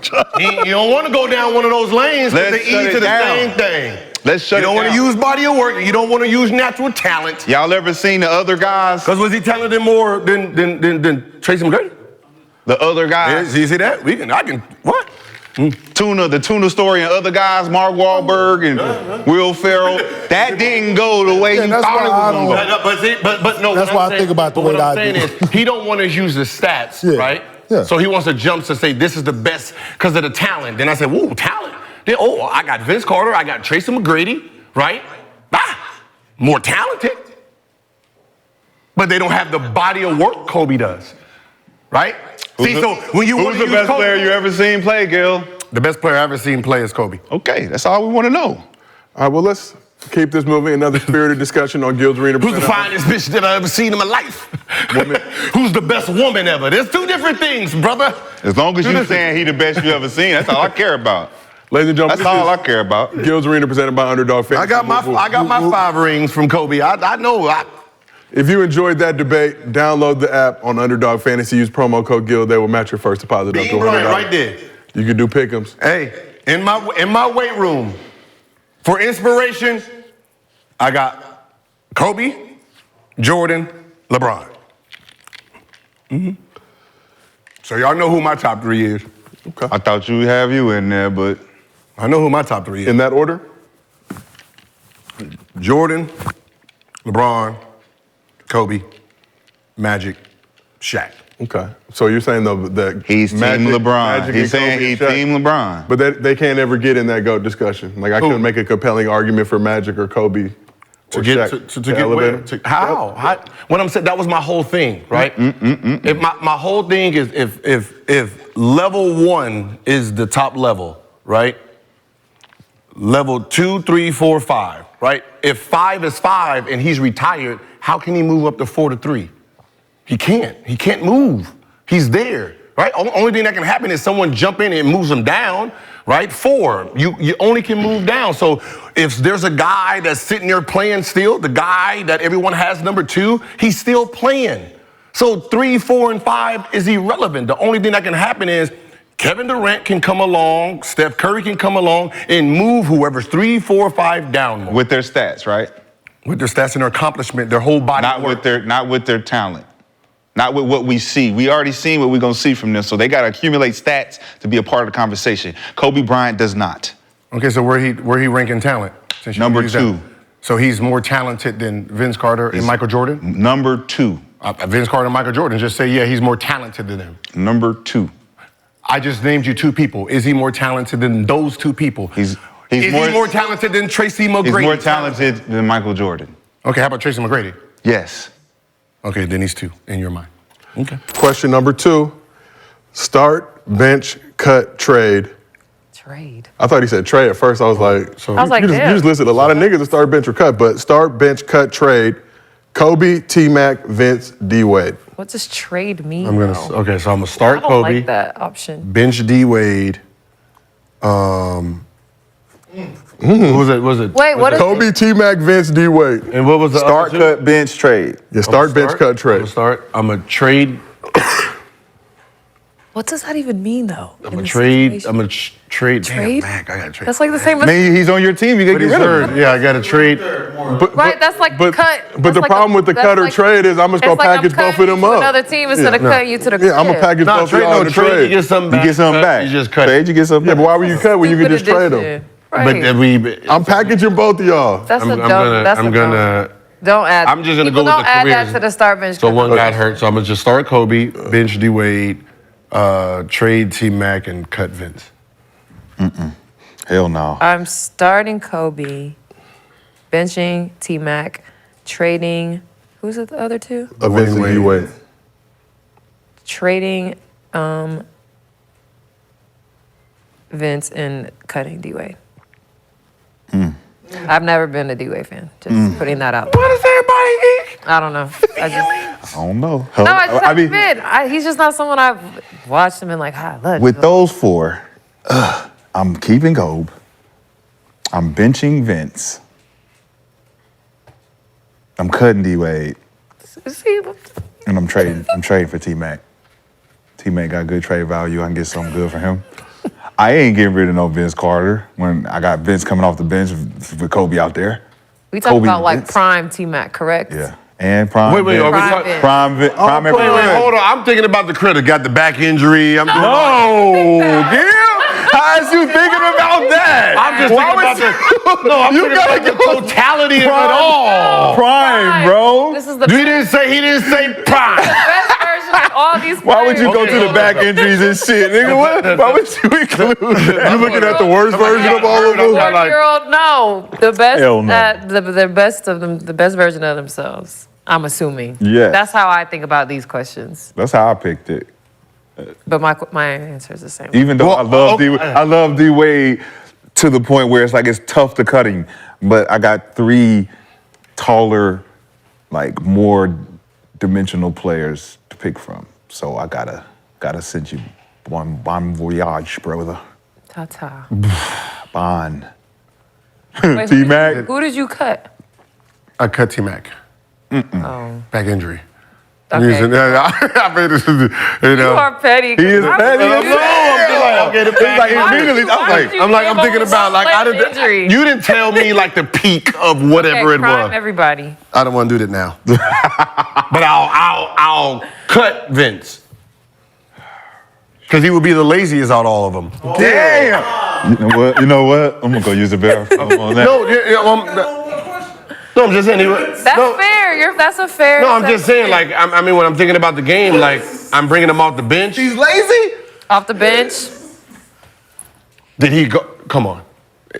Speaker 7: don't want to go down one of those lanes because they eat to the same thing.
Speaker 16: Let's shut it down.
Speaker 7: You don't want to use body of work. You don't want to use natural talent.
Speaker 16: Y'all ever seen the other guys?
Speaker 7: Because was he talented more than Tracy McGrady?
Speaker 16: The other guys.
Speaker 7: You see that? What?
Speaker 16: the tuna story and other guys, Mark Wahlberg and Will Ferrell, that didn't go the way you
Speaker 5: that's
Speaker 16: thought it
Speaker 5: why I
Speaker 16: was
Speaker 5: don't-
Speaker 16: going to go.
Speaker 7: But no.
Speaker 5: That's
Speaker 7: what
Speaker 5: why
Speaker 7: I'm
Speaker 5: I think about the way
Speaker 7: what I'm
Speaker 5: I
Speaker 7: saying
Speaker 5: do.
Speaker 7: is he don't want to use the stats,
Speaker 5: Yeah.
Speaker 7: right?
Speaker 5: Yeah.
Speaker 7: So he wants to jump to say this is the best because of the talent. Then I said, whoa, talent. Then I got Vince Carter, I got Tracy McGrady, right? More talented. But they don't have the body of work Kobe does, right?
Speaker 16: Who's the best player you ever seen play, Gil?
Speaker 7: The best player I ever seen play is Kobe.
Speaker 16: Okay, that's all we want to know.
Speaker 2: All right, well, let's keep this moving. Another spirited discussion on Gil Arena.
Speaker 7: Who's the finest bitch that I've ever seen in my life? Who's the best woman ever? There's two different things, brother.
Speaker 16: As long as you're saying he the best you ever seen, that's all I care about.
Speaker 2: Ladies and gentlemen,
Speaker 16: that's all I care about.
Speaker 2: Gil Arena presented by Underdog Fantasy.
Speaker 7: I got my 5 rings from Kobe. I know.
Speaker 2: If you enjoyed that debate, download the app on Underdog Fantasy. Use promo code Gil. They will match your first deposit up to $100.
Speaker 7: Bryant right there.
Speaker 2: You can do pick'ems.
Speaker 7: Hey, in my weight room, for inspiration, I got Kobe, Jordan, LeBron. So y'all know who my top 3 is.
Speaker 2: Okay.
Speaker 16: I thought you would have you in there, but
Speaker 7: I know who my top 3 is.
Speaker 2: In that order?
Speaker 7: Jordan, LeBron, Kobe, Magic, Shaq.
Speaker 2: Okay. So you're saying though that
Speaker 16: he's
Speaker 2: Magic,
Speaker 16: team LeBron.
Speaker 2: Magic
Speaker 16: He's
Speaker 2: and
Speaker 16: saying
Speaker 2: Kobe
Speaker 16: he's
Speaker 2: and Shaq.
Speaker 16: team LeBron.
Speaker 2: But they can't ever get in that GOAT discussion. Like I couldn't make a compelling argument for Magic or Kobe
Speaker 7: To
Speaker 2: or
Speaker 7: get
Speaker 2: Shaq
Speaker 7: to get
Speaker 2: elevate
Speaker 7: where?
Speaker 2: him.
Speaker 7: How? What I'm saying, that was my whole thing, right? If my whole thing is if level 1 is the top level, right? Level 2, 3, 4, 5, right? If 5 is 5 and he's retired, how can he move up to 4 to 3? He can't. He can't move. He's there, right? Only thing that can happen is someone jump in and moves him down, right? 4, you only can move down. So if there's a guy that's sitting there playing still, the guy that everyone has number 2, he's still playing. So 3, 4, and 5 is irrelevant. The only thing that can happen is Kevin Durant can come along, Steph Curry can come along and move whoever's 3, 4, 5 down more.
Speaker 16: With their stats, right?
Speaker 7: With their stats and their accomplishment, their whole body.
Speaker 16: Not with their talent. Not with what we see. We already seen what we're gonna see from them. So they gotta accumulate stats to be a part of the conversation. Kobe Bryant does not.
Speaker 7: Okay, so where he ranking talent?
Speaker 16: Number 2.
Speaker 7: So he's more talented than Vince Carter and Michael Jordan?
Speaker 16: Number 2.
Speaker 7: Vince Carter and Michael Jordan, just say, yeah, he's more talented than them.
Speaker 16: Number 2.
Speaker 7: I just named you 2 people. Is he more talented than those 2 people? Is he more talented than Tracy McGrady?
Speaker 16: He's more talented than Michael Jordan.
Speaker 7: Okay, how about Tracy McGrady?
Speaker 16: Yes.
Speaker 7: Okay, then he's 2 in your mind. Okay.
Speaker 2: Question number 2. Start, bench, cut, trade.
Speaker 8: Trade.
Speaker 2: I thought he said trade at first. I was like,
Speaker 8: I was like,
Speaker 2: you
Speaker 8: damn.
Speaker 2: just listed a lot of niggas that start, bench, or cut, but start, bench, cut, trade. Kobe, T-Mac, Vince, D-Wade.
Speaker 8: What does trade mean?
Speaker 7: So I'm gonna start
Speaker 8: I don't
Speaker 7: Kobe.
Speaker 8: like that option.
Speaker 7: Bench D-Wade. Who was it?
Speaker 8: Wait, what is
Speaker 2: Kobe, T-Mac, Vince, D-Wade.
Speaker 7: And what was the
Speaker 16: Start, cut, bench, trade.
Speaker 2: Yeah, start, bench, cut, trade.
Speaker 7: I'm a trade.
Speaker 8: What does that even mean, though?
Speaker 7: I'm a trade.
Speaker 8: Trade?
Speaker 7: Damn, Mac, I gotta trade.
Speaker 8: That's like the same as.
Speaker 16: Man, he's on your team. You gotta
Speaker 7: But
Speaker 16: get
Speaker 7: he's
Speaker 16: rid of him.
Speaker 7: hurt. Yeah, I gotta trade.
Speaker 8: Right, that's like cut.
Speaker 2: But
Speaker 8: That's
Speaker 2: the
Speaker 8: like
Speaker 2: problem with the
Speaker 8: that's
Speaker 2: cut or
Speaker 8: like-
Speaker 2: trade is I'm just gonna
Speaker 8: it's like I'm
Speaker 2: package both of
Speaker 8: cutting
Speaker 2: them
Speaker 8: you to
Speaker 2: up.
Speaker 8: another team instead of cutting you to the
Speaker 2: Yeah, I'm gonna
Speaker 8: crib.
Speaker 2: package both of y'all in the trade.
Speaker 7: You get something back.
Speaker 16: You get something back.
Speaker 7: You just cut.
Speaker 16: Trade, you get something
Speaker 2: Yeah,
Speaker 16: back.
Speaker 2: but why would you cut when you could
Speaker 8: Stupid
Speaker 2: just trade them?
Speaker 8: addition. Right.
Speaker 7: But we.
Speaker 2: I'm packaging both of y'all.
Speaker 8: That's
Speaker 7: I'm
Speaker 8: a dumb.
Speaker 7: gonna.
Speaker 8: That's
Speaker 7: I'm
Speaker 8: a
Speaker 7: gonna.
Speaker 8: dumb. Don't add.
Speaker 7: I'm just gonna
Speaker 8: people
Speaker 7: go with
Speaker 8: don't
Speaker 7: the
Speaker 8: add
Speaker 7: careers.
Speaker 8: that to the start bench.
Speaker 7: So
Speaker 8: cut.
Speaker 7: one got hurt. So I'm gonna just start Kobe, bench D Wade, trade T Mac, and cut Vince.
Speaker 16: Hell no.
Speaker 8: I'm starting Kobe, benching T Mac, trading. Who's the other 2?
Speaker 2: Vince and D-Wade.
Speaker 8: Trading Vince and cutting D Wade. I've never been a D Wade fan. Just putting that out.
Speaker 7: What does everybody think?
Speaker 8: I don't know.
Speaker 16: I don't know.
Speaker 8: No, I just haven't been. He's just not someone I've watched him and like, I love.
Speaker 16: With those 4, I'm keeping Kobe. I'm benching Vince. I'm cutting D-Wade.
Speaker 8: See,
Speaker 16: And I'm trading for T-Mac. T-Mac got good trade value. I can get something good for him. I ain't getting rid of no Vince Carter when I got Vince coming off the bench with Kobe out there.
Speaker 8: we talk
Speaker 16: Kobe
Speaker 8: about like
Speaker 16: Vince.
Speaker 8: prime T Mac, correct?
Speaker 16: Yeah. And prime.
Speaker 7: Wait,
Speaker 16: Vince.
Speaker 7: are we
Speaker 8: Prime
Speaker 7: talking?
Speaker 8: Vince.
Speaker 16: Prime
Speaker 7: Wait, hold on. I'm thinking about the critter. Got the back injury. I'm doing.
Speaker 2: No, Gil.
Speaker 1: How's you thinking about that?
Speaker 7: I'm just
Speaker 1: Why
Speaker 7: thinking about I'm
Speaker 1: you
Speaker 7: thinking
Speaker 1: gotta
Speaker 7: about the
Speaker 1: go
Speaker 7: totality of it
Speaker 1: prime.
Speaker 7: all.
Speaker 1: Prime, bro.
Speaker 8: This is the
Speaker 7: He didn't say prime.
Speaker 8: best version of all these
Speaker 1: Why would you go
Speaker 8: players.
Speaker 1: to the back injuries and shit, nigga? Why would you include that?
Speaker 2: You looking at the worst version of all of them?
Speaker 8: 40-year-old, no. The best,
Speaker 1: Hell no.
Speaker 8: the best of them, the best version of themselves. I'm assuming.
Speaker 1: Yes.
Speaker 8: That's how I think about these questions.
Speaker 1: That's how I picked it.
Speaker 8: But my answer is the same.
Speaker 1: Even though I love D Wade to the point where it's like it's tough to cut him, but I got 3 taller, like more dimensional players to pick from. So I gotta send you bon voyage, brother.
Speaker 8: Ta-ta.
Speaker 1: Bon.
Speaker 8: Wait,
Speaker 1: T-Mac.
Speaker 8: Who did you cut?
Speaker 15: I cut T-Mac.
Speaker 8: Oh.
Speaker 15: Back injury.
Speaker 8: Okay.
Speaker 15: I made this,
Speaker 8: You are petty.
Speaker 1: He is petty.
Speaker 15: I'm just like, okay, the back
Speaker 1: like
Speaker 15: injury.
Speaker 1: immediately,
Speaker 15: I'm thinking about like
Speaker 8: injury.
Speaker 15: you didn't tell me like the peak of whatever it
Speaker 8: Prime
Speaker 15: was.
Speaker 8: everybody.
Speaker 15: I don't want to do that now. But I'll cut Vince. Because he would be the laziest out of all of them.
Speaker 1: Damn. You know what? I'm gonna go use a bathroom on that.
Speaker 15: No, I'm just saying.
Speaker 8: That's fair. That's a fair.
Speaker 15: No, I'm just saying. Like, I mean, when I'm thinking about the game, like, I'm bringing him off the bench.
Speaker 1: He's lazy.
Speaker 8: Off the bench.
Speaker 15: Did he go? Come on.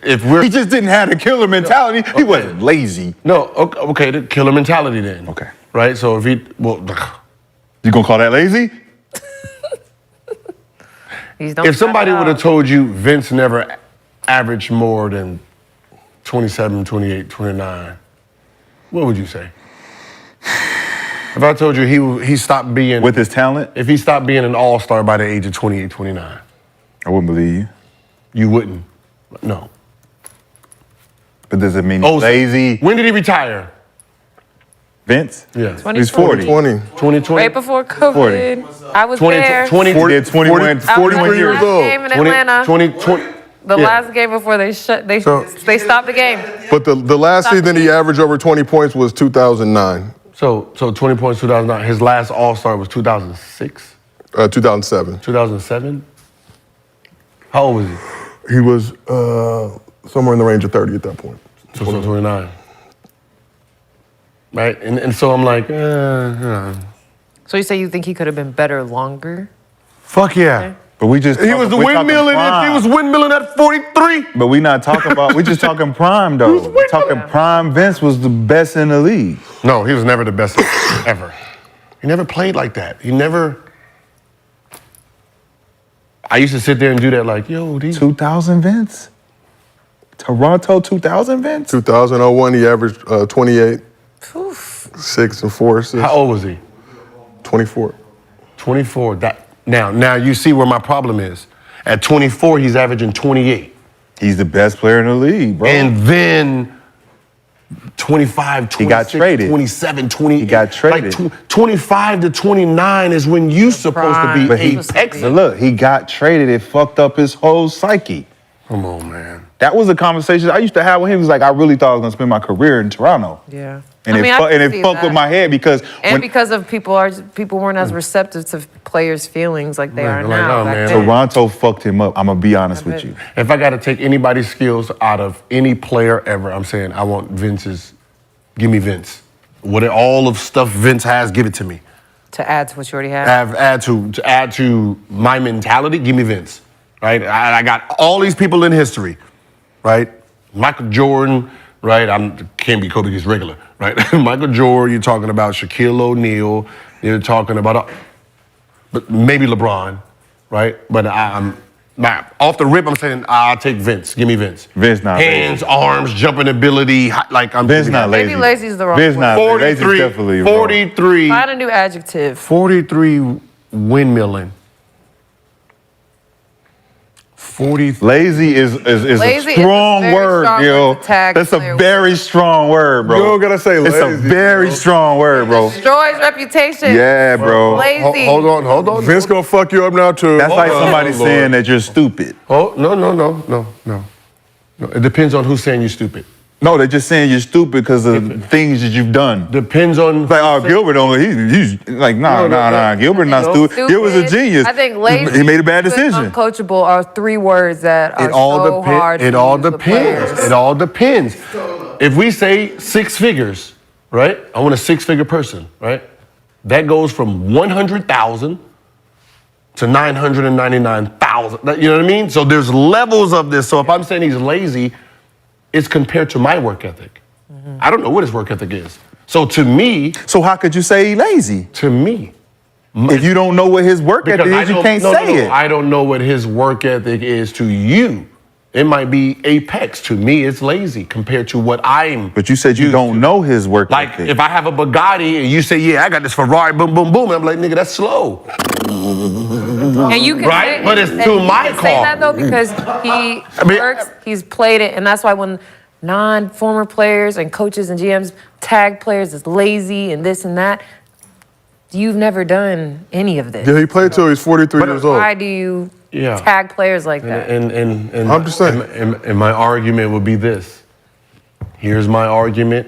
Speaker 1: He just didn't have the killer mentality. He wasn't lazy.
Speaker 15: No, okay, the killer mentality then.
Speaker 1: Okay.
Speaker 15: Right. So if he,
Speaker 1: you gonna call that lazy?
Speaker 15: If somebody would have told you Vince never averaged more than 27, 28, 29, what would you say? If I told you he stopped being...
Speaker 1: With his talent?
Speaker 15: If he stopped being an all-star by the age of 28, 29.
Speaker 1: I wouldn't believe you.
Speaker 15: You wouldn't? No.
Speaker 1: But does it mean he's lazy?
Speaker 15: When did he retire?
Speaker 1: Vince?
Speaker 15: Yeah.
Speaker 1: He's 40.
Speaker 15: 2020.
Speaker 8: Right before COVID.
Speaker 1: 40.
Speaker 8: I was there.
Speaker 1: 41 years old.
Speaker 8: Game in Atlanta.
Speaker 15: 2020.
Speaker 8: The last game before they stopped the game.
Speaker 2: But the last season he averaged over 20 points was 2009.
Speaker 15: So 20 points 2009. His last All-Star was 2006?
Speaker 2: 2007.
Speaker 15: 2007? How old was he?
Speaker 2: He was somewhere in the range of 30 at that point.
Speaker 15: So 29. Right? And so I'm like,
Speaker 8: So you say you think he could have been better longer?
Speaker 15: Fuck yeah.
Speaker 1: But we just
Speaker 15: He was windmilling at 43.
Speaker 1: But we not talking about, we just talking prime though. We're talking prime. Vince was the best in the league.
Speaker 15: No, he was never the best ever. He never played like that. He never. I used to sit there and do that like, yo,
Speaker 1: 2000 Vince? Toronto 2000 Vince?
Speaker 2: 2001 he averaged 28, 6 and 4 assists.
Speaker 15: How old was he?
Speaker 2: 24.
Speaker 15: 24. Now you see where my problem is. At 24, he's averaging 28.
Speaker 1: He's the best player in the league, bro.
Speaker 15: And then 25, 26,
Speaker 1: he got traded.
Speaker 15: 27, 20.
Speaker 1: He got traded.
Speaker 15: Like 25 to 29 is when you supposed to be apex.
Speaker 1: But look, he got traded. It fucked up his whole psyche.
Speaker 15: Come on, man.
Speaker 1: That was a conversation I used to have with him. He was like, I really thought I was gonna spend my career in Toronto.
Speaker 8: Yeah.
Speaker 1: And it fucked with my head because
Speaker 8: because of people weren't as receptive to players' feelings like they are now. Back then.
Speaker 1: Toronto fucked him up. I'm gonna be honest with you.
Speaker 15: If I got to take anybody's skills out of any player ever, I'm saying I want Vince's. Give me Vince. All of stuff Vince has, give it to me.
Speaker 8: To add to what you already have.
Speaker 15: To add to my mentality, give me Vince. Right? I got all these people in history. Right? Michael Jordan. Right? I can't be Kobe, he's regular. Right? Michael Jordan. You're talking about Shaquille O'Neal. You're talking about, but maybe LeBron. Right? But I'm off the rip. I'm saying I'll take Vince. Give me Vince.
Speaker 1: Vince not
Speaker 15: hands, arms, jumping ability. Like I'm.
Speaker 1: Vince not lazy.
Speaker 8: Maybe lazy is the wrong
Speaker 1: Vince
Speaker 8: word.
Speaker 1: not lazy.
Speaker 15: 43.
Speaker 1: Definitely
Speaker 15: 43.
Speaker 8: Find a new adjective.
Speaker 15: 43 windmilling. 40.
Speaker 1: Lazy is
Speaker 8: Lazy
Speaker 1: a strong
Speaker 8: is a very
Speaker 1: word,
Speaker 8: strong
Speaker 1: yo.
Speaker 8: word to tag
Speaker 1: That's a
Speaker 8: player
Speaker 1: very strong word, bro.
Speaker 2: You don't gotta say lazy.
Speaker 1: It's a very strong word, bro.
Speaker 8: Destroys reputation.
Speaker 1: Yeah, bro.
Speaker 8: Lazy.
Speaker 15: Hold on.
Speaker 2: Vince gonna fuck you up now too.
Speaker 1: That's like somebody saying that you're stupid.
Speaker 15: Oh, no. It depends on who's saying you're stupid.
Speaker 1: No, they're just saying you're stupid because of things that you've done.
Speaker 15: Depends on.
Speaker 1: Like, oh, Gilbert he's like, nah. Gilbert not stupid. Gilbert's a genius.
Speaker 8: I think lazy.
Speaker 1: He made a bad decision.
Speaker 8: And uncoachable are 3 words that are so hard.
Speaker 15: It all depends. It all depends. If we say 6 figures, right? I want a 6-figure person, right? That goes from 100,000 to 999,000. You know what I mean? So there's levels of this. So if I'm saying he's lazy, it's compared to my work ethic. I don't know what his work ethic is. So to me,
Speaker 1: so how could you say he's lazy?
Speaker 15: To me,
Speaker 1: if you don't know what his work ethic is, you can't say it.
Speaker 15: I don't know what his work ethic is to you. It might be apex. To me, it's lazy compared to what I'm.
Speaker 1: But you said you don't know his work
Speaker 15: like,
Speaker 1: ethic.
Speaker 15: if I have a Bugatti and you say, yeah, I got this Ferrari, boom, boom, boom, and I'm like, nigga, that's slow.
Speaker 8: And you can
Speaker 15: right?
Speaker 8: say,
Speaker 15: But it's
Speaker 8: and
Speaker 15: to
Speaker 8: you
Speaker 15: my
Speaker 8: can
Speaker 15: car.
Speaker 8: say that though because he works, he's played it, and that's why when non-former players and coaches and GMs tag players as lazy and this and that, you've never done any of this.
Speaker 2: Yeah, he played till he's 43 years old.
Speaker 8: Why do you tag players like that?
Speaker 15: And
Speaker 2: I'm just saying.
Speaker 15: And my argument would be this. Here's my argument.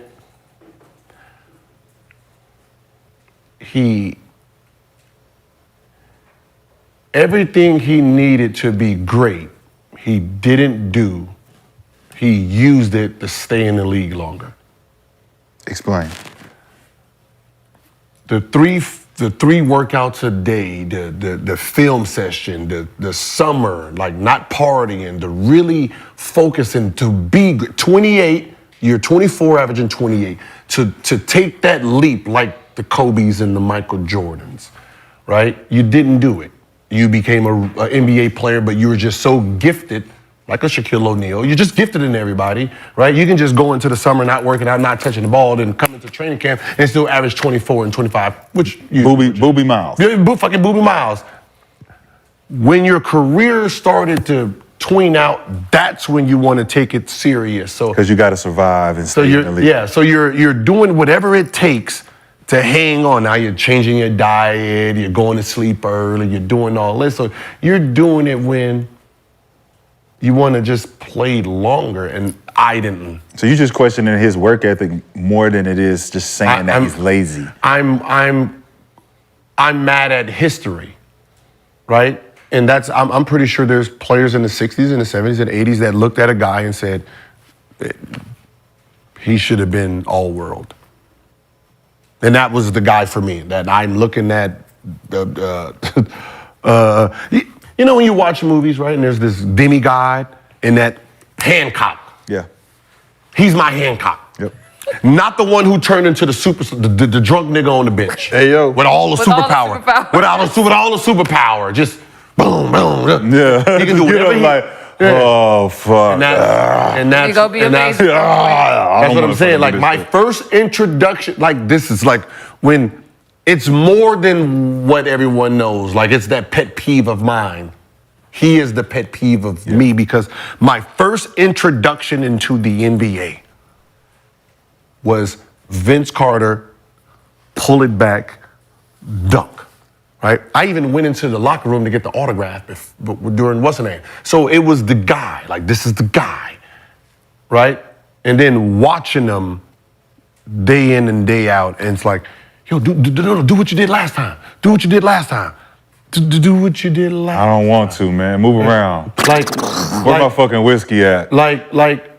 Speaker 15: Everything he needed to be great, he didn't do. He used it to stay in the league longer.
Speaker 1: Explain.
Speaker 15: The three workouts a day, the film session, the summer, like not partying, the really focusing to be 28, you're 24 averaging 28, to take that leap like the Kobes and the Michael Jordans, right? You didn't do it. You became a NBA player, but you were just so gifted, like a Shaquille O'Neal. You're just gifted in everybody, right? You can just go into the summer not working out, not touching the ball, then come into training camp and still average 24 and 25, which you...
Speaker 1: Booby Miles.
Speaker 15: Yeah, fucking Booby Miles. When your career started to tween out, that's when you want to take it serious. So
Speaker 1: because you got to survive and stay in the league.
Speaker 15: Yeah, so you're doing whatever it takes to hang on. Now you're changing your diet, you're going to sleep early, you're doing all this. So you're doing it when you want to just play longer, and I didn't.
Speaker 1: So you just questioning his work ethic more than it is just saying that he's lazy.
Speaker 15: I'm mad at history, right? And I'm pretty sure there's players in the 60s and the 70s and 80s that looked at a guy and said, he should have been all world. And that was the guy for me, that I'm looking at you know when you watch movies, right, and there's this demigod and that Hancock.
Speaker 1: Yeah.
Speaker 15: He's my Hancock.
Speaker 1: Yep.
Speaker 15: Not the one who turned into the drunk nigga on the bench.
Speaker 2: Hey, yo.
Speaker 15: With all the superpower. With all the superpower. Just boom, boom.
Speaker 1: Yeah.
Speaker 15: He can do whatever he...
Speaker 1: Oh, fuck.
Speaker 15: And that's
Speaker 8: You go be amazing.
Speaker 15: That's what I'm saying. Like my first introduction, like this is like when it's more than what everyone knows. Like it's that pet peeve of mine. He is the pet peeve of me because my first introduction into the NBA was Vince Carter, pull it back, dunk. Right? I even went into the locker room to get the autograph during what's the name. So it was the guy, like this is the guy, right? And then watching them day in and day out, and it's like, yo, do what you did last time. Do what you did last time. Do what you did last time.
Speaker 1: I don't want to, man. Move around.
Speaker 15: Like,
Speaker 1: where my fucking whiskey at?
Speaker 15: Like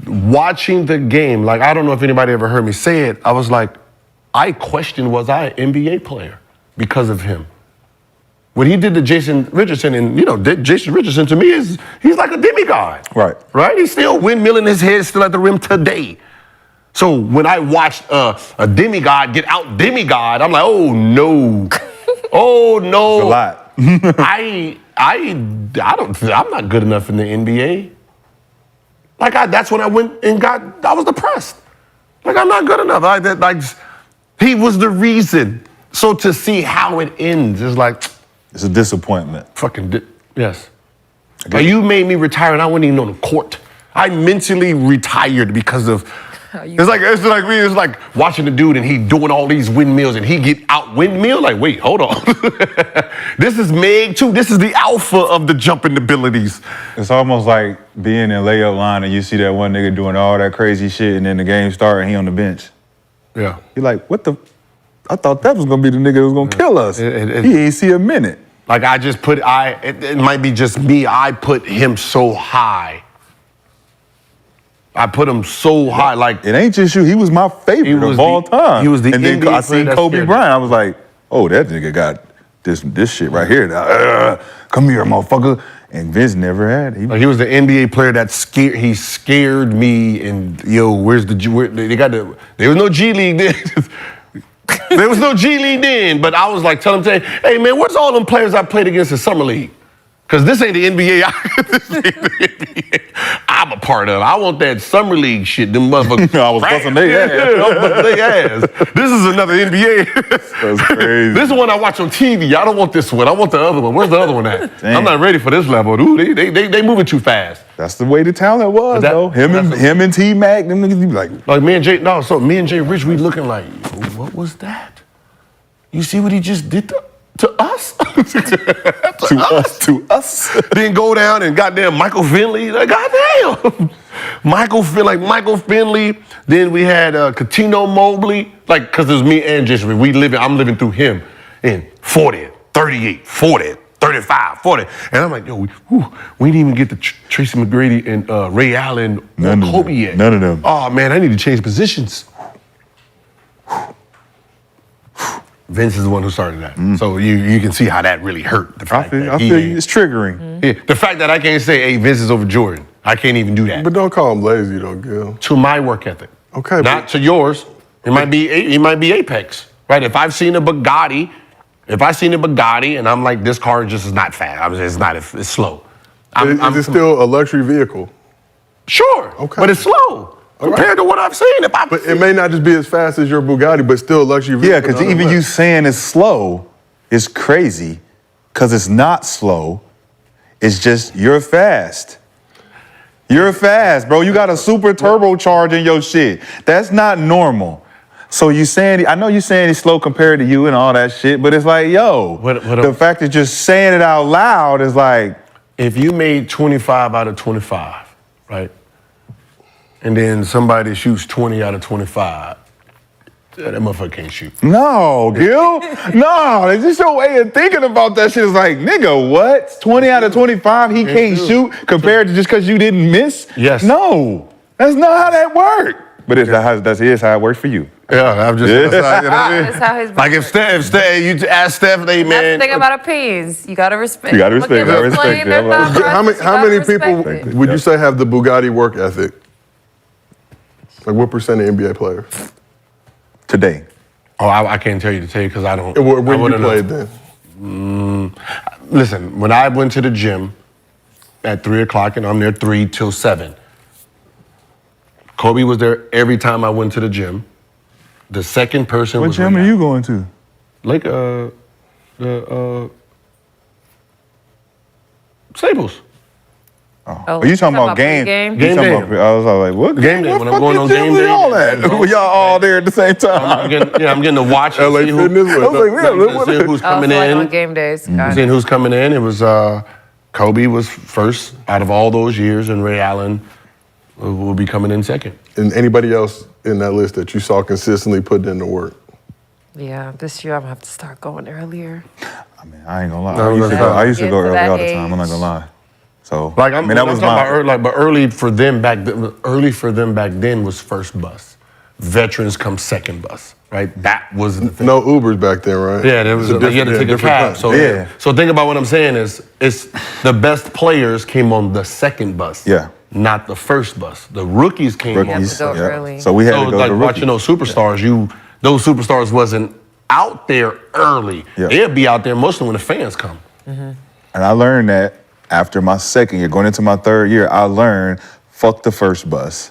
Speaker 15: watching the game, like I don't know if anybody ever heard me say it, I was like, I questioned, was I an NBA player? Because of him. What he did to Jason Richardson, and you know, Jason Richardson to me he's like a demigod.
Speaker 1: Right.
Speaker 15: Right? He's still windmilling his head still at the rim today. So when I watched a demigod get out demigod, I'm like, oh no. Oh no.
Speaker 1: It's a lot.
Speaker 15: I'm not good enough in the NBA. Like that's when I went and I was depressed. Like I'm not good enough. He was the reason. So to see how it ends is like...
Speaker 1: It's a disappointment.
Speaker 15: Yes. Like you made me retire and I wasn't even on the court. I mentally retired because of
Speaker 7: It's like watching the dude and he doing all these windmills and he get out windmill. Like, wait, hold on. This is Meg too. This is the alpha of the jumping abilities.
Speaker 1: It's almost like being in layup line and you see that one nigga doing all that crazy shit and then the game start and he on the bench.
Speaker 7: Yeah.
Speaker 1: You're like, what the? I thought that was gonna be the nigga that was gonna kill us. He ain't see a minute.
Speaker 7: Like I just put, it might be just me. I put him so high. I put him so high, like
Speaker 1: it ain't just you. He was my favorite of all time.
Speaker 7: He was the
Speaker 1: and then
Speaker 7: NBA
Speaker 1: I seen
Speaker 7: player that
Speaker 1: Kobe
Speaker 7: scared
Speaker 1: Bryant. I was like, oh, that nigga got this shit right here. Come here, motherfucker. And Vince never had.
Speaker 7: He was the NBA player that scared. He scared me. And where's the? There was no G League then. There was no G League then. But I was like, tell him, hey man, where's all them players I played against in summer league? Because this ain't the NBA. This ain't the NBA I'm a part of. I want that summer league shit. Them motherfuckers.
Speaker 1: I was busting their ass.
Speaker 7: I was busting their ass. This is another NBA.
Speaker 1: That's crazy.
Speaker 7: This is one I watch on TV. I don't want this one. I want the other one. Where's the other one at?
Speaker 1: Damn.
Speaker 7: I'm not ready for this level. Dude, they moving too fast.
Speaker 1: That's the way the talent was, though. Him and T Mac, them niggas be like
Speaker 7: me and Jay. No, so me and Jay Rich, we looking like, what was that? You see what he just did to us? to us. Then go down and goddamn Michael Finley. Like, goddamn. Michael Finley. Then we had Catino Mobley. Like, because it was me and Jason. I'm living through him in 40, 38, 40, 35, 40. And I'm like, we didn't even get to Tracy McGrady and Ray Allen or Kobe yet.
Speaker 1: None of them.
Speaker 7: Oh, man, I need to change positions. Vince is the one who started that. So you can see how that really hurt. The fact
Speaker 1: I feel you. It's triggering.
Speaker 7: Yeah, the fact that I can't say, hey, Vince is over Jordan. I can't even do that.
Speaker 2: But don't call him lazy though, Gil.
Speaker 7: To my work ethic.
Speaker 2: Okay.
Speaker 7: Not to yours. It might be Apex. Right? If I've seen a Bugatti and I'm like, this car just is not fast. It's slow.
Speaker 2: Is it still a luxury vehicle?
Speaker 7: Sure. Okay. But it's slow. Compared to what I've seen.
Speaker 2: But it may not just be as fast as your Bugatti, but still a luxury vehicle.
Speaker 1: Yeah, because even you saying it's slow is crazy, because it's not slow. It's just you're fast. You're fast, bro. You got a super turbocharge in your shit. That's not normal. So I know you saying he's slow compared to you and all that shit, but it's like, the fact that you're saying it out loud is like.
Speaker 7: If you made 25 out of 25, right? And then somebody shoots 20 out of 25. That motherfucker can't shoot.
Speaker 1: No, Gil. No, it's just your way of thinking about that shit. Is like, nigga, what? 20 out of 25, he can't shoot compared to just because you didn't miss?
Speaker 7: Yes.
Speaker 1: No, that's not how that works. But that is how it works for you.
Speaker 7: Yeah, I'm just.
Speaker 8: That's how his
Speaker 7: like if you ask Steph, hey man.
Speaker 8: That's the thing about opinions. You gotta respect.
Speaker 1: You gotta respect.
Speaker 2: How many people would you say have the Bugatti work ethic? Like what percent of NBA players?
Speaker 1: Today.
Speaker 7: Oh, I can't tell you today because I don't.
Speaker 2: When you played then?
Speaker 7: Listen, when I went to the gym at 3 o'clock and I'm there 3 till 7, Kobe was there every time I went to the gym. The second person
Speaker 1: What
Speaker 7: was
Speaker 1: gym are you going to?
Speaker 7: Like Staples.
Speaker 1: Oh, you talking about game?
Speaker 7: Game
Speaker 1: You talking
Speaker 7: day.
Speaker 1: about- I was like, what?
Speaker 7: Game day. When I'm going on
Speaker 1: fucking
Speaker 7: game
Speaker 1: gym
Speaker 7: day.
Speaker 1: we all at? We y'all all there at the same time.
Speaker 7: I'm getting to watch and
Speaker 2: LA
Speaker 7: see
Speaker 2: Fitness.
Speaker 1: I was like,
Speaker 7: see who's coming
Speaker 8: like
Speaker 7: in.
Speaker 8: on game days. Got it.
Speaker 7: Seeing who's coming in. It was Kobe was first out of all those years, and Ray Allen will be coming in second.
Speaker 2: And anybody else in that list that you saw consistently putting in the work?
Speaker 8: Yeah, this year I'm gonna have to start going earlier.
Speaker 1: I mean, I ain't gonna lie. I used to go
Speaker 8: Get to
Speaker 1: early
Speaker 8: that
Speaker 1: all the time. I'm not
Speaker 8: age.
Speaker 1: gonna lie. So
Speaker 7: Like
Speaker 1: that was my.
Speaker 7: but early for them back then was first bus. Veterans come second bus, right? That was the thing.
Speaker 2: No Ubers back then, right?
Speaker 7: Yeah, there was you had to take a cab. So
Speaker 1: Yeah.
Speaker 7: So think about what I'm saying is it's the best players came on the second bus.
Speaker 1: Yeah.
Speaker 7: Not the first bus. The rookies came on the
Speaker 1: Rookies,
Speaker 8: go
Speaker 7: second.
Speaker 1: yeah.
Speaker 8: early.
Speaker 1: So we had
Speaker 7: So
Speaker 1: to go
Speaker 7: like
Speaker 1: to
Speaker 7: watching
Speaker 1: rookies.
Speaker 7: those superstars, those superstars wasn't out there early.
Speaker 1: Yeah.
Speaker 7: They'll be out there mostly when the fans come.
Speaker 1: And I learned that after my second year, going into my third year, I learned fuck the first bus.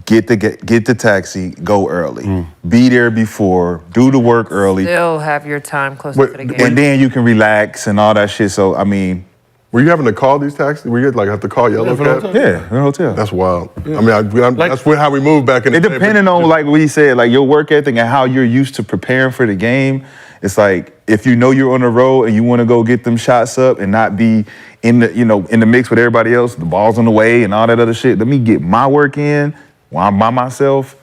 Speaker 1: Get the taxi, go early. Be there before, do the work early,
Speaker 8: Still have your time closer to the game.
Speaker 1: and then you can relax and all that shit. So I mean,
Speaker 2: Were you having to call these taxis? Were you like have to call Yellow Cab?
Speaker 1: Yeah, in a hotel.
Speaker 2: That's wild. I mean, that's how we moved back in the
Speaker 1: It
Speaker 2: day.
Speaker 1: depending on like what he said, like your work ethic and how you're used to preparing for the game. It's like if you know you're on the road and you want to go get them shots up and not be in the in the mix with everybody else, the ball's on the way and all that other shit. Let me get my work in while I'm by myself.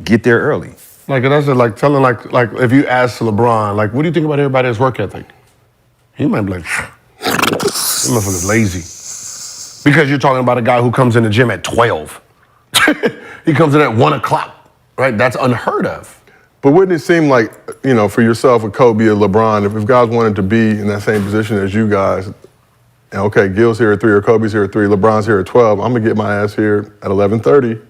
Speaker 1: Get there early.
Speaker 15: Like that's like telling like if you ask LeBron, like, what do you think about everybody's work ethic? He might be like, this motherfucker's lazy. Because you're talking about a guy who comes in the gym at 12. He comes in at 1 o'clock, right? That's unheard of.
Speaker 2: But wouldn't it seem like, for yourself with Kobe or LeBron, if guys wanted to be in that same position as you guys, and okay, Gil's here at 3 or Kobe's here at 3, LeBron's here at 12, I'm gonna get my ass here at 11:30.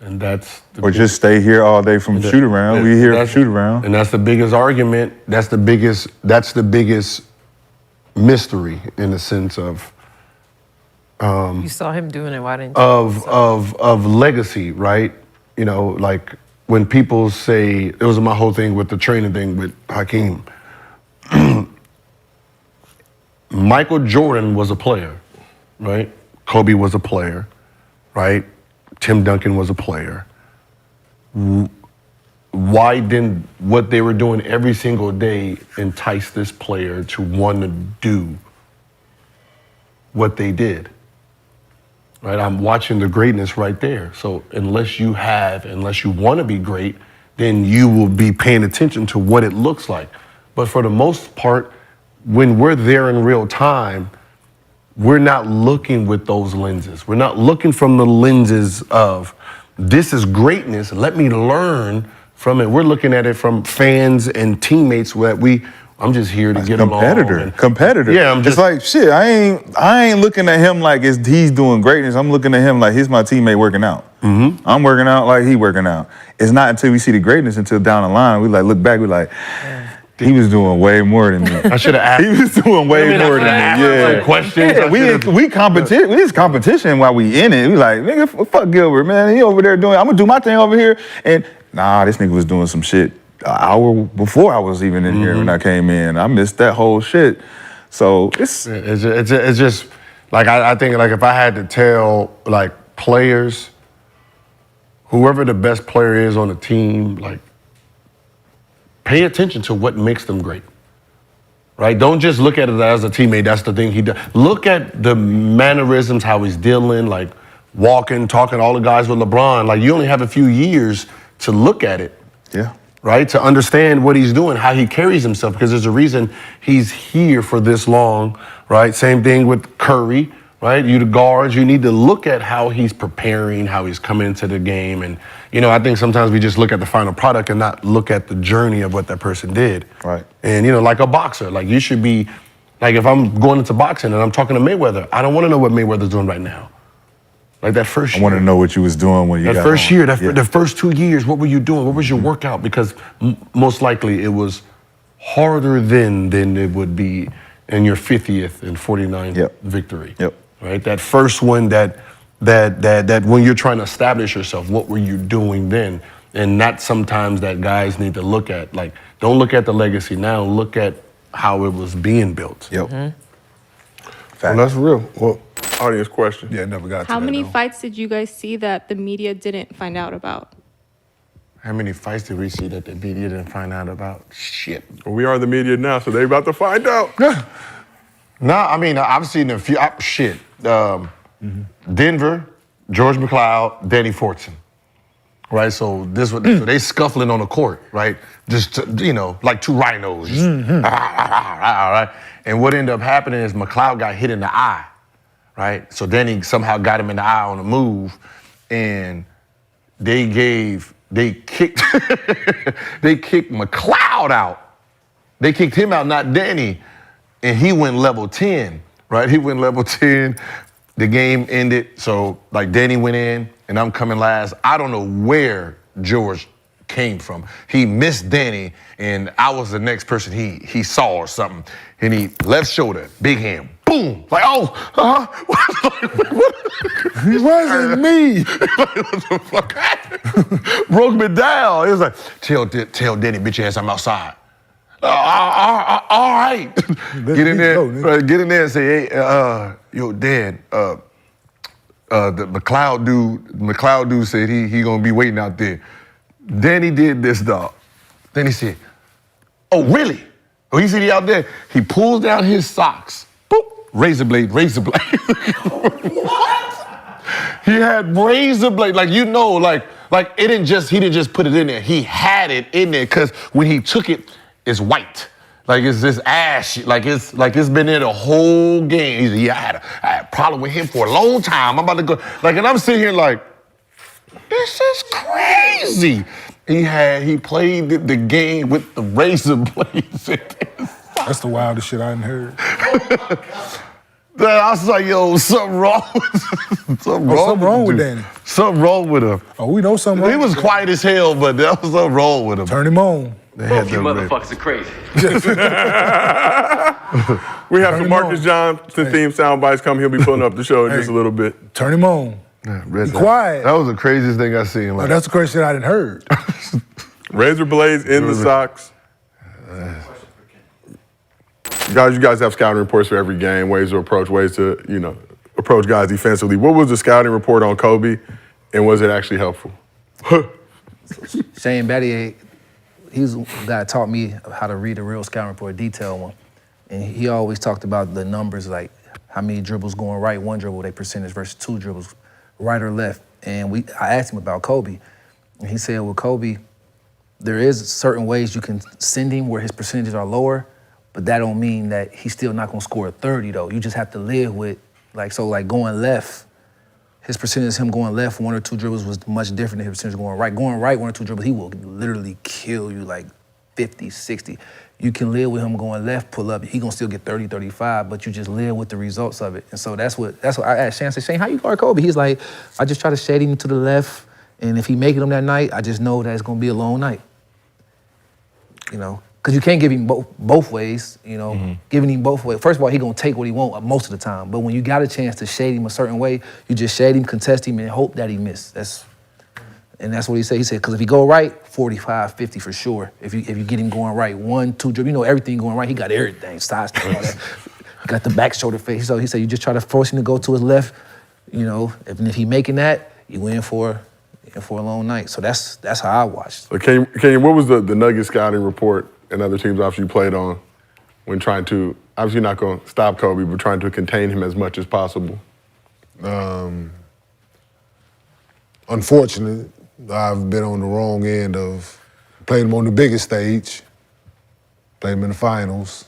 Speaker 15: And that's
Speaker 1: or just stay here all day from shoot around. We here for shoot around.
Speaker 15: And that's the biggest argument. That's the biggest mystery in the sense of
Speaker 8: You saw him doing it. Why didn't you?
Speaker 15: of legacy, right? Like when people say it was my whole thing with the training thing with Hakeem. Michael Jordan was a player, right? Kobe was a player, right? Tim Duncan was a player. Why didn't what they were doing every single day entice this player to want to do what they did? Right? I'm watching the greatness right there. So unless you want to be great, then you will be paying attention to what it looks like. But for the most part, when we're there in real time, we're not looking with those lenses. We're not looking from the lenses of this is greatness, let me learn from it. We're looking at it from fans and teammates I'm just here to get along.
Speaker 1: Competitor. Yeah, I'm just like shit. I ain't looking at him like he's doing greatness. I'm looking at him like he's my teammate working out. Mm-hmm. I'm working out like he working out. It's not until we see the greatness until down the line we like look back. We like. He was doing way more than me.
Speaker 15: I should have asked.
Speaker 1: He was doing way more than me. Yeah.
Speaker 15: Questions.
Speaker 1: Yeah, we competition. We just competition while we in it. We like, nigga, fuck Gilbert, man. He over there doing. I'm gonna do my thing over here. And this nigga was doing some shit an hour before I was even in here when I came in. I missed that whole shit. So it's
Speaker 15: just like I think like if I had to tell like players, whoever the best player is on the team, like. Pay attention to what makes them great, right? Don't just look at it as a teammate. That's the thing he does. Look at the mannerisms, how he's dealing, like walking, talking, all the guys with LeBron. Like you only have a few years to look at it, right? To understand what he's doing, how he carries himself, because there's a reason he's here for this long, right? Same thing with Curry, right? You the guards, you need to look at how he's preparing, how he's coming into the game. And, I think sometimes we just look at the final product and not look at the journey of what that person did.
Speaker 1: Right.
Speaker 15: And, like a boxer, like you should be, like if I'm going into boxing and I'm talking to Mayweather, I don't want to know what Mayweather's doing right now. Like that first year.
Speaker 1: I want to know what you was doing when you got
Speaker 15: That first
Speaker 1: home.
Speaker 15: year, the first 2 years, what were you doing? What was your workout? Because most likely it was harder than it would be in your 50th and 49th victory.
Speaker 1: Yep.
Speaker 15: Right? That first one that when you're trying to establish yourself, what were you doing then? And not sometimes that guys need to look at, like, don't look at the legacy now, look at how it was being built.
Speaker 1: Yep.
Speaker 2: Well, that's real. Well, audience question.
Speaker 1: Yeah, never got to
Speaker 17: How
Speaker 1: that,
Speaker 17: many
Speaker 1: though.
Speaker 17: fights did you guys see that the media didn't find out about?
Speaker 15: How many fights did we see that the media didn't find out about? Shit.
Speaker 2: Well, we are the media now, so they about to find out.
Speaker 15: No, I mean, I've seen a few, Denver, George McLeod, Danny Fortson. Right, so so they scuffling on the court, right? Just, like two rhinos. Just, right? And what ended up happening is McLeod got hit in the eye, right? So Danny somehow got him in the eye on the move, and they kicked McLeod out. They kicked him out, not Danny, and he went level 10, right? He went level 10. The game ended, so like Danny went in, and I'm coming last. I don't know where George came from. He missed Danny, and I was the next person he saw or something. And he left shoulder, big hand, boom, like
Speaker 5: It wasn't me.
Speaker 15: What the fuck happened? Broke me down. It was like, tell Danny, bitch ass, I'm outside.
Speaker 10: All right. Get in there and say, hey, yo, Dad, the McLeod dude said he gonna be waiting out there. Then he did this, dog. Then he said, oh, really? Oh, he said he out there. He pulls down his socks. Boop. Razor blade. What? He had razor blade, like he didn't just put it in there. He had it in there because when he took it, it's white. Like it's this ash, like it's been there the whole game. He said, yeah, I had a problem with him for a long time. I'm about to go, and I'm sitting here like, this is crazy. He played the game with the razor blades.
Speaker 5: That's the wildest shit I done heard.
Speaker 10: I was like, yo, something wrong with
Speaker 5: Danny.
Speaker 10: Something wrong with him.
Speaker 5: Oh, we know something wrong.
Speaker 10: He was quiet as hell, but there was something wrong with him.
Speaker 5: Turn him on.
Speaker 11: Both you motherfuckers are crazy.
Speaker 2: We have some Marcus Johnson theme sound bites coming. He'll be pulling up the show in just a little bit.
Speaker 5: Turn him on. Be quiet.
Speaker 10: That was the craziest thing I seen.
Speaker 5: Oh, that's the craziest shit I didn't heard.
Speaker 2: Razor blades in the socks. Guys, you guys have scouting reports for every game, ways to approach guys defensively. What was the scouting report on Kobe, and was it actually helpful?
Speaker 18: Shane Battier, he's the guy that taught me how to read a real scouting report, a detailed one. And he always talked about the numbers, like how many dribbles going right, one dribble, they percentage versus two dribbles, right or left. And I asked him about Kobe, and he said, with Kobe, there is certain ways you can send him where his percentages are lower, but that don't mean that he's still not gonna score a 30 though. You just have to live with, going left, his percentage of him going left, one or two dribbles was much different than his percentage going right. Going right, one or two dribbles, he will literally kill you 50, 60. You can live with him going left, pull up, he gonna still get 30, 35, but you just live with the results of it. And so that's what I asked Shane. I said, Shane, how you guard Kobe? He's like, I just try to shade him to the left, and if he making them that night, I just know that it's gonna be a long night. Because you can't give him both ways, giving him both ways. First of all, he gonna take what he want most of the time, but when you got a chance to shade him a certain way, you just shade him, contest him, and hope that he miss. That's what he said. He said, because if he go right, 45, 50 for sure. If you get him going right, 1, 2 dribble, everything going right, he got everything, side step, all that. Got the back shoulder fake. So he said, you just try to force him to go to his left, if he making that, you in for a long night. So that's how I watched.
Speaker 2: So Kenyon, what was the Nuggets scouting report and other teams obviously you played on when trying to, obviously not going to stop Kobe, but trying to contain him as much as possible?
Speaker 5: Unfortunately, I've been on the wrong end of playing him on the biggest stage, played him in the finals,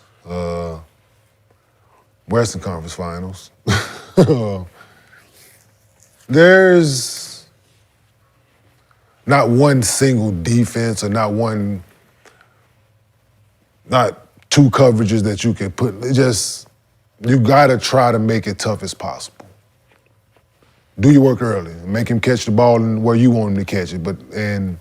Speaker 5: Western Conference Finals. There's not one single defense or not two coverages that you can put. You gotta try to make it tough as possible. Do your work early. Make him catch the ball where you want him to catch it. And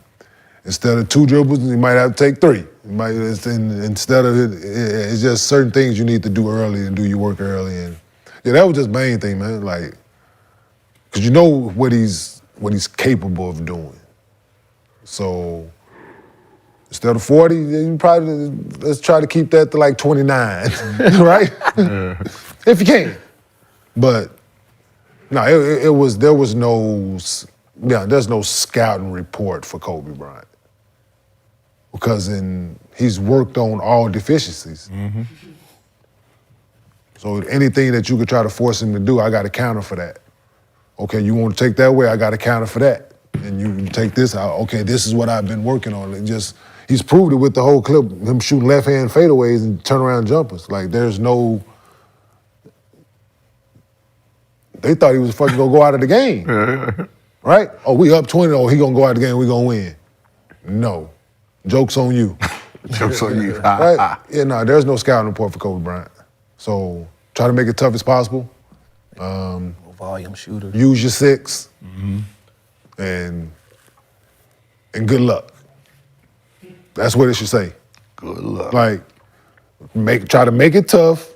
Speaker 5: instead of 2 dribbles, you might have to take 3. Instead of it's just certain things you need to do early and do your work early. And that was just the main thing, man. Because you know what he's capable of doing. So instead of 40, you probably let's try to keep that to 29, right? If you can. But no, there's no scouting report for Kobe Bryant because he's worked on all deficiencies. Mm-hmm. So anything that you could try to force him to do, I got to counter for that. Okay, you want to take that way, I got to counter for that. And you take this out, okay, this is what I've been working on. He's proved it with the whole clip, him shooting left-hand fadeaways and turnaround jumpers. There's no, they thought he was fucking gonna go out of the game, right? Oh, we up 20, he gonna go out of the game, we gonna win. No, joke's on you.
Speaker 10: Joke's on you.
Speaker 5: Right? Yeah, there's no scouting report for Kobe Bryant. So try to make it tough as possible.
Speaker 18: Volume shooter.
Speaker 5: Use your 6, and good luck. That's what it should say.
Speaker 10: Good luck.
Speaker 5: Try to make it tough.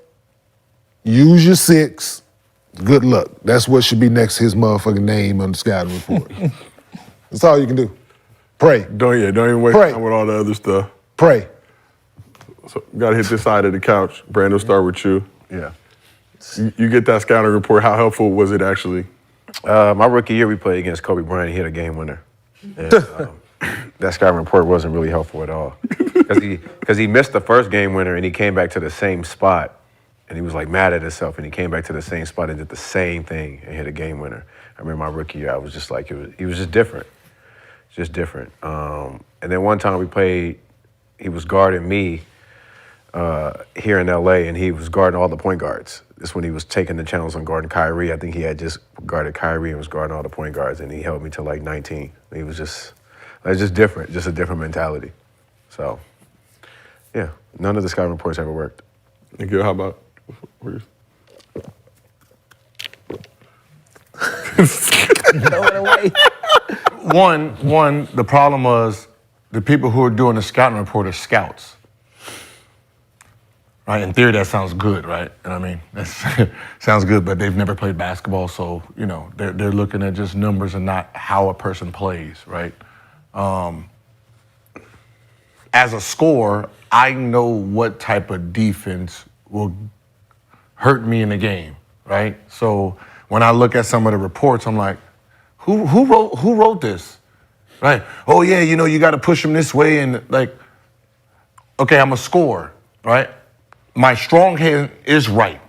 Speaker 5: Use your 6. Good luck. That's what should be next to his motherfucking name on the scouting report. That's all you can do. Pray.
Speaker 2: Don't even waste time with all the other stuff.
Speaker 5: Pray.
Speaker 2: So gotta hit this side of the couch. Brandon, start with you.
Speaker 19: Yeah.
Speaker 2: You get that scouting report. How helpful was it actually?
Speaker 19: My rookie year, we played against Kobe Bryant. He hit a game winner. And, that scouting report wasn't really helpful at all. Because he missed the first game winner and he came back to the same spot. And he was like mad at himself and he came back to the same spot and did the same thing and hit a game winner. I remember my rookie year, I was just like, he was just different. Just different. And then one time we played, he was guarding me here in LA and he was guarding all the point guards. This when he was taking the challenge on guarding Kyrie. I think he had just guarded Kyrie and was guarding all the point guards and he held me to like 19. He was just different, just a different mentality. So, yeah, none of the scouting reports ever worked.
Speaker 2: And Gil, how about yours?
Speaker 10: One, the problem was the people who are doing the scouting report are scouts. Right? In theory, that sounds good, right? And I mean, that sounds good, but they've never played basketball, so, you know, they're looking at just numbers and not how a person plays, right? As a scorer, I know what type of defense will hurt me in the game, right? So when I look at some of the reports, I'm like, who wrote this? Right? Oh yeah, you know, you got to push them this way and like, okay, I'm a scorer, right? My strong hand is right?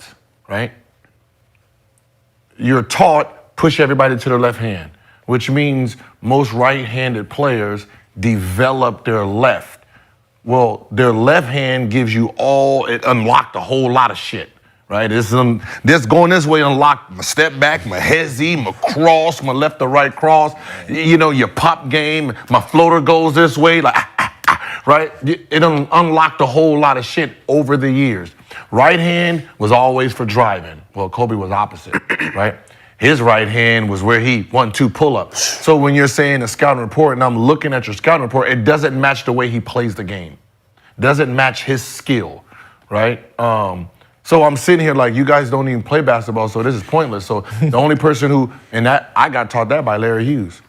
Speaker 10: You're taught push everybody to their left hand, which means most right-handed players develop their left. Well, their left hand gives you it unlocked a whole lot of shit, right? This going this way unlocked my step back, my hezzy, my cross, my left to right cross, you know, your pop game, my floater goes this way, like, right? It unlocked a whole lot of shit over the years. Right hand was always for driving. Well, Kobe was opposite, right? His right hand was where he 1-2 pull-ups. So when you're saying a scouting report and I'm looking at your scouting report, it doesn't match the way he plays the game. Doesn't match his skill, right? So I'm sitting here like, you guys don't even play basketball, so this is pointless. So the only person I got taught that by Larry Hughes.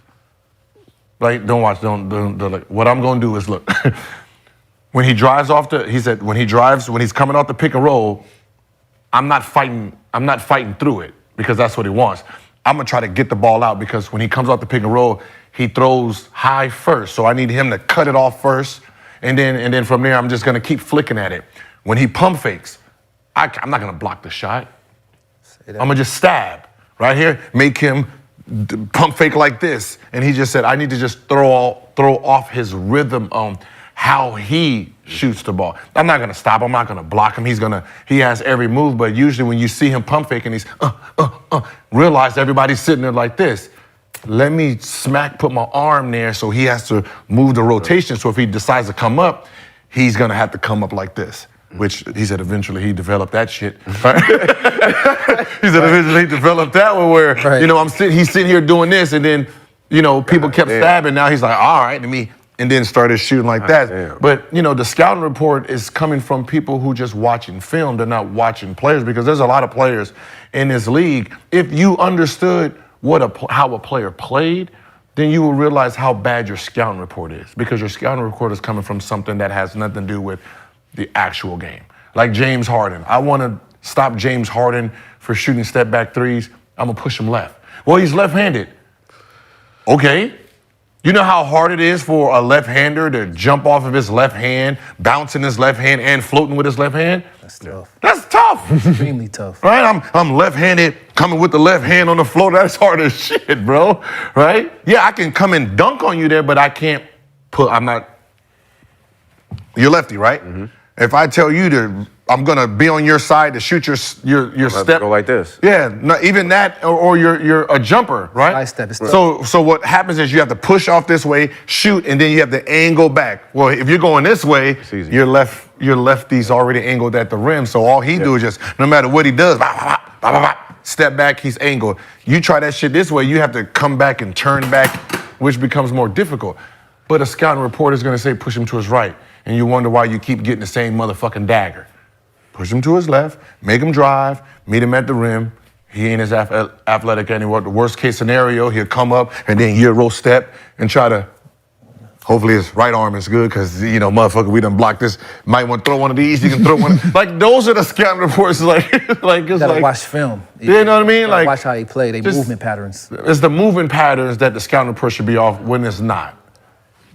Speaker 10: Like, what I'm gonna do is look. When he drives when he's coming off the pick and roll, I'm not fighting through it because that's what he wants. I'm gonna try to get the ball out because when he comes off the pick and roll, he throws high first. So I need him to cut it off first, and then from there, I'm just gonna keep flicking at it. When he pump fakes, I'm not gonna block the shot. I'm gonna just stab right here, make him pump fake like this. And he just said, I need to just throw off his rhythm on how he shoots the ball. I'm not gonna stop, I'm not gonna block him. He has every move, but usually when you see him pump fake and he's realize everybody's sitting there like this. Let me put my arm there so he has to move the rotation. So if he decides to come up, he's gonna have to come up like this. Which he said eventually he developed that shit. Right? He said eventually he developed that one where, you know, he's sitting here doing this and then, you know, people kept stabbing. Now he's like, all right, and then started shooting like that. Damn. But, you know, the scouting report is coming from people who just watching film. They're not watching players because there's a lot of players in this league. If you understood how a player played, then you will realize how bad your scouting report is because your scouting report is coming from something that has nothing to do with the actual game. Like James Harden. I want to stop James Harden for shooting step back threes. I'm gonna push him left. Well, he's left-handed. Okay. You know how hard it is for a left-hander to jump off of his left hand, bouncing his left hand and floating with his left hand?
Speaker 18: That's tough.
Speaker 10: That's tough.
Speaker 18: Extremely tough.
Speaker 10: Right? I'm left-handed, coming with the left hand on the floor. That's hard as shit, bro. Right? Yeah, I can come and dunk on you there, but I can't you're lefty, right? Mm-hmm. If I tell you I'm gonna be on your side to shoot your step.
Speaker 19: Go like this.
Speaker 10: Yeah, not even that, or you're a jumper, right?
Speaker 18: Side step is
Speaker 10: So what happens is you have to push off this way, shoot, and then you have to angle back. Well, if you're going this way, your lefty's already angled at the rim, so all he do is just, no matter what he does, step back, he's angled. You try that shit this way, you have to come back and turn back, which becomes more difficult. But a scouting report is gonna say push him to his right, and you wonder why you keep getting the same motherfucking dagger. Push him to his left, make him drive, meet him at the rim. He ain't as athletic anymore. The worst case scenario, he'll come up and then Euro step and try to Hopefully his right arm is good because, you know, motherfucker, we done blocked this. Might want to throw one of these. You can throw one. Like, those are the scouting reports. Like it's
Speaker 18: gotta
Speaker 10: like,
Speaker 18: watch film.
Speaker 10: You know what I mean? Like,
Speaker 18: watch how he play. They
Speaker 10: just-
Speaker 18: movement patterns.
Speaker 10: it's the movement patterns that the scouting report should be off when it's not.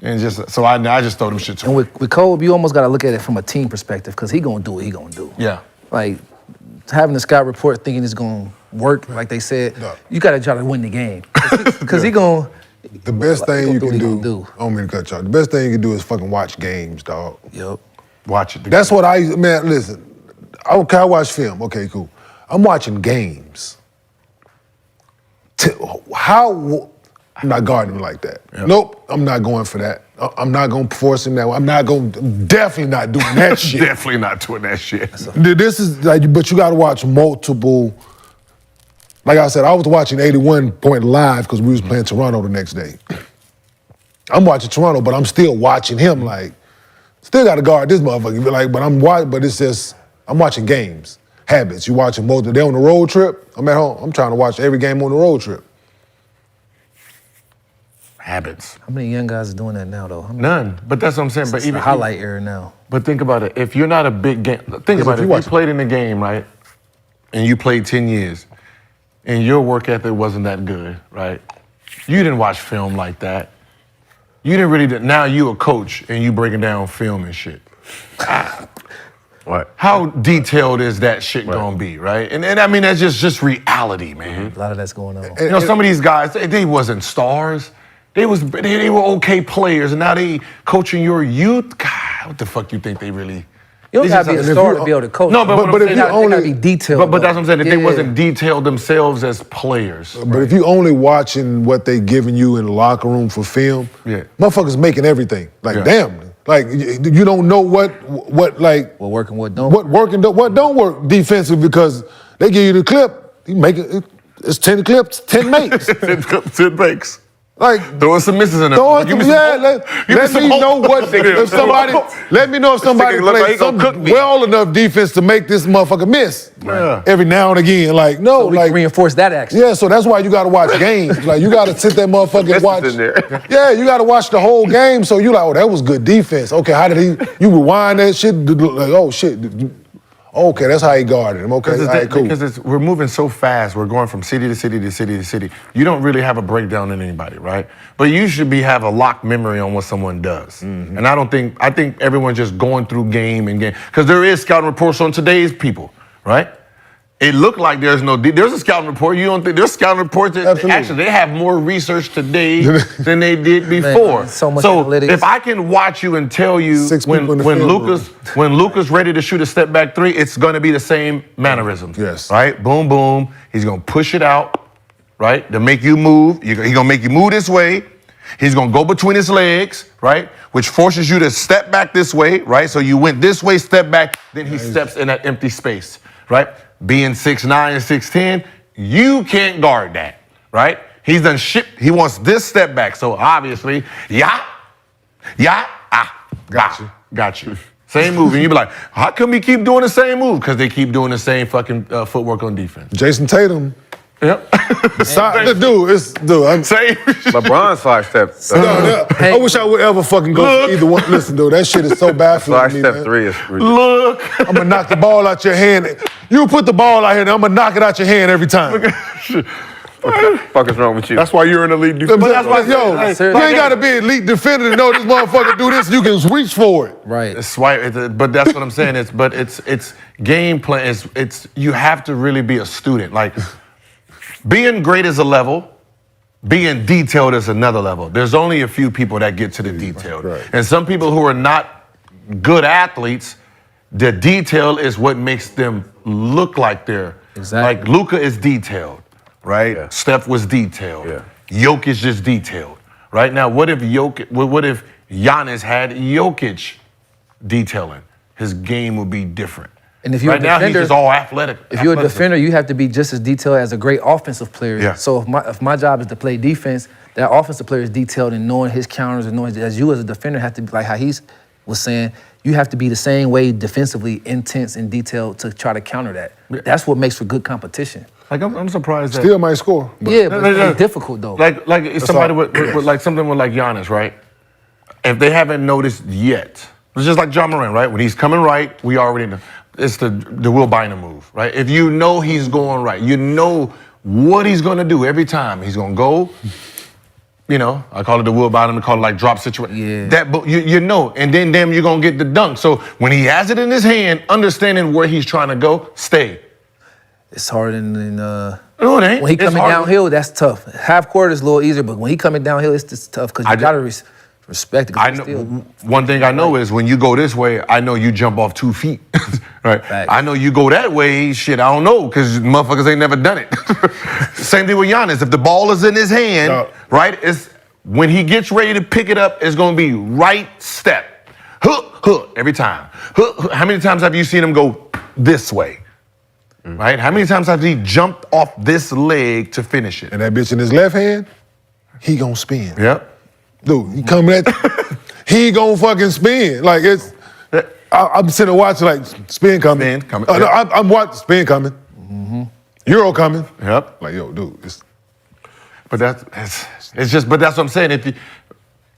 Speaker 10: And just so I just throw them shit to
Speaker 18: And
Speaker 10: him.
Speaker 18: with Kobe, you almost got to look at it from a team perspective because he gonna do what he gonna do.
Speaker 10: Yeah.
Speaker 18: Like having the scout report thinking it's gonna work, like they said, you got to try to win the game because he gonna.
Speaker 5: The best thing you can
Speaker 18: do.
Speaker 5: I don't mean to cut you off. The best thing you can do is fucking watch games, dog.
Speaker 18: Yep.
Speaker 10: Watch it.
Speaker 5: That's what man, listen. Okay, I watch film. Okay, cool. I'm watching games. I'm not guarding him like that. Nope, I'm not going for that. I'm not going to force him that way. Definitely not doing that shit.
Speaker 10: Definitely not doing that shit.
Speaker 5: This is like, but you got to watch multiple. Like I said, I was watching 81 Point live because we was playing Toronto the next day. I'm watching Toronto, but I'm still watching him. Like, still got to guard this motherfucker. Like, but it's just I'm watching games, habits. You watching multiple. They on the road trip. I'm at home. I'm trying to watch every game on the road trip.
Speaker 10: Habits.
Speaker 18: How many young guys are doing that now, though?
Speaker 10: None. But that's what I'm saying. But
Speaker 18: It's
Speaker 10: even
Speaker 18: the highlight era now.
Speaker 10: But think about it. If you're not a big game, think about it. If you played in the game, right, and you played 10 years, and your work ethic wasn't that good, right? You didn't watch film like that. You didn't really. Now you a coach and you breaking down film and shit.
Speaker 19: What?
Speaker 10: How detailed is that shit gonna be, right? And I mean that's just reality, man.
Speaker 18: A lot of that's going on.
Speaker 10: You know, some of these guys, they wasn't stars. They were okay players, and now they coaching your youth. God, what the fuck you think they really?
Speaker 18: You don't gotta be a star to be able to coach.
Speaker 10: No, but
Speaker 18: if you only be detailed.
Speaker 10: But that's what I'm saying. If they wasn't detailed themselves as players.
Speaker 5: But if you only watching what they giving you in the locker room for film, motherfuckers making everything. Like damn, like you don't know what
Speaker 18: working, what don't.
Speaker 5: What don't work defensively because they give you the clip, you make it. It's 10 clips, 10 makes.
Speaker 10: 10 makes.
Speaker 5: Like
Speaker 10: throwing some misses in there.
Speaker 5: Let me know what if somebody. Let me know if somebody plays well enough defense to make this motherfucker miss every now and again. Like no, like
Speaker 18: reinforce that action.
Speaker 5: Yeah, so that's why you got to watch games. Like you got to sit that motherfucker and watch. Yeah, you got to watch the whole game. So you like, oh, that was good defense. Okay, how did he? You rewind that shit. Like, oh shit. Okay, that's how he guarded him. Okay, all right, cool.
Speaker 10: Because we're moving so fast. We're going from city to city to city to city. You don't really have a breakdown in anybody, right? But you should have a locked memory on what someone does. And I think everyone's just going through game and game. Because there is scouting reports on today's people, right? It looked like there's a scouting report. You don't think there's scouting reports that actually they have more research today than they did before.
Speaker 18: Man, so much analytics.
Speaker 10: If I can watch you and tell you when Luka's ready to shoot a step back three, it's going to be the same mannerisms.
Speaker 5: Yes.
Speaker 10: Right? Boom, boom. He's going to push it out, right? To make you move. He's going to make you move this way. He's going to go between his legs, right? Which forces you to step back this way, right? So you went this way, step back, then he steps in that empty space, right? Being 6'9" and 6'10", you can't guard that, right? He's done shit. He wants this step back. So obviously, got you. Same move. And you be like, how come he keep doing the same move? Because they keep doing the same fucking footwork on defense.
Speaker 5: Jason Tatum.
Speaker 10: Yep.
Speaker 5: Dude.
Speaker 10: Same.
Speaker 19: LeBron sidestep.
Speaker 5: I wish I would ever fucking go for either one. Listen, dude, that shit is so bad for me,
Speaker 19: Sidestep
Speaker 5: man.
Speaker 19: 3 is
Speaker 10: Look.
Speaker 5: I'm gonna knock the ball out your hand. You put the ball out here, and I'm gonna knock it out your hand every time.
Speaker 19: What the fuck is wrong with you?
Speaker 10: That's why you're an elite defender.
Speaker 5: That's why, you ain't gotta be an elite defender to know this motherfucker do this. You can reach for it.
Speaker 18: Right.
Speaker 10: It's swipe, but that's what I'm saying. It's game plan. It's you have to really be a student. Like being great is a level. Being detailed is another level. There's only a few people that get to the detailed.
Speaker 5: Right.
Speaker 10: And some people who are not good athletes, the detail is what makes them look like they're.
Speaker 18: Exactly.
Speaker 10: Like Luka is detailed, right?
Speaker 19: Yeah.
Speaker 10: Steph was detailed.
Speaker 19: Yeah.
Speaker 10: Jokic is just detailed. Right now, what if Giannis had Jokic detailing? His game would be different.
Speaker 18: And if you're
Speaker 10: right
Speaker 18: a defender,
Speaker 10: now, he's just all athletic.
Speaker 18: If you're a defender, you have to be just as detailed as a great offensive player.
Speaker 10: Yeah.
Speaker 18: So if my job is to play defense, that offensive player is detailed in knowing his counters and knowing as you as a defender have to be like how he was saying, you have to be the same way defensively intense and detailed to try to counter that. That's what makes for good competition.
Speaker 10: Like I'm surprised that
Speaker 5: Still might score.
Speaker 18: Yeah, but it's difficult though.
Speaker 10: Like somebody with like something with like Giannis, right?
Speaker 15: If they haven't noticed yet, it's just like John Moran, right? When he's coming right, we already know. It's the Will Bynum move, right? If you know he's going right, you know what he's gonna do every time. He's gonna go, you know, I call it the Will Bynum, I call it like drop situation. Yeah. But you know, and then damn, you're gonna get the dunk. So when he has it in his hand, understanding where he's trying to go, stay.
Speaker 18: It's harder than
Speaker 15: No, it ain't.
Speaker 18: when he
Speaker 15: It's
Speaker 18: coming
Speaker 15: harder.
Speaker 18: downhill. That's tough. Half court is a little easier, but when he coming downhill, it's just tough because you gotta respect it. 'Cause
Speaker 15: I know. One thing I know is when you go this way, I know you jump off 2 feet, right? I know you go that way. Shit, I don't know because motherfuckers ain't never done it. Same thing with Giannis. If the ball is in his hand, right? It's when he gets ready to pick it up, it's gonna be right step, every time. How many times have you seen him go this way? Right? How many times has he jumped off this leg to finish it?
Speaker 5: And that bitch in his left hand, he gonna spin.
Speaker 15: Yep.
Speaker 5: Dude, he coming at he gonna fucking spin. Like it's I'm sitting watching like spin coming.
Speaker 15: Spin coming.
Speaker 5: No, I'm watching spin coming. Euro coming.
Speaker 15: Yep.
Speaker 5: Like, yo, dude, it's
Speaker 15: But that's what I'm saying.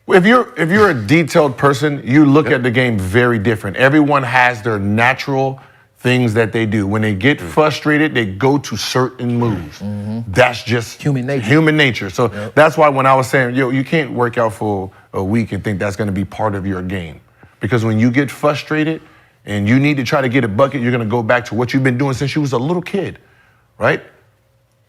Speaker 15: If you're a detailed person, you look at the game very different. Everyone has their natural things that they do. When they get frustrated, they go to certain moves. That's just human nature. So that's why when I was saying, yo, you can't work out for a week and think that's gonna be part of your game. Because when you get frustrated and you need to try to get a bucket, you're gonna go back to what you've been doing since you was a little kid, right?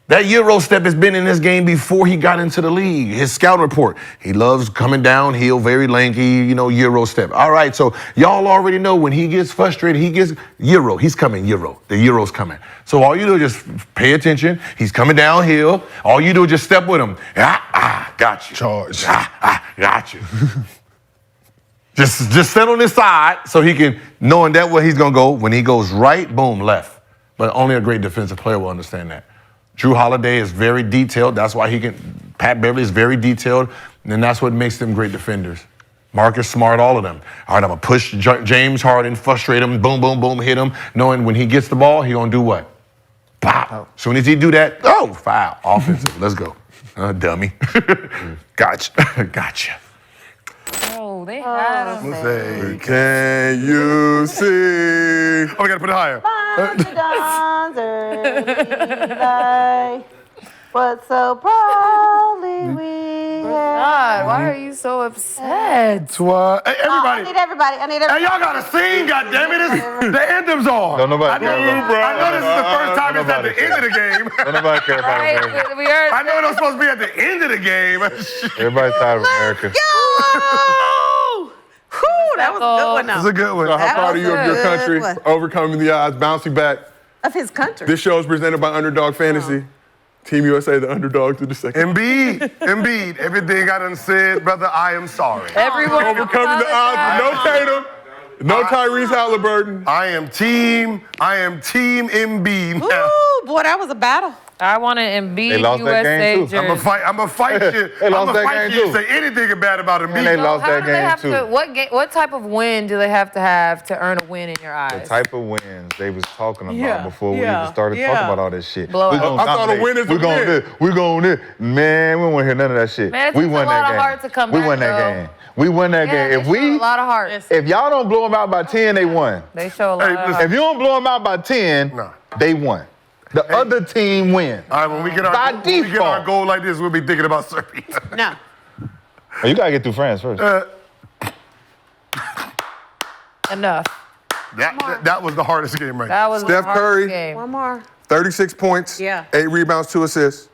Speaker 15: That Euro step has been in this game before he got into the league. His scout report, he loves coming downhill, very lanky, Euro step. All right, so y'all already know when he gets frustrated, he gets Euro. He's coming, Euro. The Euro's coming. So all you do is just pay attention. He's coming downhill. All you do is just step with him. Got you.
Speaker 5: Charge.
Speaker 15: Got you. Just sit on his side so he can, knowing that where he's gonna go. When he goes right, boom, left. But only a great defensive player will understand that. Drew Holiday is very detailed. That's why Pat Beverly is very detailed. And that's what makes them great defenders. Marcus Smart, all of them. All right, I'm gonna push James Harden, frustrate him, boom, boom, boom, hit him, knowing when he gets the ball, he gonna do what? Pow. As soon as he do that, foul, offensive, let's go. Dummy. Gotcha. Gotcha.
Speaker 8: Oh, they had him.
Speaker 15: Say, can you see? Oh, we gotta put it higher.
Speaker 20: But so proudly we
Speaker 8: God, why are you so upset?
Speaker 15: That's why. Hey, everybody.
Speaker 20: I need everybody.
Speaker 15: Hey, y'all gotta sing, goddammit. The anthem's on.
Speaker 1: Don't nobody care about it.
Speaker 15: I know this is the first time it's at the end of the game.
Speaker 1: Don't nobody care about America.
Speaker 15: I know it was supposed to be at the end of the game.
Speaker 1: Everybody's tired of America.
Speaker 20: That was a good one.
Speaker 15: That's a good one.
Speaker 2: So how proud are you of your country for overcoming the odds, bouncing back?
Speaker 20: Of his country.
Speaker 2: This show is presented by Underdog Fantasy. Team USA, the underdog to the second.
Speaker 15: Embiid, everything I done said, brother, I am sorry.
Speaker 8: Everyone
Speaker 2: overcoming the odds. No Tatum, no Tyrese Halliburton.
Speaker 15: I am team Embiid now.
Speaker 20: Ooh, boy, that was a battle.
Speaker 8: I want an
Speaker 1: They
Speaker 8: Embiid
Speaker 1: lost that game,
Speaker 8: USA
Speaker 1: too.
Speaker 8: jersey.
Speaker 15: I'm gonna fight you.
Speaker 1: They lost that game,
Speaker 15: you
Speaker 1: too.
Speaker 15: say anything bad about Embiid.
Speaker 1: And they lost
Speaker 8: How
Speaker 1: that
Speaker 8: do they
Speaker 1: game
Speaker 8: have
Speaker 1: too.
Speaker 8: to? What type of win do they have to earn a win in your
Speaker 1: The
Speaker 8: eyes?
Speaker 1: type of wins they was talking about
Speaker 20: Yeah,
Speaker 1: before we
Speaker 20: yeah,
Speaker 1: even started
Speaker 20: yeah.
Speaker 1: talking about all this shit.
Speaker 8: Blowout.
Speaker 1: We gonna
Speaker 2: I thought a
Speaker 1: dominate.
Speaker 2: win is a
Speaker 1: we gonna
Speaker 2: win.
Speaker 1: this. We gonna this. Man, we don't want to hear none of that shit.
Speaker 8: Man, it
Speaker 1: we
Speaker 8: takes
Speaker 1: won
Speaker 8: a lot
Speaker 1: that
Speaker 8: of
Speaker 1: game.
Speaker 8: heart to come
Speaker 1: we
Speaker 8: back,
Speaker 1: won that
Speaker 8: though.
Speaker 1: game. We won that
Speaker 8: Yeah,
Speaker 1: game.
Speaker 8: they show a lot of heart.
Speaker 1: If y'all don't blow them out by 10, they won.
Speaker 8: They show a lot of heart.
Speaker 1: If you don't blow them out by 10, they won. The other team win.
Speaker 15: All right, when we get
Speaker 1: By
Speaker 15: our
Speaker 1: default.
Speaker 15: goal like this, we'll be thinking about Serbia.
Speaker 20: No.
Speaker 1: Oh, you gotta get through France first.
Speaker 8: Enough.
Speaker 15: That was the hardest game right
Speaker 8: That was the
Speaker 2: Steph
Speaker 8: hardest
Speaker 2: Curry.
Speaker 8: game.
Speaker 20: One more.
Speaker 2: 36 points,
Speaker 20: Yeah.
Speaker 2: 8 rebounds, 2 assists.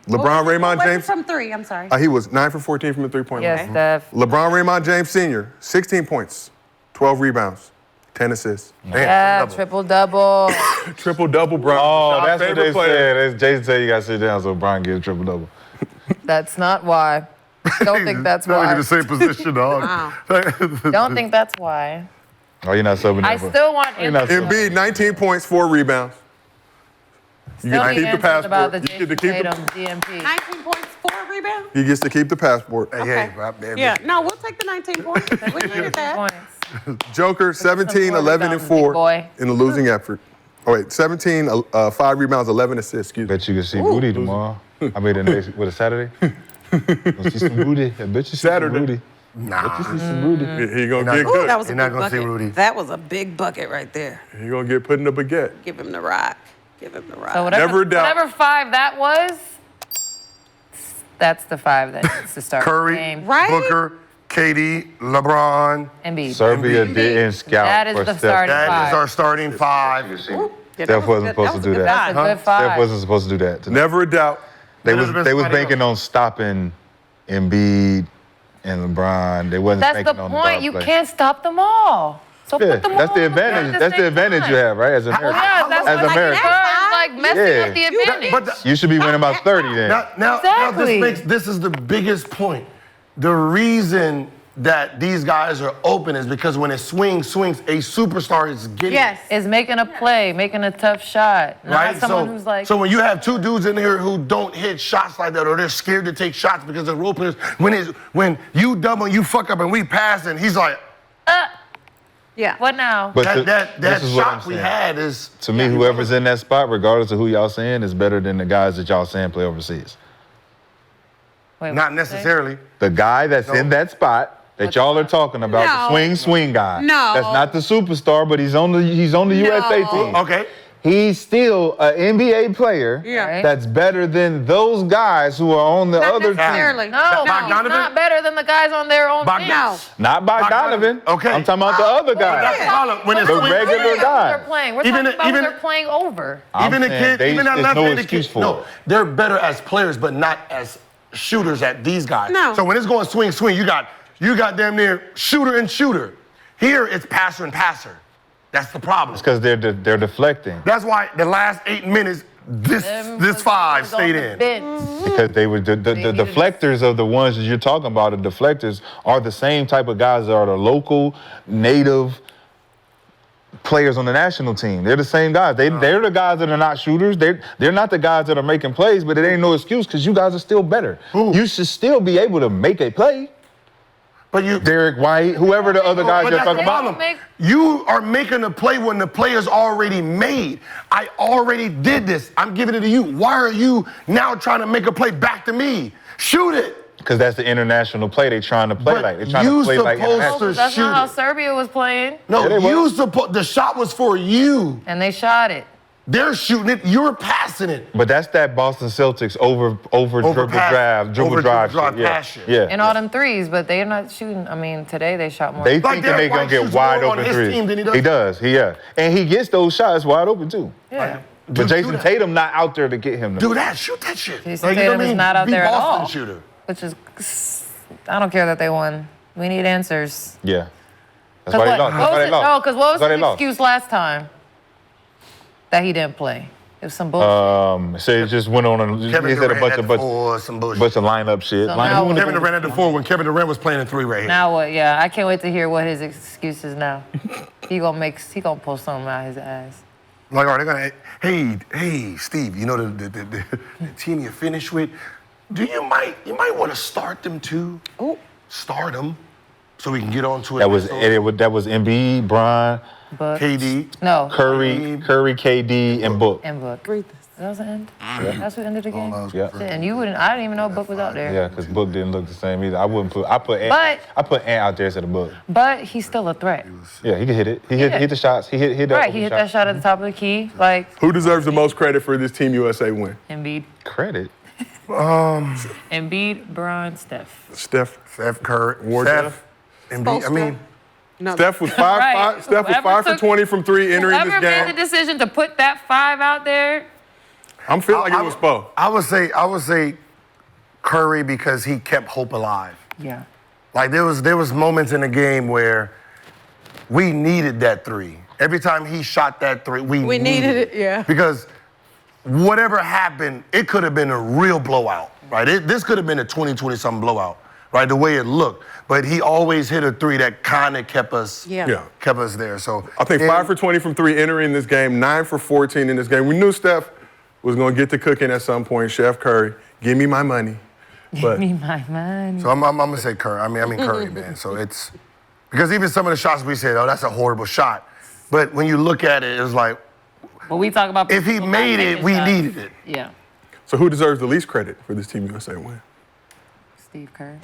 Speaker 2: LeBron Raymond
Speaker 20: Wait,
Speaker 2: James.
Speaker 20: from 3, I'm sorry.
Speaker 2: He was 9 for 14 from the three-point line.
Speaker 8: Yes, Steph.
Speaker 2: LeBron Raymond James Sr., 16 points, 12 rebounds, 10 assists.
Speaker 8: Yeah, triple-double.
Speaker 2: Triple-double, bro.
Speaker 1: Oh,
Speaker 2: Our
Speaker 1: that's what
Speaker 2: favorite
Speaker 1: they
Speaker 2: player.
Speaker 1: said. Jason said you gotta sit down so Brian gets triple double.
Speaker 8: That's not why. Don't think that's
Speaker 15: They're like in
Speaker 8: why.
Speaker 15: the same position, dog.
Speaker 8: Don't think that's why.
Speaker 1: Oh, you're not subbing
Speaker 8: I
Speaker 1: that.
Speaker 8: still want
Speaker 1: You're not subbing.
Speaker 2: Embiid, 19 points, 4 rebounds. You
Speaker 8: Still
Speaker 2: get to
Speaker 8: need
Speaker 2: keep the
Speaker 8: answers about
Speaker 2: passport.
Speaker 8: the
Speaker 2: You get to
Speaker 8: Jason
Speaker 2: keep the,
Speaker 8: Tatum DMP.
Speaker 20: 19 points, 4 rebounds?
Speaker 2: he gets to keep the passport.
Speaker 20: Okay. Yeah, no, we'll take the 19 points. We needed that.
Speaker 2: Joker, 17,
Speaker 8: more
Speaker 2: 11, and
Speaker 8: rebounds,
Speaker 2: 4
Speaker 8: big boy.
Speaker 2: in the losing effort. Oh, wait, 17, 5 rebounds, 11 assists, excuse me.
Speaker 1: Bet you can see booty tomorrow. I mean, the next, what, a Saturday? Gonna see some booty. I bet you see
Speaker 2: Saturday.
Speaker 1: some booty.
Speaker 15: Nah.
Speaker 2: He gonna get
Speaker 20: Ooh,
Speaker 2: good.
Speaker 20: that was a
Speaker 15: You're not
Speaker 20: big
Speaker 15: gonna see
Speaker 20: bucket.
Speaker 15: Rudy.
Speaker 20: That was a big bucket right there.
Speaker 2: He gonna get put in the baguette.
Speaker 20: Give him the rock. Give him the rock.
Speaker 8: So whatever,
Speaker 2: Never doubt.
Speaker 8: whatever 5 that was, that's the 5 that needs to start the
Speaker 15: Curry,
Speaker 8: game.
Speaker 20: Right?
Speaker 15: Booker, KD, LeBron.
Speaker 8: Embiid.
Speaker 1: Serbia didn't scout
Speaker 8: That is
Speaker 1: for
Speaker 8: the
Speaker 1: Steph.
Speaker 8: starting
Speaker 15: That
Speaker 8: 5.
Speaker 15: is our starting 5.
Speaker 20: Yeah,
Speaker 1: Steph
Speaker 20: that was
Speaker 1: wasn't
Speaker 20: good.
Speaker 1: supposed to
Speaker 20: was
Speaker 1: do
Speaker 20: a good
Speaker 1: that.
Speaker 8: That's a good 5.
Speaker 1: Steph wasn't supposed to do that. tonight.
Speaker 2: Never a doubt.
Speaker 1: They
Speaker 15: It
Speaker 1: was
Speaker 15: would've been
Speaker 1: they was
Speaker 15: somebody
Speaker 1: banking on stopping Embiid and LeBron. They wasn't
Speaker 8: That's the
Speaker 1: banking on the
Speaker 8: point.
Speaker 1: dog
Speaker 8: You
Speaker 1: play.
Speaker 8: can't stop them all. So
Speaker 1: Yeah,
Speaker 8: put them
Speaker 1: that's
Speaker 8: all
Speaker 1: the
Speaker 8: on field
Speaker 1: advantage.
Speaker 8: at
Speaker 1: That's the
Speaker 8: same
Speaker 1: advantage
Speaker 8: time.
Speaker 1: you have, right? As Americans.
Speaker 8: Yeah, that's
Speaker 1: As
Speaker 8: what
Speaker 1: Americans.
Speaker 8: like messing
Speaker 1: Yeah.
Speaker 8: with the advantage.
Speaker 15: But
Speaker 1: You should be winning about 30 then.
Speaker 15: now
Speaker 8: Exactly.
Speaker 15: this is the biggest point. The reason that these guys are open is because when it swings, a superstar is getting
Speaker 20: Yes.
Speaker 8: Is making a play, making a tough shot. Not
Speaker 15: right?
Speaker 8: someone who's like,
Speaker 15: so when you have two dudes in here who don't hit shots like that, or they're scared to take shots because they're role players, when you double and you fuck up and we pass and he's like,
Speaker 20: Yeah.
Speaker 8: what now?
Speaker 1: But
Speaker 15: that
Speaker 1: this is what I'm
Speaker 15: shot we
Speaker 1: saying.
Speaker 15: had is
Speaker 1: To me, whoever's in that spot, regardless of who y'all saying, is better than the guys that y'all saying play overseas.
Speaker 8: Wait,
Speaker 15: not
Speaker 8: what'd you say?
Speaker 15: necessarily.
Speaker 1: The guy that's in that spot that y'all are talking about,
Speaker 20: No.
Speaker 1: the swing guy.
Speaker 20: No.
Speaker 1: That's not the superstar, but he's on the USA team.
Speaker 15: Okay.
Speaker 1: He's still an NBA player
Speaker 20: Yeah.
Speaker 1: that's better than those guys who are on the
Speaker 20: Not
Speaker 1: other team.
Speaker 20: necessarily.
Speaker 8: No, he's
Speaker 15: Bogdanovich?
Speaker 8: not better than the guys on their own team.
Speaker 20: No.
Speaker 1: Not by Donovan.
Speaker 15: Okay.
Speaker 1: I'm talking about the other guy.
Speaker 15: That's the problem. When it's
Speaker 1: The
Speaker 15: swing-
Speaker 1: regular
Speaker 8: We're
Speaker 1: guy.
Speaker 8: playing. We're
Speaker 15: Even-
Speaker 8: talking about
Speaker 15: even-
Speaker 8: they're playing over.
Speaker 1: I'm
Speaker 15: even the
Speaker 1: saying
Speaker 15: kid, even that
Speaker 1: there's no
Speaker 15: left-handed
Speaker 1: excuse
Speaker 15: kid.
Speaker 1: for
Speaker 15: No,
Speaker 1: it.
Speaker 15: they're better as players, but not as shooters at these guys.
Speaker 20: No.
Speaker 15: So when it's going swing, you got damn near shooter and shooter. Here it's passer and passer. That's the problem.
Speaker 1: It's because they're deflecting.
Speaker 15: That's why the last 8 minutes, this 5 stayed in.
Speaker 1: Because they were the deflectors of the ones that you're talking about. The deflectors are the same type of guys that are the local native players on the national team. They're the same guys. They're the guys that are not shooters. They're not the guys that are making plays, but it ain't no excuse because you guys are still better. You should still be able to make a play.
Speaker 15: But you,
Speaker 1: Derek White, whoever the other guys
Speaker 15: but
Speaker 1: you're
Speaker 15: that's
Speaker 1: talking
Speaker 15: the
Speaker 1: about.
Speaker 15: problem. You are making a play when the play is already made. I already did this. I'm giving it to you. Why are you now trying to make a play back to me? Shoot it.
Speaker 1: Because that's the international play they trying to play
Speaker 15: But
Speaker 1: like. They're trying
Speaker 15: you
Speaker 1: to play like
Speaker 15: supposed
Speaker 1: international.
Speaker 15: to
Speaker 8: That's
Speaker 15: shoot
Speaker 8: not how
Speaker 15: it.
Speaker 8: Serbia was playing.
Speaker 15: No,
Speaker 1: Yeah, they
Speaker 15: you the shot was for you.
Speaker 8: And they shot it.
Speaker 15: They're shooting it. You're passing it.
Speaker 1: But that's that Boston Celtics over dribble
Speaker 15: pass-
Speaker 1: dribble
Speaker 15: over
Speaker 1: drive
Speaker 15: dribble
Speaker 1: shit. Yeah.
Speaker 15: pass shit.
Speaker 1: Yeah.
Speaker 8: And all them threes, but they're not shooting. I mean, today they shot more.
Speaker 1: They
Speaker 15: Like
Speaker 1: thinking they
Speaker 15: Derek
Speaker 1: gonna
Speaker 15: White
Speaker 1: get
Speaker 15: shoots
Speaker 1: wide
Speaker 15: more on
Speaker 1: open
Speaker 15: his
Speaker 1: threes.
Speaker 15: team than he does.
Speaker 1: He does. And he gets those shots wide open too.
Speaker 8: Yeah.
Speaker 1: But
Speaker 15: Dude,
Speaker 1: Jason
Speaker 15: do that.
Speaker 1: Tatum not out there to get him.
Speaker 15: Do that. Shoot that shit.
Speaker 8: Jason
Speaker 15: Like, you know
Speaker 8: Tatum
Speaker 15: what I
Speaker 8: is
Speaker 15: mean?
Speaker 8: not out
Speaker 15: Be
Speaker 8: there at
Speaker 15: Boston
Speaker 8: all.
Speaker 15: shooter.
Speaker 8: Which is, I don't care that they won. We need answers.
Speaker 1: Yeah. That's why they lost. That's
Speaker 8: What
Speaker 1: why
Speaker 8: was
Speaker 1: they
Speaker 8: it?
Speaker 1: lost.
Speaker 8: No, because what was
Speaker 1: That's why
Speaker 8: the
Speaker 1: they lost.
Speaker 8: excuse last time? That he didn't play. It was some bullshit.
Speaker 1: So it just went on and
Speaker 15: Kevin
Speaker 1: he said a
Speaker 15: Durant
Speaker 1: bunch
Speaker 15: had
Speaker 1: of
Speaker 15: the four, some bullshit.
Speaker 1: bunch of lineup shit.
Speaker 8: So now-
Speaker 15: Kevin Durant had the 4 when Kevin Durant was playing in 3 right here.
Speaker 8: Now what? Yeah, I can't wait to hear what his excuse is now. he gonna post something out his ass.
Speaker 15: Like, are they gonna? Hey, Steve. You know the team you finished with. You might want to start them too.
Speaker 20: Oh,
Speaker 15: start them, so we can get on to it.
Speaker 1: That was Embiid, Bryant,
Speaker 8: But
Speaker 15: KD,
Speaker 8: no,
Speaker 1: Curry, KD, and Book.
Speaker 8: and Book. That was the end.
Speaker 1: Yeah.
Speaker 8: That's what ended the game.
Speaker 1: Yeah.
Speaker 8: And you wouldn't. I didn't even know Book was out there.
Speaker 1: Yeah, because Book didn't look the same either. I put Ant out there instead of Book.
Speaker 8: But he's still a threat.
Speaker 1: Yeah, he could hit it. He hit the shots. He hit
Speaker 8: Right, he hit that shot at the top of the key. Like
Speaker 2: Who deserves the most credit for this Team USA win?
Speaker 8: Embiid.
Speaker 1: Credit.
Speaker 8: Embiid, Bron, Steph.
Speaker 2: Steph
Speaker 15: Curry,
Speaker 2: Steph.
Speaker 15: Embiid. I mean,
Speaker 2: Steph was five.
Speaker 8: Right.
Speaker 2: Steph was
Speaker 8: Whoever
Speaker 2: 5 for
Speaker 8: took-
Speaker 2: 20 from 3 entering
Speaker 8: Whoever
Speaker 2: this
Speaker 8: made the
Speaker 2: game.
Speaker 8: decision to put that 5 out there,
Speaker 2: I'm feeling like it was Spo.
Speaker 15: I would say Curry because he kept hope alive.
Speaker 8: yeah.
Speaker 15: Like there was moments in the game where we needed that 3. Every time he shot that 3, we
Speaker 20: needed it, yeah.
Speaker 15: Because whatever happened, it could have been a real blowout, right? This could have been a 20-something blowout, right? The way it looked. But he always hit a 3 that kind of kept us there. So
Speaker 2: I think 5 for 20 from 3 entering this game, 9 for 14 in this game. We knew Steph was going to get to cooking at some point. Chef Curry, give me my money. But
Speaker 8: Give me my money.
Speaker 15: So I'm gonna say Curry. I mean Curry, man. So it's because even some of the shots we said, oh, that's a horrible shot. But when you look at it, it's like
Speaker 8: But we talk about
Speaker 15: if he
Speaker 8: people
Speaker 15: made
Speaker 8: not
Speaker 15: it,
Speaker 8: making
Speaker 15: we
Speaker 8: shots.
Speaker 15: needed it.
Speaker 8: Yeah.
Speaker 2: So who deserves the least credit for this Team USA win?
Speaker 8: Steve Kerr.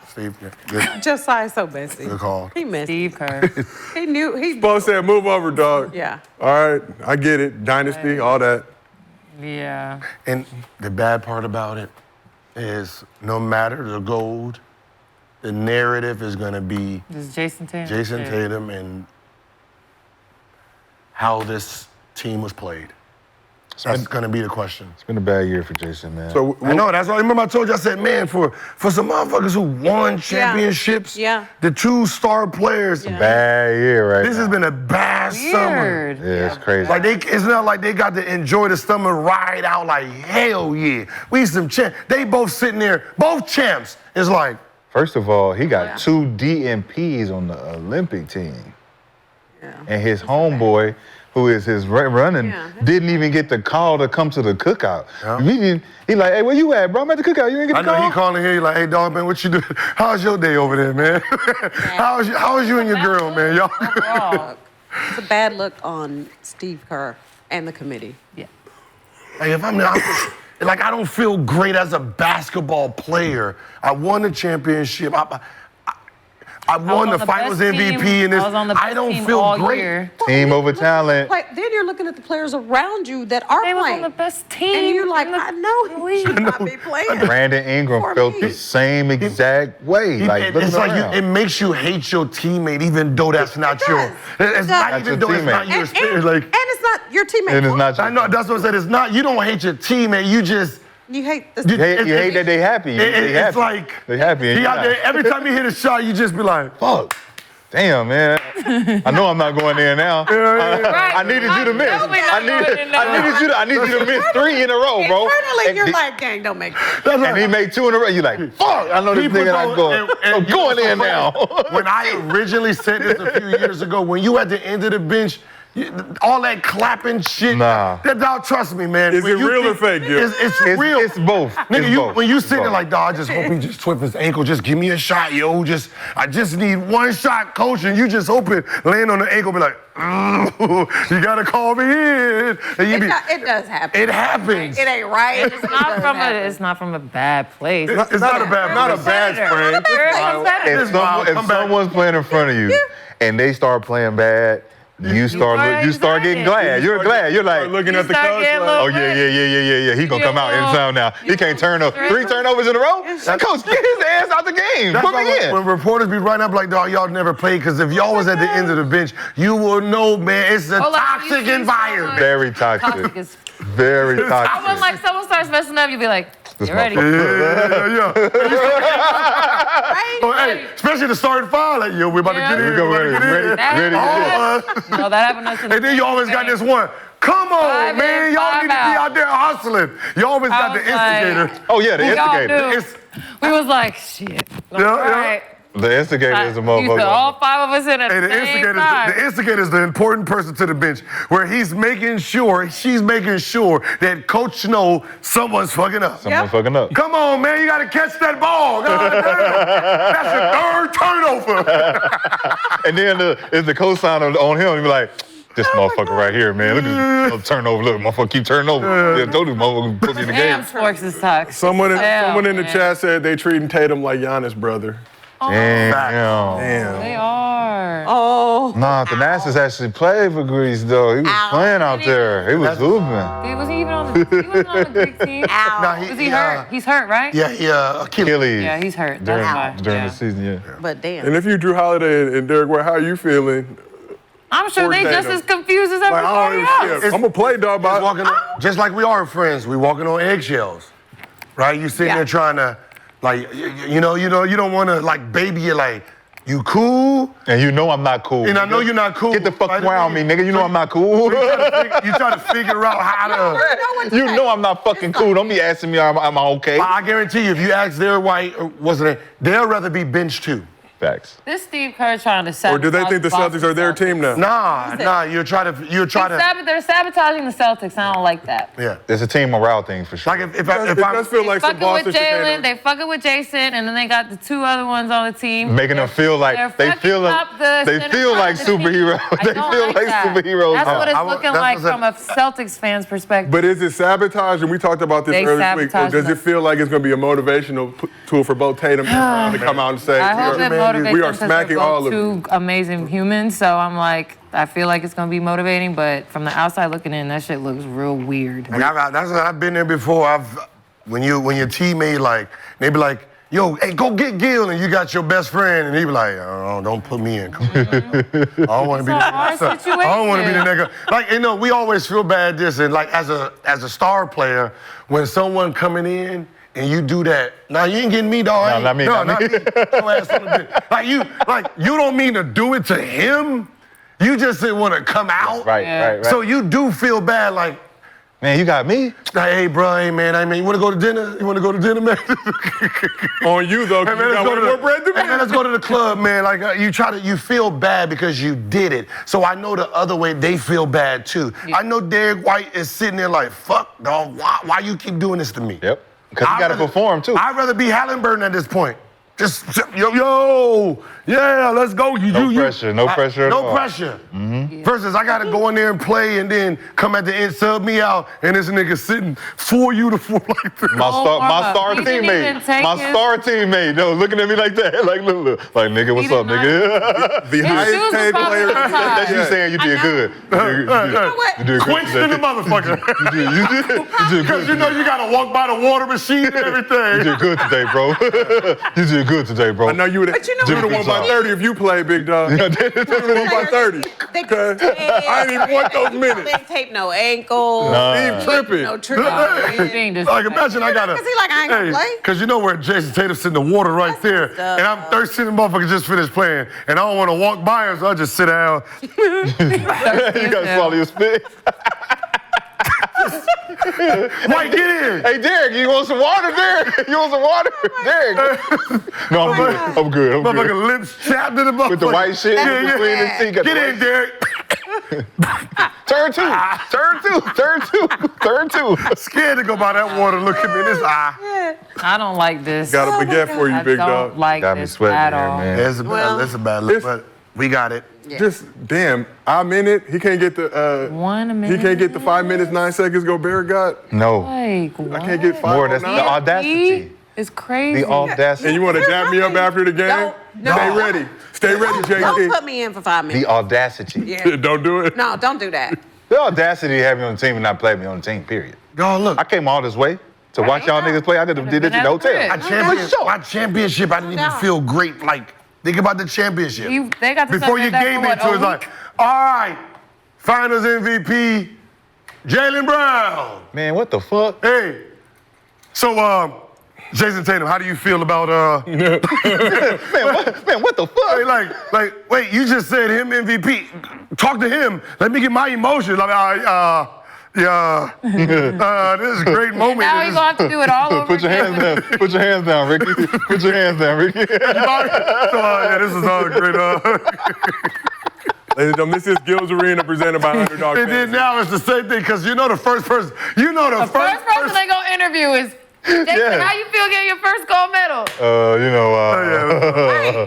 Speaker 15: Steve, yeah. Good.
Speaker 20: Josiah so messy.
Speaker 15: Good call.
Speaker 20: He missed.
Speaker 8: Steve Kerr.
Speaker 20: He knew. He.
Speaker 2: Bo said, move over, dog.
Speaker 20: Yeah.
Speaker 2: All right, I get it. Dynasty, all that.
Speaker 8: Yeah.
Speaker 15: And the bad part about it is no matter the gold, the narrative is going to be
Speaker 8: This is Jason Tatum.
Speaker 15: Jason
Speaker 8: Yeah.
Speaker 15: Tatum and how this team was played. That's going to be the question.
Speaker 1: It's been a bad year for Jason, man.
Speaker 2: So
Speaker 15: I know, that's why, remember I told you, I said, man, for some motherfuckers who won championships, the two star players,
Speaker 1: bad year, right?
Speaker 15: this has been a bad summer.
Speaker 1: Yeah, it's crazy.
Speaker 15: Like it's not like they got to enjoy the summer ride out like hell yeah. We some champs. They both sitting there, both champs. It's like,
Speaker 1: First of all, he got 2 DMPs on the Olympic team. And his homeboy, who is his running, didn't even get the call to come to the cookout. He like, hey, where you at, bro? I'm at the cookout. You ain't get the
Speaker 15: I know
Speaker 1: call?
Speaker 15: he calling here, he like, hey dog, man, what you doing? How's your day over there, man? How's you and your girl, man? Y'all.
Speaker 20: It's a bad look on Steve Kerr and the committee.
Speaker 8: Yeah.
Speaker 15: Hey, if I'm like, I don't feel great as a basketball player. I won the championship. I won the finals MVP, and this, I don't feel great.
Speaker 1: Team over talent.
Speaker 20: Then you're looking at the players around you that are
Speaker 8: They was
Speaker 20: playing.
Speaker 8: on the best team.
Speaker 20: And you're like, I know he should not be playing.
Speaker 1: Brandon Ingram felt the same exact way. Like,
Speaker 15: It's like it makes you hate your teammate, even though that's not your. It's not even though it's not your experience. Like,
Speaker 20: and it's not your teammate.
Speaker 1: And it's not
Speaker 15: I know that's what I said. It's not. You don't hate your teammate. You just.
Speaker 20: You hate the.
Speaker 1: You hate that they happy.
Speaker 15: It's like
Speaker 1: they happy.
Speaker 15: He out there, every time he hit a shot, you just be like,
Speaker 1: fuck. Damn, man. I know I'm not going there now. I needed you to miss. I need you to miss 3 in a row, bro.
Speaker 20: Internally, you're like, gang, don't make that.
Speaker 1: And he made 2 in a row. You're like, fuck. I know this nigga not going. I'm going in now.
Speaker 15: When I originally said this a few years ago, when you at the end of the bench, all that clapping shit.
Speaker 1: Nah.
Speaker 15: That dog, trust me, man.
Speaker 2: Is it real or fake, Gil?
Speaker 15: It's real.
Speaker 1: It's both.
Speaker 15: Nigga, when you sitting there like, dog, I just hope he just twist his ankle. Just give me a shot, yo. I just need one shot, coach. And you just hoping, laying on the ankle, be like, you gotta call me in. And you
Speaker 20: It does happen.
Speaker 15: It happens.
Speaker 20: It ain't right.
Speaker 8: It's not from a bad place.
Speaker 15: It's not a bad frame.
Speaker 1: If someone's playing in front of you and they start playing bad, you start getting glad. You're glad. You're like
Speaker 2: looking at the coach.
Speaker 1: Like, oh yeah. He gonna come out in time now. He can't turn up 3 turnovers in a row. Coach, get his ass out the game.
Speaker 15: That's
Speaker 1: Put
Speaker 15: why
Speaker 1: me in.
Speaker 15: when reporters be writing up like, dog, y'all never played, because if y'all was at the end of the bench, you will know, man, it's a toxic environment.
Speaker 1: Very toxic. Very toxic.
Speaker 8: When like someone starts messing up, you be like, you're ready.
Speaker 15: Yeah. Oh, hey, especially the starting 5, like, yo, we're about to get in.
Speaker 1: Ready.
Speaker 8: No, that happened to us.
Speaker 15: And then you always got this one. Come on, man. Y'all need to be out there hustling. You always got the instigator.
Speaker 1: Oh, yeah, the instigator.
Speaker 8: We was like, shit. All right.
Speaker 1: The instigator is a
Speaker 8: You put
Speaker 1: motherfucker.
Speaker 8: all 5 of us in at the same time.
Speaker 15: The instigator is the important person to the bench, where she's making sure that coach knows someone's fucking up.
Speaker 1: Someone's fucking up.
Speaker 15: Come on, man, you gotta catch that ball. That's your 3rd turnover.
Speaker 1: And then it's the cosigner on him. He be like, this motherfucker right here, man. Look at this turnover. Look, motherfucker keep turning over. Yeah, told you, motherfucker put me in the game.
Speaker 8: Damn, sports is toxic.
Speaker 2: Someone in the chat said they treating Tatum like Giannis' brother.
Speaker 1: Damn.
Speaker 8: They are.
Speaker 20: Oh.
Speaker 1: Nah, Thanasis actually played for Greece, though. He was playing out there. He was hooping.
Speaker 8: Was he even on the Greek team? Was he hurt? He's hurt, right?
Speaker 15: Yeah, Achilles.
Speaker 8: Yeah, he's hurt. That's why.
Speaker 1: During the season, yeah.
Speaker 20: But damn.
Speaker 2: And if you Drew Holiday and Derek White, how are you feeling?
Speaker 8: I'm sure they just as confused as
Speaker 2: Like,
Speaker 8: everybody else.
Speaker 2: I'm gonna play, dog.
Speaker 15: Just like we are friends, we walking on eggshells, right? You sitting there trying to, like, you don't want to like baby it, like, you cool?
Speaker 1: And you know I'm not cool.
Speaker 15: And I know you're not cool.
Speaker 1: Get the fuck around me, nigga. You know I'm not cool.
Speaker 15: You try to figure out how to.
Speaker 1: You know I'm not fucking cool. Don't be asking me, am I okay?
Speaker 15: I guarantee you, if you ask Derek White, or wasn't it? They'll rather be benched too.
Speaker 1: Facts.
Speaker 8: This Steve Kerr trying to
Speaker 2: Or
Speaker 8: sabotage
Speaker 2: do they think the
Speaker 8: Boston
Speaker 2: Celtics are their team now?
Speaker 15: Nah, you're trying to.
Speaker 8: They're sabotaging the Celtics. I don't like that.
Speaker 15: Yeah.
Speaker 1: It's a team morale thing for sure.
Speaker 15: Like
Speaker 2: It does feel like some
Speaker 8: Fucking
Speaker 2: Boston
Speaker 8: with Jalen, they fucking with Jason, and then they got the two other ones on the team.
Speaker 1: Making them feel like they feel like superheroes. They feel like superheroes.
Speaker 8: That's what it's
Speaker 1: now.
Speaker 8: looking like from a Celtics fan's perspective.
Speaker 2: But is it sabotage? And we talked about this
Speaker 8: They
Speaker 2: earlier this week. Or does it feel like it's going to be a motivational tool for both Tatum and Brown to come out and say,
Speaker 8: I hope it motivates
Speaker 2: we
Speaker 8: them
Speaker 2: are
Speaker 8: 'cause they're
Speaker 2: smacking
Speaker 8: both
Speaker 2: all of you?
Speaker 8: two amazing humans. So I'm like, I feel like it's gonna be motivating, but from the outside looking in, that shit looks real weird.
Speaker 15: And I've been there before. When your teammate they be like, yo, hey, go get Gil, and you got your best friend, and he be like, oh, don't put me in. I don't want to be the
Speaker 8: hard
Speaker 15: nigga. I don't want to be the nigga. Like, we always feel bad this, and like as a star player, when someone coming in and you do that, now you ain't getting me, dog.
Speaker 1: No, not me.
Speaker 15: Your ass on the bench. Like you don't mean to do it to him. You just didn't want to come out.
Speaker 1: Right.
Speaker 15: So you do feel bad, like,
Speaker 1: man, you got me.
Speaker 15: Hey, bro, hey, man, you want to go to dinner? You want to go to dinner, man?
Speaker 2: On you, though, because you got way more bread than me.
Speaker 15: Hey, man, let's go to the club, man. Like, you feel bad because you did it. So I know the other way, they feel bad, too. Yeah. I know Derek White is sitting there like, fuck, dog, why you keep doing this to me?
Speaker 1: Yep, because you got to perform, too.
Speaker 15: I'd rather be Halliburton at this point. Just, yeah, let's go.
Speaker 1: No pressure at all.
Speaker 15: No pressure. Mm-hmm. Versus I got to go in there and play and then come at the end, sub me out, and this nigga sitting for you to fool like this.
Speaker 1: My star teammate. No, looking at me like that. Like, look. Like, nigga, what's up, nigga?
Speaker 2: The highest paid player.
Speaker 1: That's you saying you did good. You did good.
Speaker 15: Quenched in the motherfucker.
Speaker 1: You did good.
Speaker 15: Because you got to walk by the water machine and everything.
Speaker 1: You did good today, bro. You did good today, bro.
Speaker 2: I know you would have won by 30 if you played, big dog. You would have won by 30. I didn't even want those minutes.
Speaker 20: They tape no ankle.
Speaker 2: Steve tripping.
Speaker 20: No tripping.
Speaker 15: Like, imagine I got to.
Speaker 20: Because he like, I ain't gonna play.
Speaker 15: Because you know where Jason Tatum's in the water right there. And I'm thirsty, the motherfucker just finished playing. And I don't want to walk by him, so I just sit down.
Speaker 1: You got to swallow your spit.
Speaker 15: Mike, get in.
Speaker 1: Hey, Derek, you want some water, Derek? You want some water? Derek. No, I'm good.
Speaker 15: Motherfucker lips chapped in the motherfucker.
Speaker 1: With the white shit between his teeth.
Speaker 15: Get in, Derek.
Speaker 1: Turn two.
Speaker 15: Scared to go by that water. Look at me in his eye.
Speaker 8: I don't like this.
Speaker 2: Got a baguette for you, big dog.
Speaker 8: I don't like
Speaker 1: Got me
Speaker 8: this
Speaker 1: sweating
Speaker 8: at
Speaker 1: here,
Speaker 8: all.
Speaker 1: man.
Speaker 15: It's a bad look, but we got it.
Speaker 20: Yeah.
Speaker 2: Just damn, I'm in it. He can't get the
Speaker 8: 1 minute.
Speaker 2: He can't get the 5 minutes 9 seconds Gobert got.
Speaker 1: No.
Speaker 8: Like,
Speaker 2: I can't get 5.
Speaker 1: More. That's the audacity.
Speaker 8: It's crazy.
Speaker 1: The audacity.
Speaker 2: And you want to dap me up after the game?
Speaker 20: No.
Speaker 2: Stay ready, JT.
Speaker 20: Don't put me in for 5 minutes.
Speaker 1: The audacity.
Speaker 20: Yeah.
Speaker 2: Don't do it.
Speaker 20: No, don't do that.
Speaker 1: The audacity to have me on the team and not play me on the team, period.
Speaker 15: Y'all look.
Speaker 1: I came all this way to watch y'all niggas play. I could have did this in the hotel.
Speaker 15: My championship, I didn't even feel great. Like, think about the championship.
Speaker 8: They got to
Speaker 15: Before you gave me to it, it's like, all right, finals MVP, Jaylen Brown.
Speaker 1: Man, what the fuck?
Speaker 15: Hey, so, Jason Tatum, how do you feel about,
Speaker 1: man, what the fuck?
Speaker 15: Hey, like, wait, you just said him MVP. Talk to him. Let me get my emotions. This is a great moment.
Speaker 8: Now you're going to have to do it all over
Speaker 1: Put your hands down. Put your hands down, Ricky. Put your hands down, Ricky.
Speaker 15: This is all great.
Speaker 2: Ladies and gentlemen, this is Gil Arena presented by Underdog.
Speaker 15: And then now it's the same thing, because the first person,
Speaker 8: the first person they going to interview is Jason, how you feel getting your first gold medal?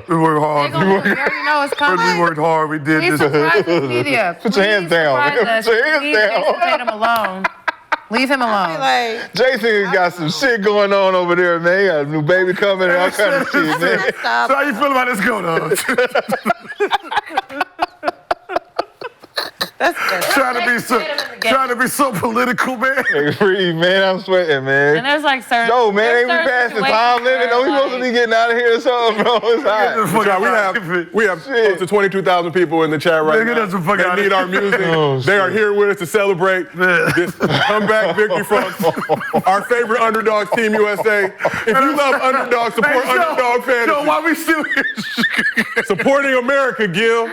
Speaker 15: We worked hard.
Speaker 8: We already know it's coming.
Speaker 15: We worked hard. We did
Speaker 8: Please
Speaker 15: this.
Speaker 8: surprise the media.
Speaker 1: Put your hands down.
Speaker 8: Put your hands down. Leave him alone. Leave him alone.
Speaker 1: Jason got some shit going on over there, man. He got a new baby coming and all kind of shit, man.
Speaker 15: So how you feel about this go, dog?
Speaker 20: That's good.
Speaker 15: Trying to be so political, man.
Speaker 1: Hey, free, man. I'm sweating, man.
Speaker 8: And there's like certain.
Speaker 1: No, man, ain't we past the time limit? Don't we supposed to be getting out of here or something, bro? It's hot.
Speaker 2: We have close to 22,000 people in the chat right now. They need our music. They are here with us to celebrate this comeback victory from our favorite underdogs, Team USA. If you love underdogs, support Underdog Fantasy.
Speaker 15: Yo, why we still here?
Speaker 2: Supporting America, Gil.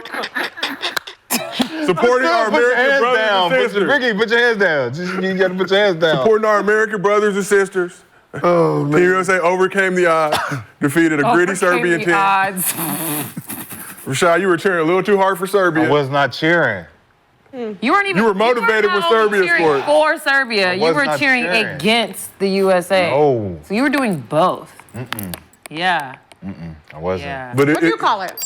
Speaker 2: Supporting our American brothers and sisters.
Speaker 1: Ricky, put your hands down. You gotta put your hands down.
Speaker 2: Supporting our American brothers and sisters. Oh, man. Team USA overcame the odds, defeated a gritty Serbian team.
Speaker 8: Odds.
Speaker 2: Rashad, you were cheering a little too hard for Serbia.
Speaker 1: I was not cheering.
Speaker 8: You weren't even.
Speaker 2: You were motivated with Serbia's sport.
Speaker 8: For Serbia, you
Speaker 1: was
Speaker 8: were
Speaker 1: not
Speaker 8: cheering
Speaker 1: cheering.
Speaker 8: against the USA.
Speaker 1: No.
Speaker 8: So you were doing both.
Speaker 1: Mm-mm.
Speaker 8: Yeah.
Speaker 1: I wasn't.
Speaker 8: Yeah.
Speaker 2: But
Speaker 20: What do you call it?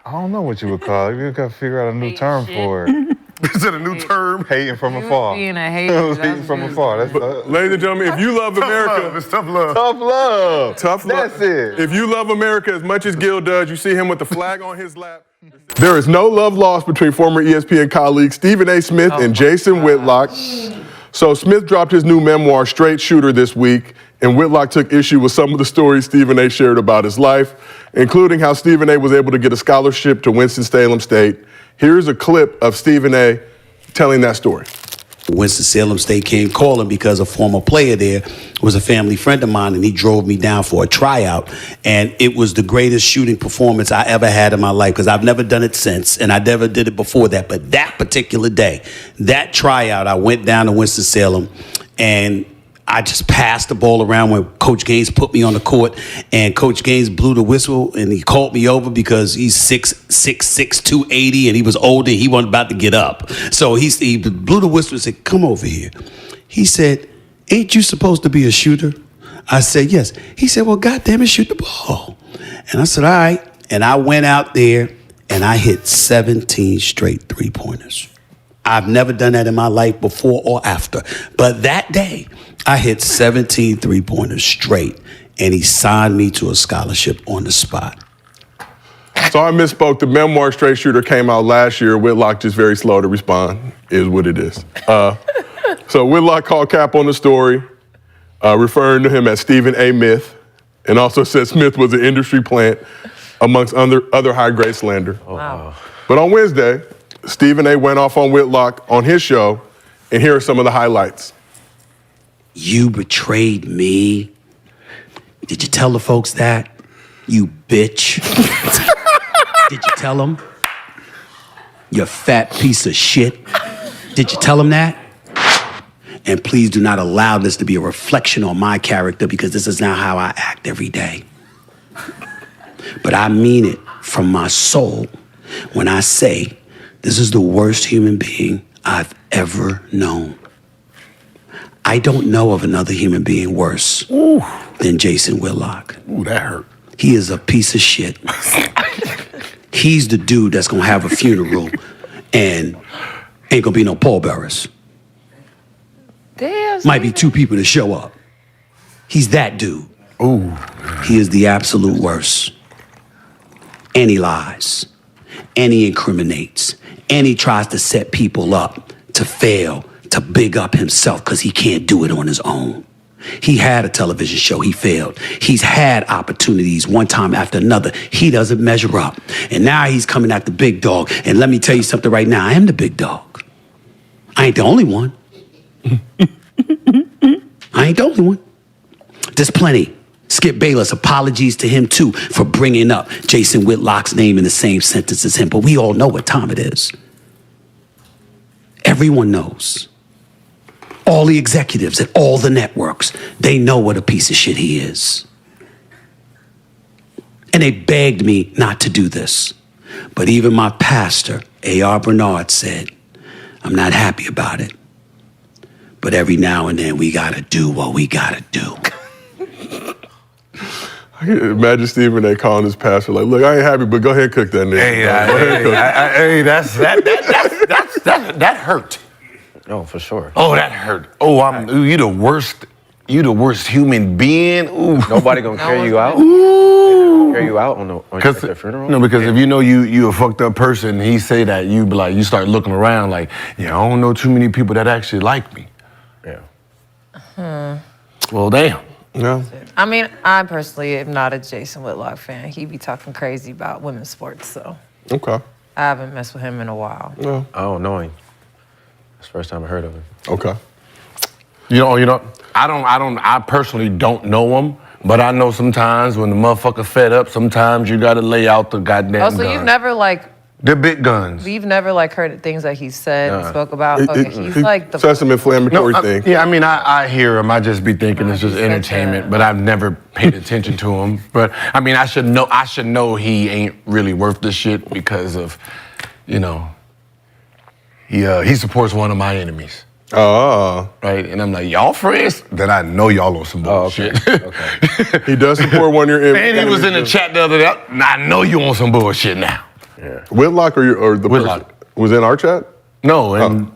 Speaker 1: I don't know what you would call it. You got to figure out a new term for it.
Speaker 2: Is it a new term?
Speaker 1: Hating from afar.
Speaker 8: Being a hater.
Speaker 1: Hating from afar. That's
Speaker 2: Ladies and gentlemen, if you love America,
Speaker 10: It's tough love.
Speaker 1: tough love.
Speaker 2: tough luck.
Speaker 1: That's it.
Speaker 2: If you love America as much as Gil does, you see him with the flag on his lap. There is no love lost between former ESPN colleagues Stephen A. Smith and Jason Whitlock. So Smith dropped his new memoir, Straight Shooter, this week, and Whitlock took issue with some of the stories Stephen A. shared about his life, including how Stephen A. was able to get a scholarship to Winston-Salem State. Here's a clip of Stephen A. telling that story.
Speaker 21: Winston-Salem State came calling because a former player there was a family friend of mine, and he drove me down for a tryout. And it was the greatest shooting performance I ever had in my life, because I've never done it since, and I never did it before that. But that particular day, that tryout, I went down to Winston-Salem, and I just passed the ball around when Coach Gaines put me on the court, and Coach Gaines blew the whistle, and he called me over because he's 6'6", 280, and he was older. He wasn't about to get up. So he blew the whistle and said, "Come over here." He said, "Ain't you supposed to be a shooter?" I said, "Yes." He said, "Well, goddamn it, shoot the ball." And I said, "All right." And I went out there, and I hit 17 straight three-pointers. I've never done that in my life before or after. But that day, I hit 17 three-pointers straight, and he signed me to a scholarship on the spot.
Speaker 2: So I misspoke. The memoir Straight Shooter came out last year. Whitlock just very slow to respond, is what it is. So Whitlock called Cap on the story, referring to him as Stephen A. Myth, and also said Smith was an industry plant amongst other high-grade slander.
Speaker 8: Wow.
Speaker 2: But on Wednesday, Stephen A. went off on Whitlock on his show, and here are some of the highlights.
Speaker 21: You betrayed me. Did you tell the folks that? You bitch. Did you tell them? You fat piece of shit. Did you tell them that? And please do not allow this to be a reflection on my character, because this is not how I act every day. But I mean it from my soul when I say this is the worst human being I've ever known. I don't know of another human being worse than Jason Whitlock.
Speaker 10: Ooh, that hurt.
Speaker 21: He is a piece of shit. He's the dude that's gonna have a funeral and ain't gonna be no pallbearers.
Speaker 8: Damn.
Speaker 21: Might be two people to show up. He's that dude.
Speaker 10: Ooh.
Speaker 21: He is the absolute worst. And he lies. And he incriminates. And he tries to set people up to fail, to big up himself, because he can't do it on his own. He had a television show, he failed. He's had opportunities one time after another. He doesn't measure up. And now he's coming at the big dog. And let me tell you something right now, I am the big dog. I ain't the only one. I ain't the only one. There's plenty. Skip Bayless, apologies to him too for bringing up Jason Whitlock's name in the same sentence as him. But we all know what time it is. Everyone knows. All the executives at all the networks, they know what a piece of shit he is. And they begged me not to do this. But even my pastor, A.R. Bernard, said, I'm not happy about it. But every now and then we gotta do what we gotta do.
Speaker 2: I can imagine Stephen A. calling his pastor like, "Look, I ain't happy, but go ahead and cook that nigga."
Speaker 10: Hey, that hurt.
Speaker 19: Oh, for sure.
Speaker 10: Oh, that hurt. Oh, you the worst. You the worst human being. Ooh.
Speaker 19: Nobody gonna carry you out. Carry you out on your funeral.
Speaker 10: No, because if you know you a fucked up person, he say that, you be like, you start looking around like, yeah, I don't know too many people that actually like me.
Speaker 19: Yeah.
Speaker 10: Well, damn.
Speaker 2: Yeah.
Speaker 8: I mean, I personally am not a Jason Whitlock fan. He be talking crazy about women's sports, so.
Speaker 2: Okay.
Speaker 8: I haven't messed with him in a while.
Speaker 2: No.
Speaker 19: I don't know him. That's the first time I heard of him.
Speaker 2: Okay.
Speaker 10: I personally don't know him, but I know sometimes when the motherfucker fed up, sometimes you gotta lay out the goddamn
Speaker 8: Oh, so
Speaker 10: gun.
Speaker 8: you've never, like,
Speaker 10: The big guns.
Speaker 8: We've never like heard things that he said and spoke about.
Speaker 2: He-
Speaker 8: Okay,
Speaker 2: he-
Speaker 8: he's like the
Speaker 2: said some inflammatory thing.
Speaker 10: Yeah, I mean, I hear him. I just be thinking it's just entertainment, but I've never paid attention to him. But I mean, I should know he ain't really worth the shit because of, you know, he supports one of my enemies.
Speaker 2: Oh.
Speaker 10: Right, and I'm like, y'all friends? Then I know y'all on some bullshit.
Speaker 2: He does support one of your enemies.
Speaker 10: And he was in the chat the other day. I know you on some bullshit now.
Speaker 2: Whitlock or the
Speaker 10: Whitlock.
Speaker 2: person was in our chat?
Speaker 10: No, and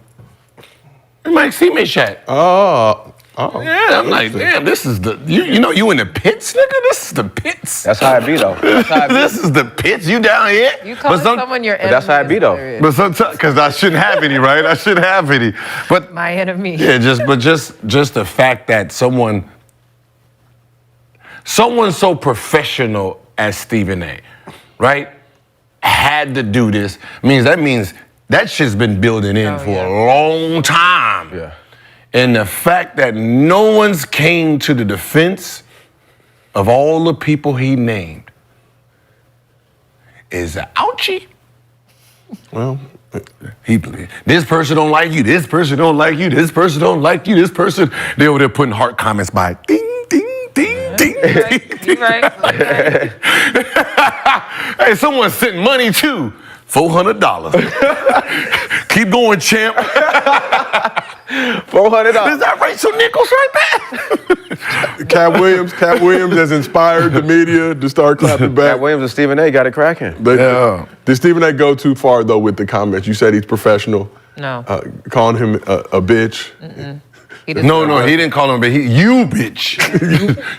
Speaker 10: in my teammate chat.
Speaker 2: Oh.
Speaker 10: Yeah, I'm like, damn, this is the, you know you in the pits, nigga? This is the pits.
Speaker 19: That's how it be, though. That's how it be.
Speaker 10: This is the pits, you down here?
Speaker 8: You calling someone your enemy.
Speaker 19: That's how it be, though.
Speaker 10: But sometimes, because I shouldn't have any, right? I shouldn't have any. But
Speaker 8: My enemy.
Speaker 10: yeah, just the fact that someone so professional as Stephen A, right, had to do this, means that shit's been building in for a long time.
Speaker 19: Yeah.
Speaker 10: And the fact that no one's came to the defense of all the people he named is a ouchie.
Speaker 2: Well,
Speaker 10: this person don't like you, this person don't like you, this person don't like you, this person, they over there putting heart comments by ding, ding, ding, ding, ding.
Speaker 8: You right.
Speaker 10: Hey, someone sent money too. $400. Keep going, champ.
Speaker 19: $400.
Speaker 10: Is that Rachel Nichols right there?
Speaker 2: Katt Williams has inspired the media to start clapping back.
Speaker 19: Katt Williams and Stephen A got it cracking.
Speaker 2: Did Stephen A go too far though with the comments? You said he's professional.
Speaker 8: No.
Speaker 2: Calling him a bitch.
Speaker 10: No, he didn't call him a bitch. You bitch.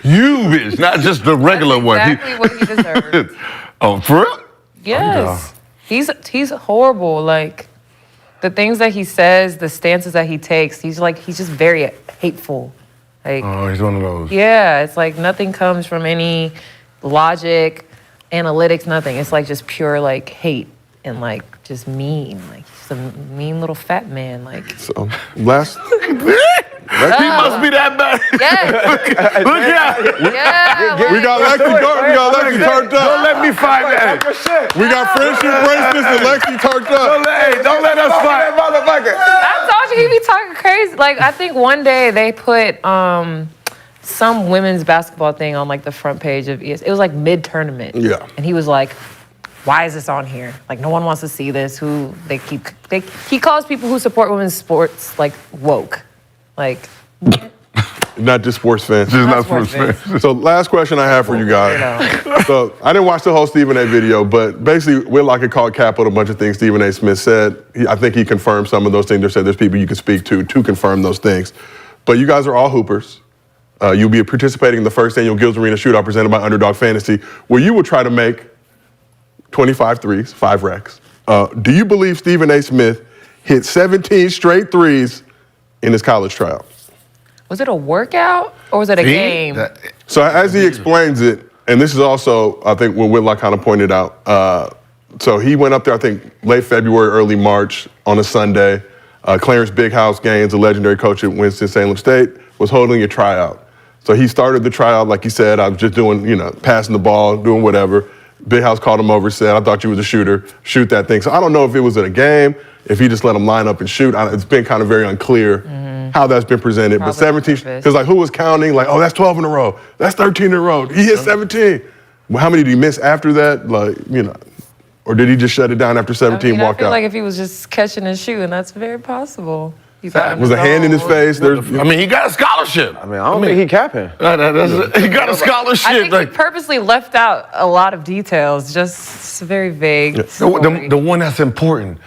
Speaker 10: you bitch, not just the regular one.
Speaker 8: Exactly what he deserves.
Speaker 10: Oh, for real?
Speaker 8: Yes. He's horrible. Like the things that he says, the stances that he takes, he's just very hateful. Like
Speaker 10: Oh, he's one of those.
Speaker 8: yeah, it's like nothing comes from any logic, analytics, nothing. It's like just pure like hate and like just mean. Like he's a mean little fat man. Like
Speaker 2: So last.
Speaker 10: He must be that bad.
Speaker 8: Yes.
Speaker 10: Look out.
Speaker 8: Yeah.
Speaker 2: We got Lexi turned up.
Speaker 10: Don't let me fight that.
Speaker 2: We got friendship bracelets and Lexi turned up.
Speaker 10: Don't let us fight.
Speaker 8: I told you he be talking crazy. Like I think one day they put some women's basketball thing on like the front page of ES. It was like mid-tournament.
Speaker 2: Yeah.
Speaker 8: And he was like, why is this on here? Like no one wants to see this. He calls people who support women's sports like woke. Like
Speaker 2: Not just sports fans.
Speaker 10: Just not sports fans.
Speaker 2: So last question I have for you guys. So I didn't watch the whole Stephen A video, but basically Whitlock had called Katt a bunch of things Stephen A. Smith said. I think he confirmed some of those things. There said there's people you can speak to confirm those things. But you guys are all hoopers. You'll be participating in the first annual Gil Arena shootout presented by Underdog Fantasy, where you will try to make 25 threes, 5 racks. Do you believe Stephen A. Smith hit 17 straight threes in his college tryout?
Speaker 8: was it a workout or was it a game?
Speaker 2: So as he explains it, and this is also, I think, what Whitlock kind of pointed out. So he went up there, I think, late February, early March on a Sunday. Clarence Big House Gaines, a legendary coach at Winston-Salem State, was holding a tryout. So he started the tryout, like he said, I was just doing, passing the ball, doing whatever. Big House called him over, said, I thought you was a shooter, shoot that thing. So I don't know if it was in a game, if he just let him line up and shoot. It's been kind of very unclear how that's been presented. But 17, because who was counting? Like, oh, that's 12 in a row. That's 13 in a row. He hit 17. Well, how many did he miss after that? Or did he just shut it down after 17, walk
Speaker 8: I feel
Speaker 2: out?
Speaker 8: like if he was just catching his shoe, and that's very possible.
Speaker 2: Was a hand in his face?
Speaker 10: He got a scholarship.
Speaker 19: I don't think he capping.
Speaker 10: He got a scholarship.
Speaker 8: I think he purposely left out a lot of details, just very vague.
Speaker 10: The one that's important.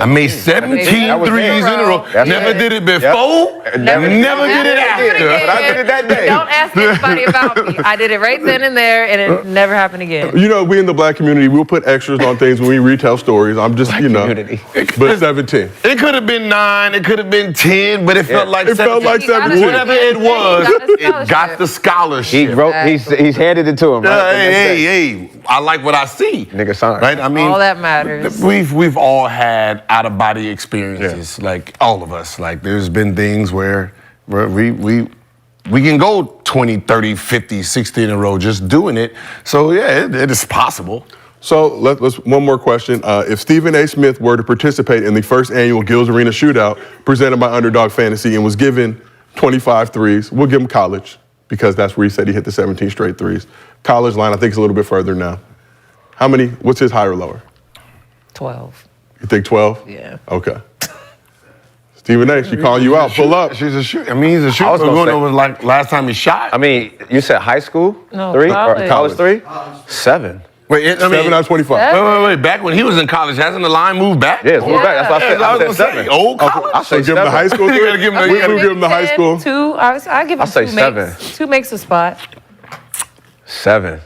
Speaker 10: I made 17 threes in a row. Never did it before. Never did it after.
Speaker 19: But I did it that day.
Speaker 8: Don't ask anybody about me. I did it right then and there, and it never happened again.
Speaker 2: We in the black community, we'll put extras on things when we retell stories. I'm just, but 17.
Speaker 10: It could have been 9, it could have been 10, but it felt like 17.
Speaker 2: It felt like 17.
Speaker 10: Whatever it was, it got the scholarship.
Speaker 19: He's handed it to him. Right?
Speaker 10: Hey, I like what I see.
Speaker 19: Nigga signed.
Speaker 10: Right?
Speaker 8: All that matters.
Speaker 10: We've all had out-of-body experiences, like all of us. Like there's been things where we can go 20, 30, 50, 60 in a row just doing it. So yeah, it is possible.
Speaker 2: So let's one more question. If Stephen A. Smith were to participate in the first annual Gil's Arena shootout presented by Underdog Fantasy and was given 25 threes, we'll give him college because that's where he said he hit the 17 straight threes. College line, I think, is a little bit further now. How many? What's his higher or lower?
Speaker 8: 12.
Speaker 2: You think 12?
Speaker 8: Yeah.
Speaker 2: Okay. Stephen A., she calling you out. Pull up.
Speaker 10: She's a shooter. I mean, he's a shooter.
Speaker 19: I was
Speaker 10: But
Speaker 19: gonna
Speaker 10: going
Speaker 19: say-
Speaker 10: over like last time he shot.
Speaker 19: I mean, you said high school
Speaker 8: No,
Speaker 19: 3
Speaker 8: college.
Speaker 19: or college 3? 7.
Speaker 10: Wait, I mean,
Speaker 2: 7 out of 25.
Speaker 10: Wait. Back when he was in college, hasn't the line moved back?
Speaker 19: Yeah, it's moved back. That's what I said. I said 7.
Speaker 10: Old college?
Speaker 19: I say
Speaker 2: So give him the
Speaker 19: 7.
Speaker 2: high school
Speaker 10: You gotta give him the-
Speaker 2: three? We'll give him the high school.
Speaker 8: 2. I give him
Speaker 19: I say
Speaker 8: 2
Speaker 19: 7.
Speaker 8: makes. 2 makes a spot.
Speaker 19: 7.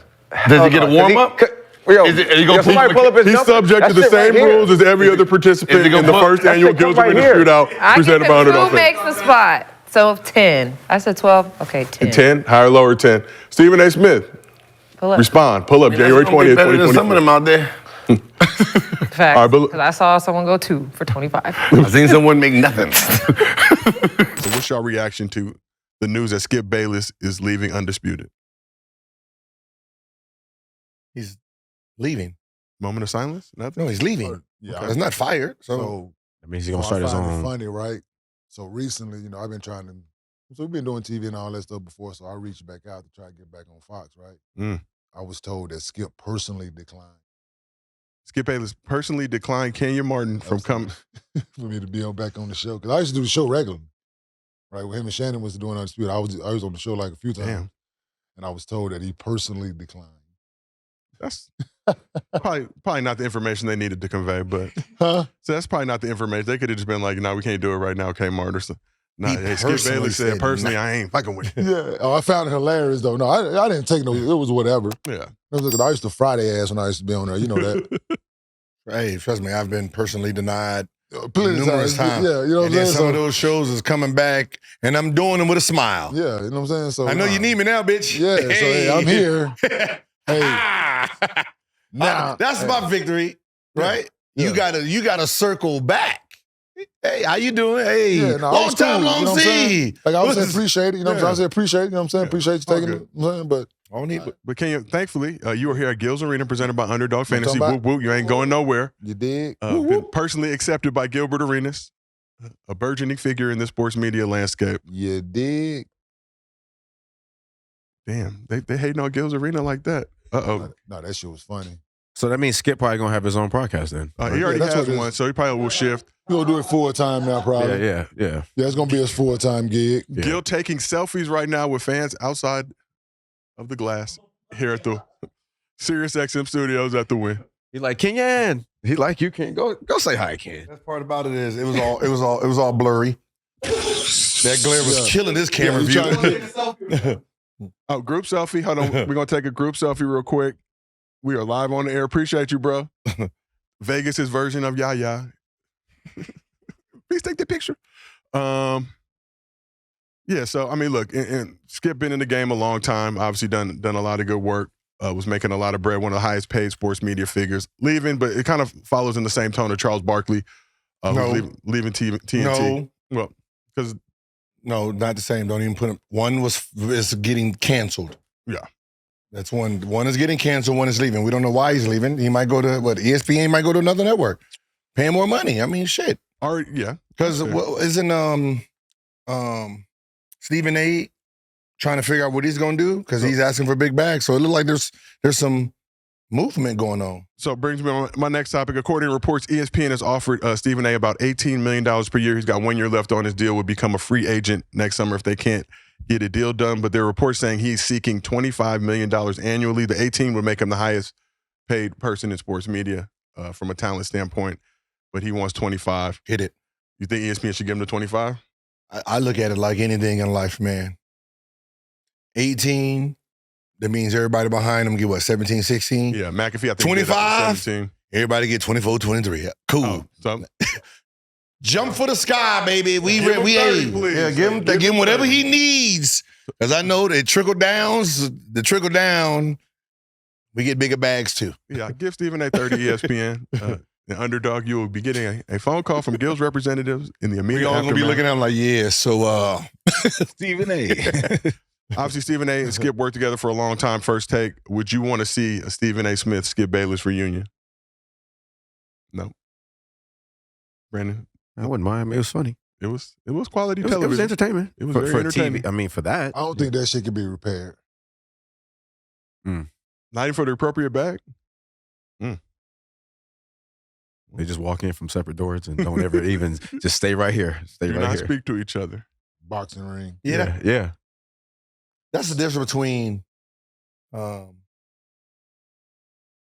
Speaker 10: Does he get a warm up?
Speaker 19: Yo,
Speaker 10: Is he gonna
Speaker 19: somebody pull up his
Speaker 2: He's
Speaker 19: jumper.
Speaker 2: subject to
Speaker 19: That
Speaker 2: the
Speaker 19: shit right
Speaker 2: same
Speaker 19: here.
Speaker 2: rules as every other participant
Speaker 10: Is he
Speaker 2: in
Speaker 10: gonna
Speaker 2: the
Speaker 10: put-
Speaker 2: first
Speaker 19: that
Speaker 2: annual
Speaker 19: shit come
Speaker 2: Gil's
Speaker 19: right
Speaker 2: Arena
Speaker 19: here.
Speaker 2: shootout
Speaker 8: I give
Speaker 2: presented
Speaker 8: him
Speaker 2: by
Speaker 8: 2
Speaker 2: Underdog Fantasy.
Speaker 8: makes a spot. So 10. I said 12. Okay, 10.
Speaker 2: 10, higher, lower, 10. Stephen A. Smith,
Speaker 8: Pull up.
Speaker 2: respond. Pull up, January 20th,
Speaker 10: Better than some of
Speaker 2: 2024.
Speaker 10: them out there.
Speaker 8: Facts.
Speaker 2: All right, but-
Speaker 8: Because I saw someone go 2 for 25.
Speaker 10: I've seen someone make nothing.
Speaker 2: So what's your reaction to the news that Skip Bayless is leaving Undisputed?
Speaker 10: He's leaving.
Speaker 2: Moment of silence? Nothing?
Speaker 10: No, he's leaving.
Speaker 5: Yeah,
Speaker 10: He's not fired. So
Speaker 5: So
Speaker 19: That means he's gonna
Speaker 5: I
Speaker 19: start his
Speaker 5: find it
Speaker 19: own.
Speaker 5: funny, right? So recently, I've been trying to. So we've been doing TV and all that stuff before. So I reached back out to try to get back on Fox, right?
Speaker 2: Mm.
Speaker 5: I was told that Skip personally declined
Speaker 2: Skip Bayless personally declined Kenyon Martin from coming.
Speaker 5: for me to be back on the show because I used to do the show regularly, right? When him and Shannon was doing Undisputed, I was on the show like a few times,
Speaker 2: Damn.
Speaker 5: and I was told that he personally declined.
Speaker 2: That's probably not the information they needed to convey, but
Speaker 5: Huh?
Speaker 2: so that's probably not the information. They could have just been like, "No, we can't do it right now, Kmart." Or something. Nah,
Speaker 10: He
Speaker 2: hey, Skip
Speaker 10: personally
Speaker 2: Bayless said
Speaker 10: said
Speaker 2: personally,
Speaker 10: nah.
Speaker 2: I ain't fucking with you.
Speaker 5: Yeah. Oh, I found it hilarious though. No, I didn't take no. It was whatever.
Speaker 2: Yeah.
Speaker 5: It was, I used to fry their ass when I used to be on there. You know that.
Speaker 10: hey, trust me, I've been personally denied
Speaker 5: Plenty of
Speaker 10: numerous times.
Speaker 5: Yeah, you know what
Speaker 10: And
Speaker 5: I'm
Speaker 10: then
Speaker 5: saying.
Speaker 10: some of
Speaker 5: So,
Speaker 10: those shows is coming back, and I'm doing them with a smile.
Speaker 5: yeah, you know what I'm saying. So
Speaker 10: I know you need me now, bitch.
Speaker 5: Yeah, so hey, I'm here. Hey, now
Speaker 10: That's my victory, right?
Speaker 5: Yeah.
Speaker 10: You gotta circle back. Hey, how you doing? Hey,
Speaker 5: yeah, no, I
Speaker 10: long
Speaker 5: was
Speaker 10: time,
Speaker 5: cool,
Speaker 10: long
Speaker 5: you know what I'm saying?
Speaker 10: see.
Speaker 5: Like I was saying,
Speaker 10: What's-
Speaker 5: appreciate it. You know what I'm saying? I said appreciate it. You know what I'm saying? Appreciate you taking it. You know what I'm saying? But
Speaker 10: I don't need.
Speaker 2: But Kenyon, thankfully, you were here at Gil's Arena presented by Underdog
Speaker 5: talking
Speaker 2: Fantasy.
Speaker 5: about-
Speaker 2: Whoop, whoop. You ain't going nowhere.
Speaker 5: you dig?
Speaker 2: Been personally accepted by Gilbert Arenas, a burgeoning figure in the sports media landscape.
Speaker 5: You dig?
Speaker 2: Damn, they hating on Gil's Arena like that. Uh-oh.
Speaker 5: No, that shit was funny.
Speaker 19: So that means Skip probably gonna have his own podcast then.
Speaker 2: He already
Speaker 5: that's
Speaker 2: has
Speaker 5: what it
Speaker 2: one,
Speaker 5: is.
Speaker 2: so he probably will shift.
Speaker 5: We're gonna do it full time now, probably.
Speaker 19: Yeah.
Speaker 5: Yeah, it's gonna be his full time gig.
Speaker 19: Yeah.
Speaker 2: Gil taking selfies right now with fans outside of the glass here at the Sirius XM studios at the Win.
Speaker 19: He like Kenyon. He like you, Ken. Go say hi, Ken.
Speaker 10: Best part about it is it was all blurry. That glare was killing this camera
Speaker 5: you
Speaker 10: view.
Speaker 5: trying to
Speaker 2: Oh, group selfie. Hold on. We're going to take a group selfie real quick. We are live on the air. Appreciate you, bro. Vegas' version of Yaya. Please take the picture. Yeah, so, I mean, look, and Skip been in the game a long time. Obviously done a lot of good work. Was making a lot of bread. One of the highest paid sports media figures. Leaving, but it kind of follows in the same tone of Charles Barkley.
Speaker 10: No.
Speaker 2: Leaving TNT.
Speaker 10: No.
Speaker 2: Well, because
Speaker 10: No, not the same. Don't even put them. One is getting canceled.
Speaker 2: Yeah.
Speaker 10: That's one. One is getting canceled. One is leaving. We don't know why he's leaving. He might go to ESPN. He might go to another network, paying more money. I mean, shit.
Speaker 2: Yeah.
Speaker 10: Because isn't Stephen A. trying to figure out what he's gonna do? Because he's asking for big bags. So it looks like there's some movement going on.
Speaker 2: So it brings me on my next topic. According to reports, ESPN has offered Stephen A. about $18 million per year. He's got 1 year left on his deal, would become a free agent next summer if they can't get a deal done. But there are reports saying he's seeking $25 million annually. The 18 would make him the highest paid person in sports media from a talent standpoint, but he wants 25.
Speaker 10: Hit it.
Speaker 2: You think ESPN should give him the 25?
Speaker 10: I look at it like anything in life, man. 18, that means everybody behind him get what, 17, 16?
Speaker 2: Yeah, McAfee, I think
Speaker 10: 25?
Speaker 2: 17.
Speaker 10: Everybody get 24, 23. Cool.
Speaker 2: Oh, so
Speaker 10: Jump for the sky, baby. We
Speaker 2: Give him 30,
Speaker 10: yeah,
Speaker 2: please.
Speaker 10: give him whatever he needs. Because I know that trickle down, we get bigger bags too.
Speaker 2: Yeah, give Stephen A. 30 ESPN. The Underdog, you will be getting a phone call from Gil's representatives in the immediate
Speaker 10: We all gonna be
Speaker 2: aftermath.
Speaker 10: looking at him like, yeah, so
Speaker 3: Stephen A.
Speaker 2: Obviously, Stephen A. and Skip worked together for a long time. First take. Would you want to see a Stephen A. Smith, Skip Bayless reunion? No. Brandon?
Speaker 19: I wouldn't mind. I mean, it was funny.
Speaker 2: It was quality
Speaker 19: It was
Speaker 2: television.
Speaker 19: entertainment.
Speaker 2: It was
Speaker 19: for,
Speaker 2: very
Speaker 19: for
Speaker 2: entertaining.
Speaker 19: TV. I mean, for that.
Speaker 5: I don't think that shit can be repaired.
Speaker 2: Not even for the appropriate bag?
Speaker 19: They just walk in from separate doors and don't ever even just stay right here. Stay
Speaker 2: Do
Speaker 19: right
Speaker 2: not
Speaker 19: here.
Speaker 2: speak to each other.
Speaker 5: Boxing ring.
Speaker 19: Yeah.
Speaker 10: That's the difference between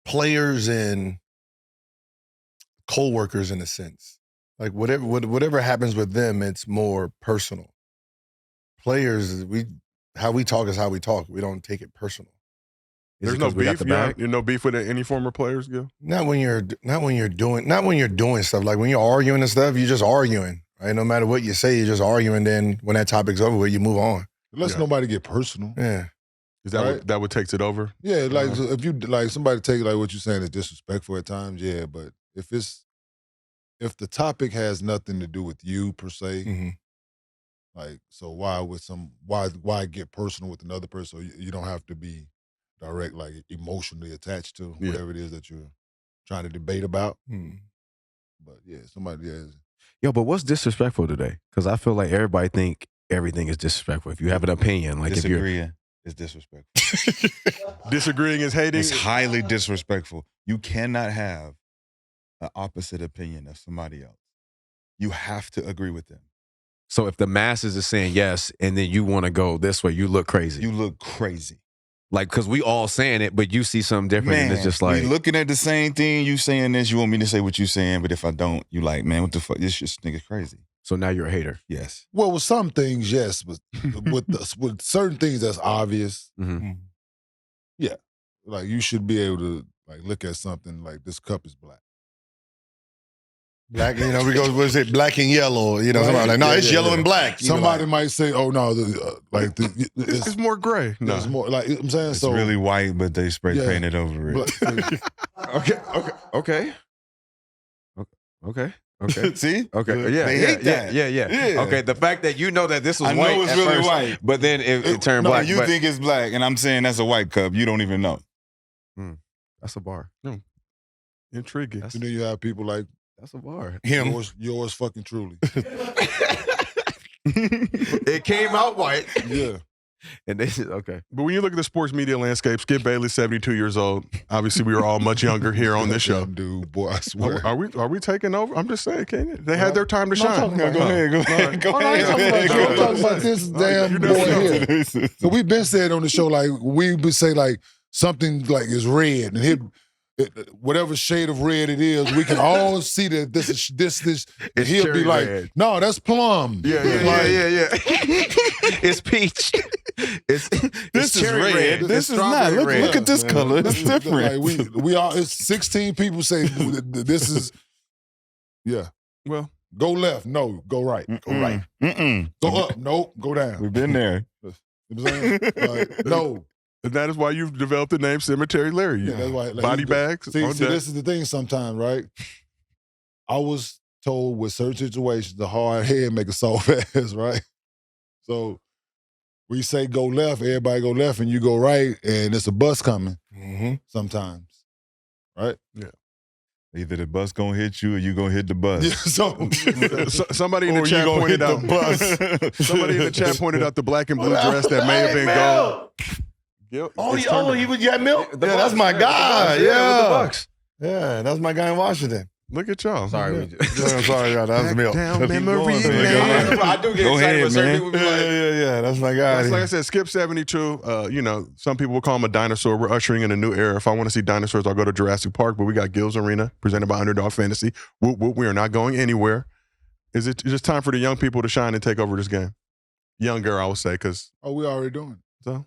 Speaker 10: players and co-workers in a sense. Like whatever happens with them, it's more personal. Players, how we talk is how we talk. We don't take it personal.
Speaker 2: There's no beef. You're no beef with any former players, Gil?
Speaker 10: Not when you're doing stuff. Like when you're arguing and stuff, you're just arguing. Right? No matter what you say, you're just arguing. Then when that topic's over with, you move on.
Speaker 5: Let's nobody get personal.
Speaker 10: Yeah.
Speaker 2: Is that what takes it over?
Speaker 5: Yeah, like so if you like somebody take like what you're saying is disrespectful at times, yeah. But if the topic has nothing to do with you per se, like so why get personal with another person? So you don't have to be direct, like emotionally attached to whatever it is that you're trying to debate about. But yeah, somebody
Speaker 19: Yo, but what's disrespectful today? Because I feel like everybody think everything is disrespectful. If you have an opinion, like
Speaker 1: Disagreeing is disrespectful.
Speaker 2: Disagreeing is hating?
Speaker 1: It's highly disrespectful. You cannot have an opposite opinion of somebody else. You have to agree with them.
Speaker 19: So if the masses are saying yes, and then you want to go this way, you look crazy.
Speaker 1: You look crazy.
Speaker 19: Like, because we all saying it, but you see something different, and it's just like
Speaker 1: we looking at the same thing. You saying this, you want me to say what you saying, but if I don't, you like, man, what the fuck? This shit nigga crazy.
Speaker 19: So now you're a hater.
Speaker 1: Yes.
Speaker 5: Well, with some things, yes, but with certain things that's obvious, yeah, like you should be able to like look at something like this cup is black.
Speaker 10: Black, we go, what is it, black and yellow? Somebody like, no, it's yellow and black.
Speaker 5: Somebody might say, oh, no,
Speaker 2: it's more gray. No.
Speaker 5: It's more, like, I'm saying,
Speaker 1: It's really white, but they spray painted over it.
Speaker 19: Okay.
Speaker 1: See?
Speaker 19: Okay. Yeah.
Speaker 1: They hate that.
Speaker 19: Yeah. Okay. The fact that you know that this was
Speaker 1: I
Speaker 19: white
Speaker 1: know it's
Speaker 19: at
Speaker 1: really
Speaker 19: first,
Speaker 1: white.
Speaker 19: but then it turned black.
Speaker 1: You think it's black, and I'm saying that's a white cup. You don't even know.
Speaker 19: That's a bar.
Speaker 2: Intriguing.
Speaker 5: And then you have people like,
Speaker 19: that's a bar.
Speaker 5: Yours fucking truly.
Speaker 19: It came out white.
Speaker 5: Yeah.
Speaker 19: And they said, okay.
Speaker 2: But when you look at the sports media landscape, Skip Bayless, 72 years old. Obviously, we were all much younger here on this show.
Speaker 5: Dude, boy, I swear.
Speaker 2: Are we taking over? I'm just saying, Kenyon. They had their time to shine.
Speaker 5: Go ahead. I'm talking about this damn boy here. So we've been saying on the show, like, we would say, like, something like is red, and whatever shade of red it is, we can all see that this. And he'll be like,
Speaker 19: red.
Speaker 5: no, that's plum.
Speaker 19: Yeah. It's peach.
Speaker 1: This is
Speaker 19: cherry
Speaker 1: red. This is not. Look at this color. It's different.
Speaker 5: Like we all. It's 16 people say this is. Yeah.
Speaker 2: Well,
Speaker 5: go left. No. Go right. Go right. Go up. No. Go down.
Speaker 1: We've been there.
Speaker 5: You know what I'm saying? Like, no.
Speaker 2: And that is why you've developed the name Cemetery Larry.
Speaker 5: Yeah, that's why. Like,
Speaker 2: body bags.
Speaker 5: See, this is the thing sometimes, right? I was told with certain situations, the hard head make a soft ass, right? So we say go left, everybody go left, and you go right, and it's a bus coming sometimes, right?
Speaker 2: Yeah.
Speaker 1: Either the bus gonna hit you or you gonna hit the bus.
Speaker 5: Yeah, so
Speaker 2: somebody in the chat pointed out somebody in the chat pointed out the black and blue dress that may have been gold.
Speaker 10: He was milk. Yeah, that's my guy. Yeah, that's my guy in Washington.
Speaker 2: Look at y'all.
Speaker 19: Sorry,
Speaker 10: I'm sorry, y'all. That was milk.
Speaker 2: Down memory lane.
Speaker 19: I do get excited when certain people be like,
Speaker 10: Yeah, that's my guy.
Speaker 2: Like I said, Skip 72. Some people will call him a dinosaur. We're ushering in a new era. If I want to see dinosaurs, I'll go to Jurassic Park. But we got Gil's Arena presented by Underdog Fantasy. We are not going anywhere. Is it just time for the young people to shine and take over this game? Younger, I would say, because
Speaker 5: we already doing it.
Speaker 2: So,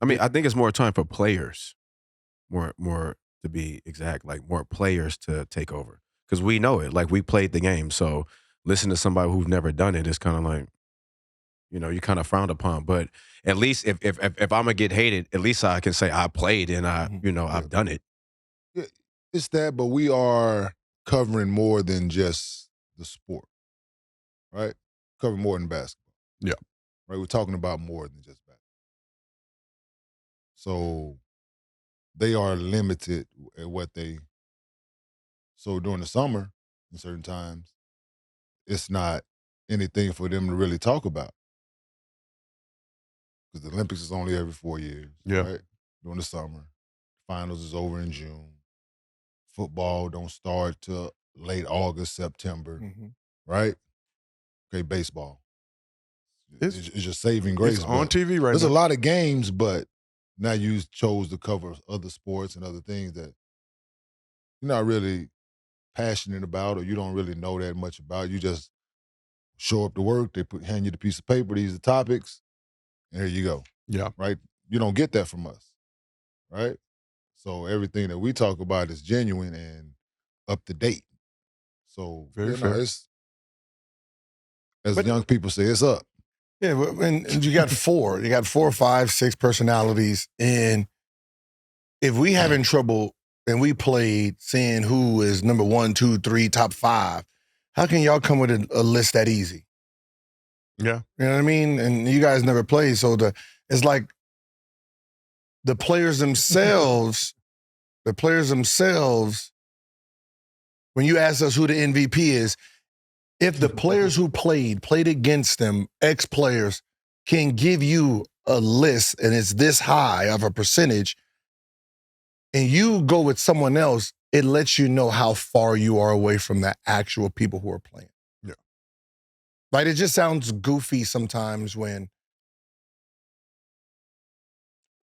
Speaker 19: I mean, I think it's more time for players, more to be exact, like more players to take over. Because we know it. Like, we played the game. So listen to somebody who's never done it, it's kind of like, you kind of frowned upon. But at least if I'm going to get hated, at least I can say I played and I've done it.
Speaker 5: Yeah, it's that, but we are covering more than just the sport, right? Covering more than basketball.
Speaker 2: Yeah.
Speaker 5: Right? We're talking about more than just basketball. So they are limited at what they. So during the summer, in certain times, it's not anything for them to really talk about. Because the Olympics is only every 4 years,
Speaker 2: Yeah.
Speaker 5: right? During the summer. Finals is over in June. Football don't start till late August, September, right? Okay, baseball. It's just saving grace.
Speaker 2: It's on
Speaker 5: but
Speaker 2: TV right
Speaker 5: There's
Speaker 2: now.
Speaker 5: a lot of games, but now you chose to cover other sports and other things that you're not really passionate about or you don't really know that much about. You just show up to work, they hand you the piece of paper, these are the topics, and here you go.
Speaker 2: Yeah.
Speaker 5: Right? You don't get that from us, right? So everything that we talk about is genuine and up to date. So
Speaker 2: Very
Speaker 5: you know,
Speaker 2: fair.
Speaker 5: it's as young people say, it's up.
Speaker 15: Yeah, and you got four. You got 4, 5, 6 personalities. And if we having trouble and we played saying who is number 1, 2, 3, top 5, how can y'all come with a list that easy?
Speaker 2: Yeah.
Speaker 15: You know what I mean? And you guys never played. So it's like the players themselves, when you ask us who the MVP is, if the players who played against them, ex-players, can give you a list and it's this high of a percentage, and you go with someone else, it lets you know how far you are away from the actual people who are playing.
Speaker 2: Yeah.
Speaker 15: Like, it just sounds goofy sometimes when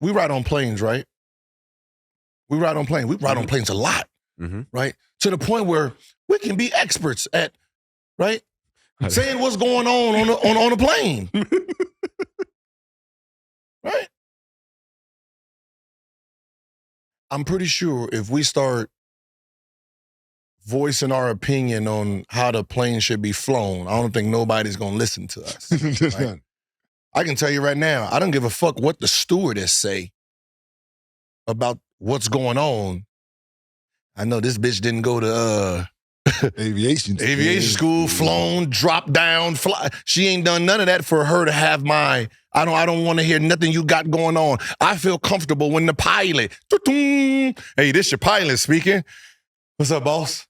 Speaker 15: we ride on planes, right? We ride on planes a lot, right? To the point where we can be experts at, right? Saying what's going on a plane. Right? I'm pretty sure if we start voicing our opinion on how the plane should be flown, I don't think nobody's going to listen to us. Right? I can tell you right now, I don't give a fuck what the stewardess say about what's going I know this bitch didn't go to
Speaker 5: aviation
Speaker 15: school, flown, dropped down, fly. She ain't done none of that for her to have my, I don't want to hear nothing you got going on. I feel comfortable when the pilot, hey, this your pilot speaking. What's up, boss?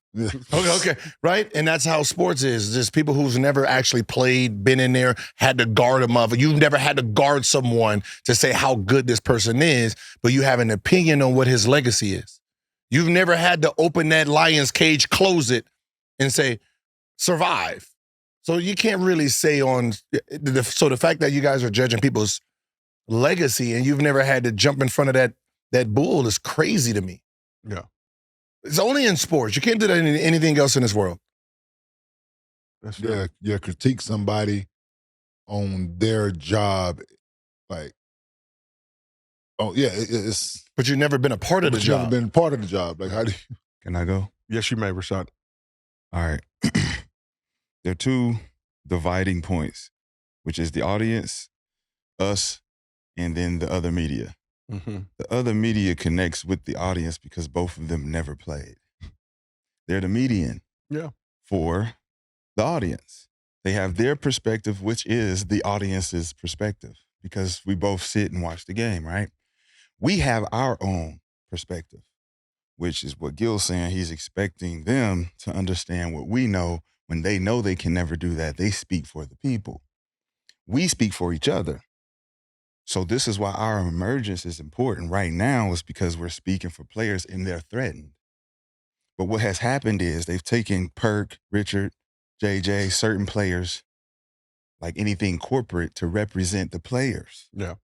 Speaker 15: Okay, right? And that's how sports is. Just people who's never actually played, been in there, had to guard a mother. You've never had to guard someone to say how good this person is, but you have an opinion on what his legacy is. You've never had to open that lion's cage, close it, and say, survive. So you can't really say on, so the fact that you guys are judging people's legacy and you've never had to jump in front of that bull is crazy to me.
Speaker 2: Yeah.
Speaker 5: It's only in sports. You can't do that in anything else in this world.
Speaker 2: That's
Speaker 5: yeah, critique somebody on their job, like, oh yeah, it's.
Speaker 15: But you've never been a part of the job.
Speaker 5: Never been part of the job. Like, how do you?
Speaker 1: Can I go?
Speaker 2: Yes, you may, Rashad.
Speaker 1: All right. There are two dividing points, which is the audience, us, and then the other media. The other media connects with the audience because both of them never played. They're the median for the audience. They have their perspective, which is the audience's perspective, because we both sit and watch the game, right? We have our own perspective, which is what Gil's saying. He's expecting them to understand what we know when they know they can never do that. They speak for the people. We speak for each other. So this is why our emergence is important right now, is because we're speaking for players and they're threatened. But what has happened is they've taken Perk, Richard, JJ, certain players, like anything corporate, to represent the players.
Speaker 2: Yeah.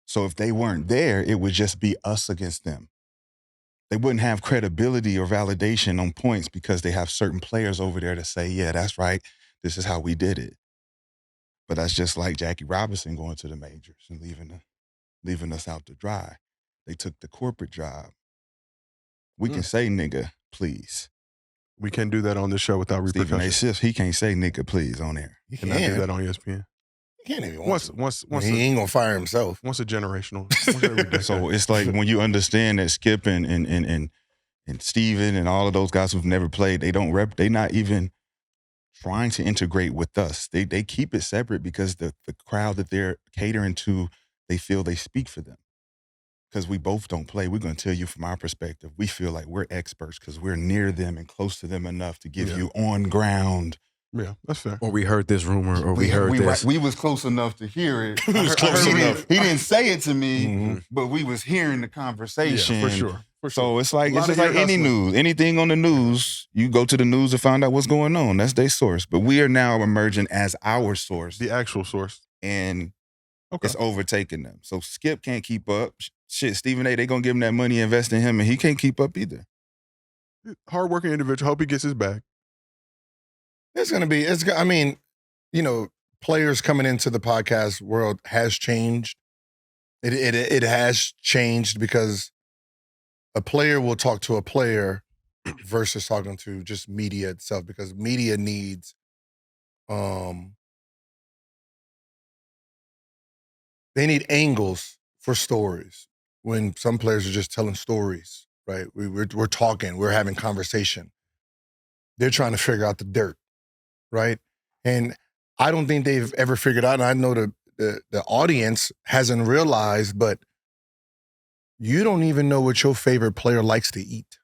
Speaker 1: So if they weren't there, it would just be us against them. They wouldn't have credibility or validation on points because they have certain players over there to say, yeah, that's right. This is how we did it. But that's just like Jackie Robinson going to the majors and leaving us out to dry. They took the corporate job. We can say nigga, please.
Speaker 2: We can't do that on this show without
Speaker 1: Stephen A.
Speaker 2: repercussions.
Speaker 1: Smith, he can't say nigga, please on air.
Speaker 15: He
Speaker 2: Cannot do that on ESPN.
Speaker 15: He can't even
Speaker 2: Once
Speaker 15: he ain't gonna fire himself.
Speaker 2: Once a generational.
Speaker 1: So it's like when you understand that Skip and Steven and all of those guys who've never played, they not even trying to integrate with us. They keep it separate because the crowd that they're catering to, they feel they speak for them.
Speaker 6: because we both don't play, we're going to tell you from our perspective, we feel like we're experts because we're near them and close to them enough to give you on ground.
Speaker 2: Yeah, that's fair.
Speaker 19: Or we heard this rumor, or we heard this.
Speaker 6: We was close enough to hear it.
Speaker 2: We was close enough.
Speaker 6: He didn't say it to me, but we was hearing the conversation.
Speaker 2: Yeah, for sure.
Speaker 6: So it's like
Speaker 2: A lot
Speaker 6: it's just
Speaker 2: of
Speaker 6: like
Speaker 2: ear
Speaker 6: any
Speaker 2: hustling.
Speaker 6: news. Anything on the news, you go to the news to find out what's going on. That's their source. But we are now emerging as our source.
Speaker 2: The actual source.
Speaker 6: And it's overtaking them. So Skip can't keep up. Shit, Stephen A, they gonna give him that money, invest in him, and he can't keep up either.
Speaker 2: Hardworking individual. Hope he gets his bag.
Speaker 15: It's going to be, I mean, you know, players coming into the podcast world has changed. It has changed because a player will talk to a player versus talking to just media itself, because media needs, they need angles for stories when some players are just telling stories, right? We're talking, we're having conversation. They're trying to figure out the dirt. Right? And I don't think they've ever figured out, and I know the audience hasn't realized, but you don't even know what your favorite player likes to eat,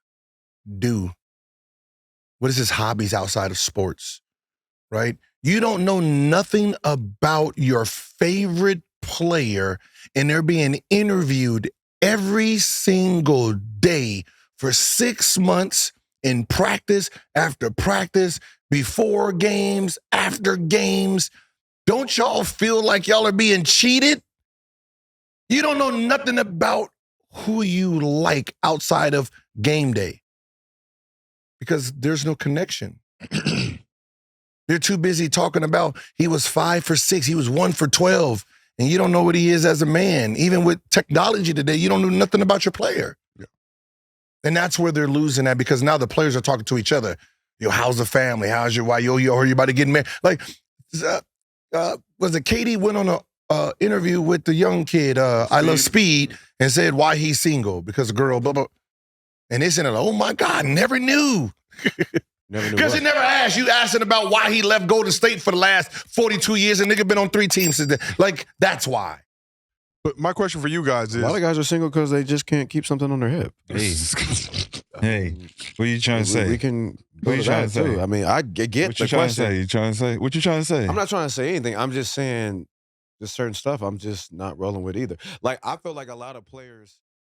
Speaker 15: do. What is his hobbies outside of sports, right? You don't know nothing about your favorite player, and they're being interviewed every single day for 6 months in practice after practice, before games, after games. Don't y'all feel like y'all are being cheated? You don't know nothing about who you like outside of game day because there's no connection. They're too busy talking about he was 5 for 6, he was 1 for 12, and you don't know what he is as a man. Even with technology today, you don't know nothing about your player.
Speaker 2: Yeah.
Speaker 15: And that's where they're losing at, because now the players are talking to each other. Yo, how's the family? How's your wife? Yo, are you about to get married? Like, was it Katie went on a interview with the young kid, I Love Speed, and said why he's single, because a girl, blah, blah. And they said, oh my God, never knew. Because he never asked. You asking about why he left Golden State for the last 42 years, and nigga been on 3 teams since then. Like, that's why.
Speaker 2: But my question for you guys is,
Speaker 19: A lot of guys are single because they just can't keep something on their hip.
Speaker 6: Hey, what are you trying to say?
Speaker 19: We can
Speaker 6: What
Speaker 19: go
Speaker 6: you
Speaker 19: to
Speaker 6: trying
Speaker 19: that
Speaker 6: to say?
Speaker 19: too. I mean, I get
Speaker 6: What
Speaker 19: the
Speaker 6: you trying to
Speaker 19: question.
Speaker 6: say? You trying to say? What you trying to say?
Speaker 19: I'm not trying to say anything. I'm just saying there's certain stuff I'm just not rolling with either. Like, I feel like a lot of players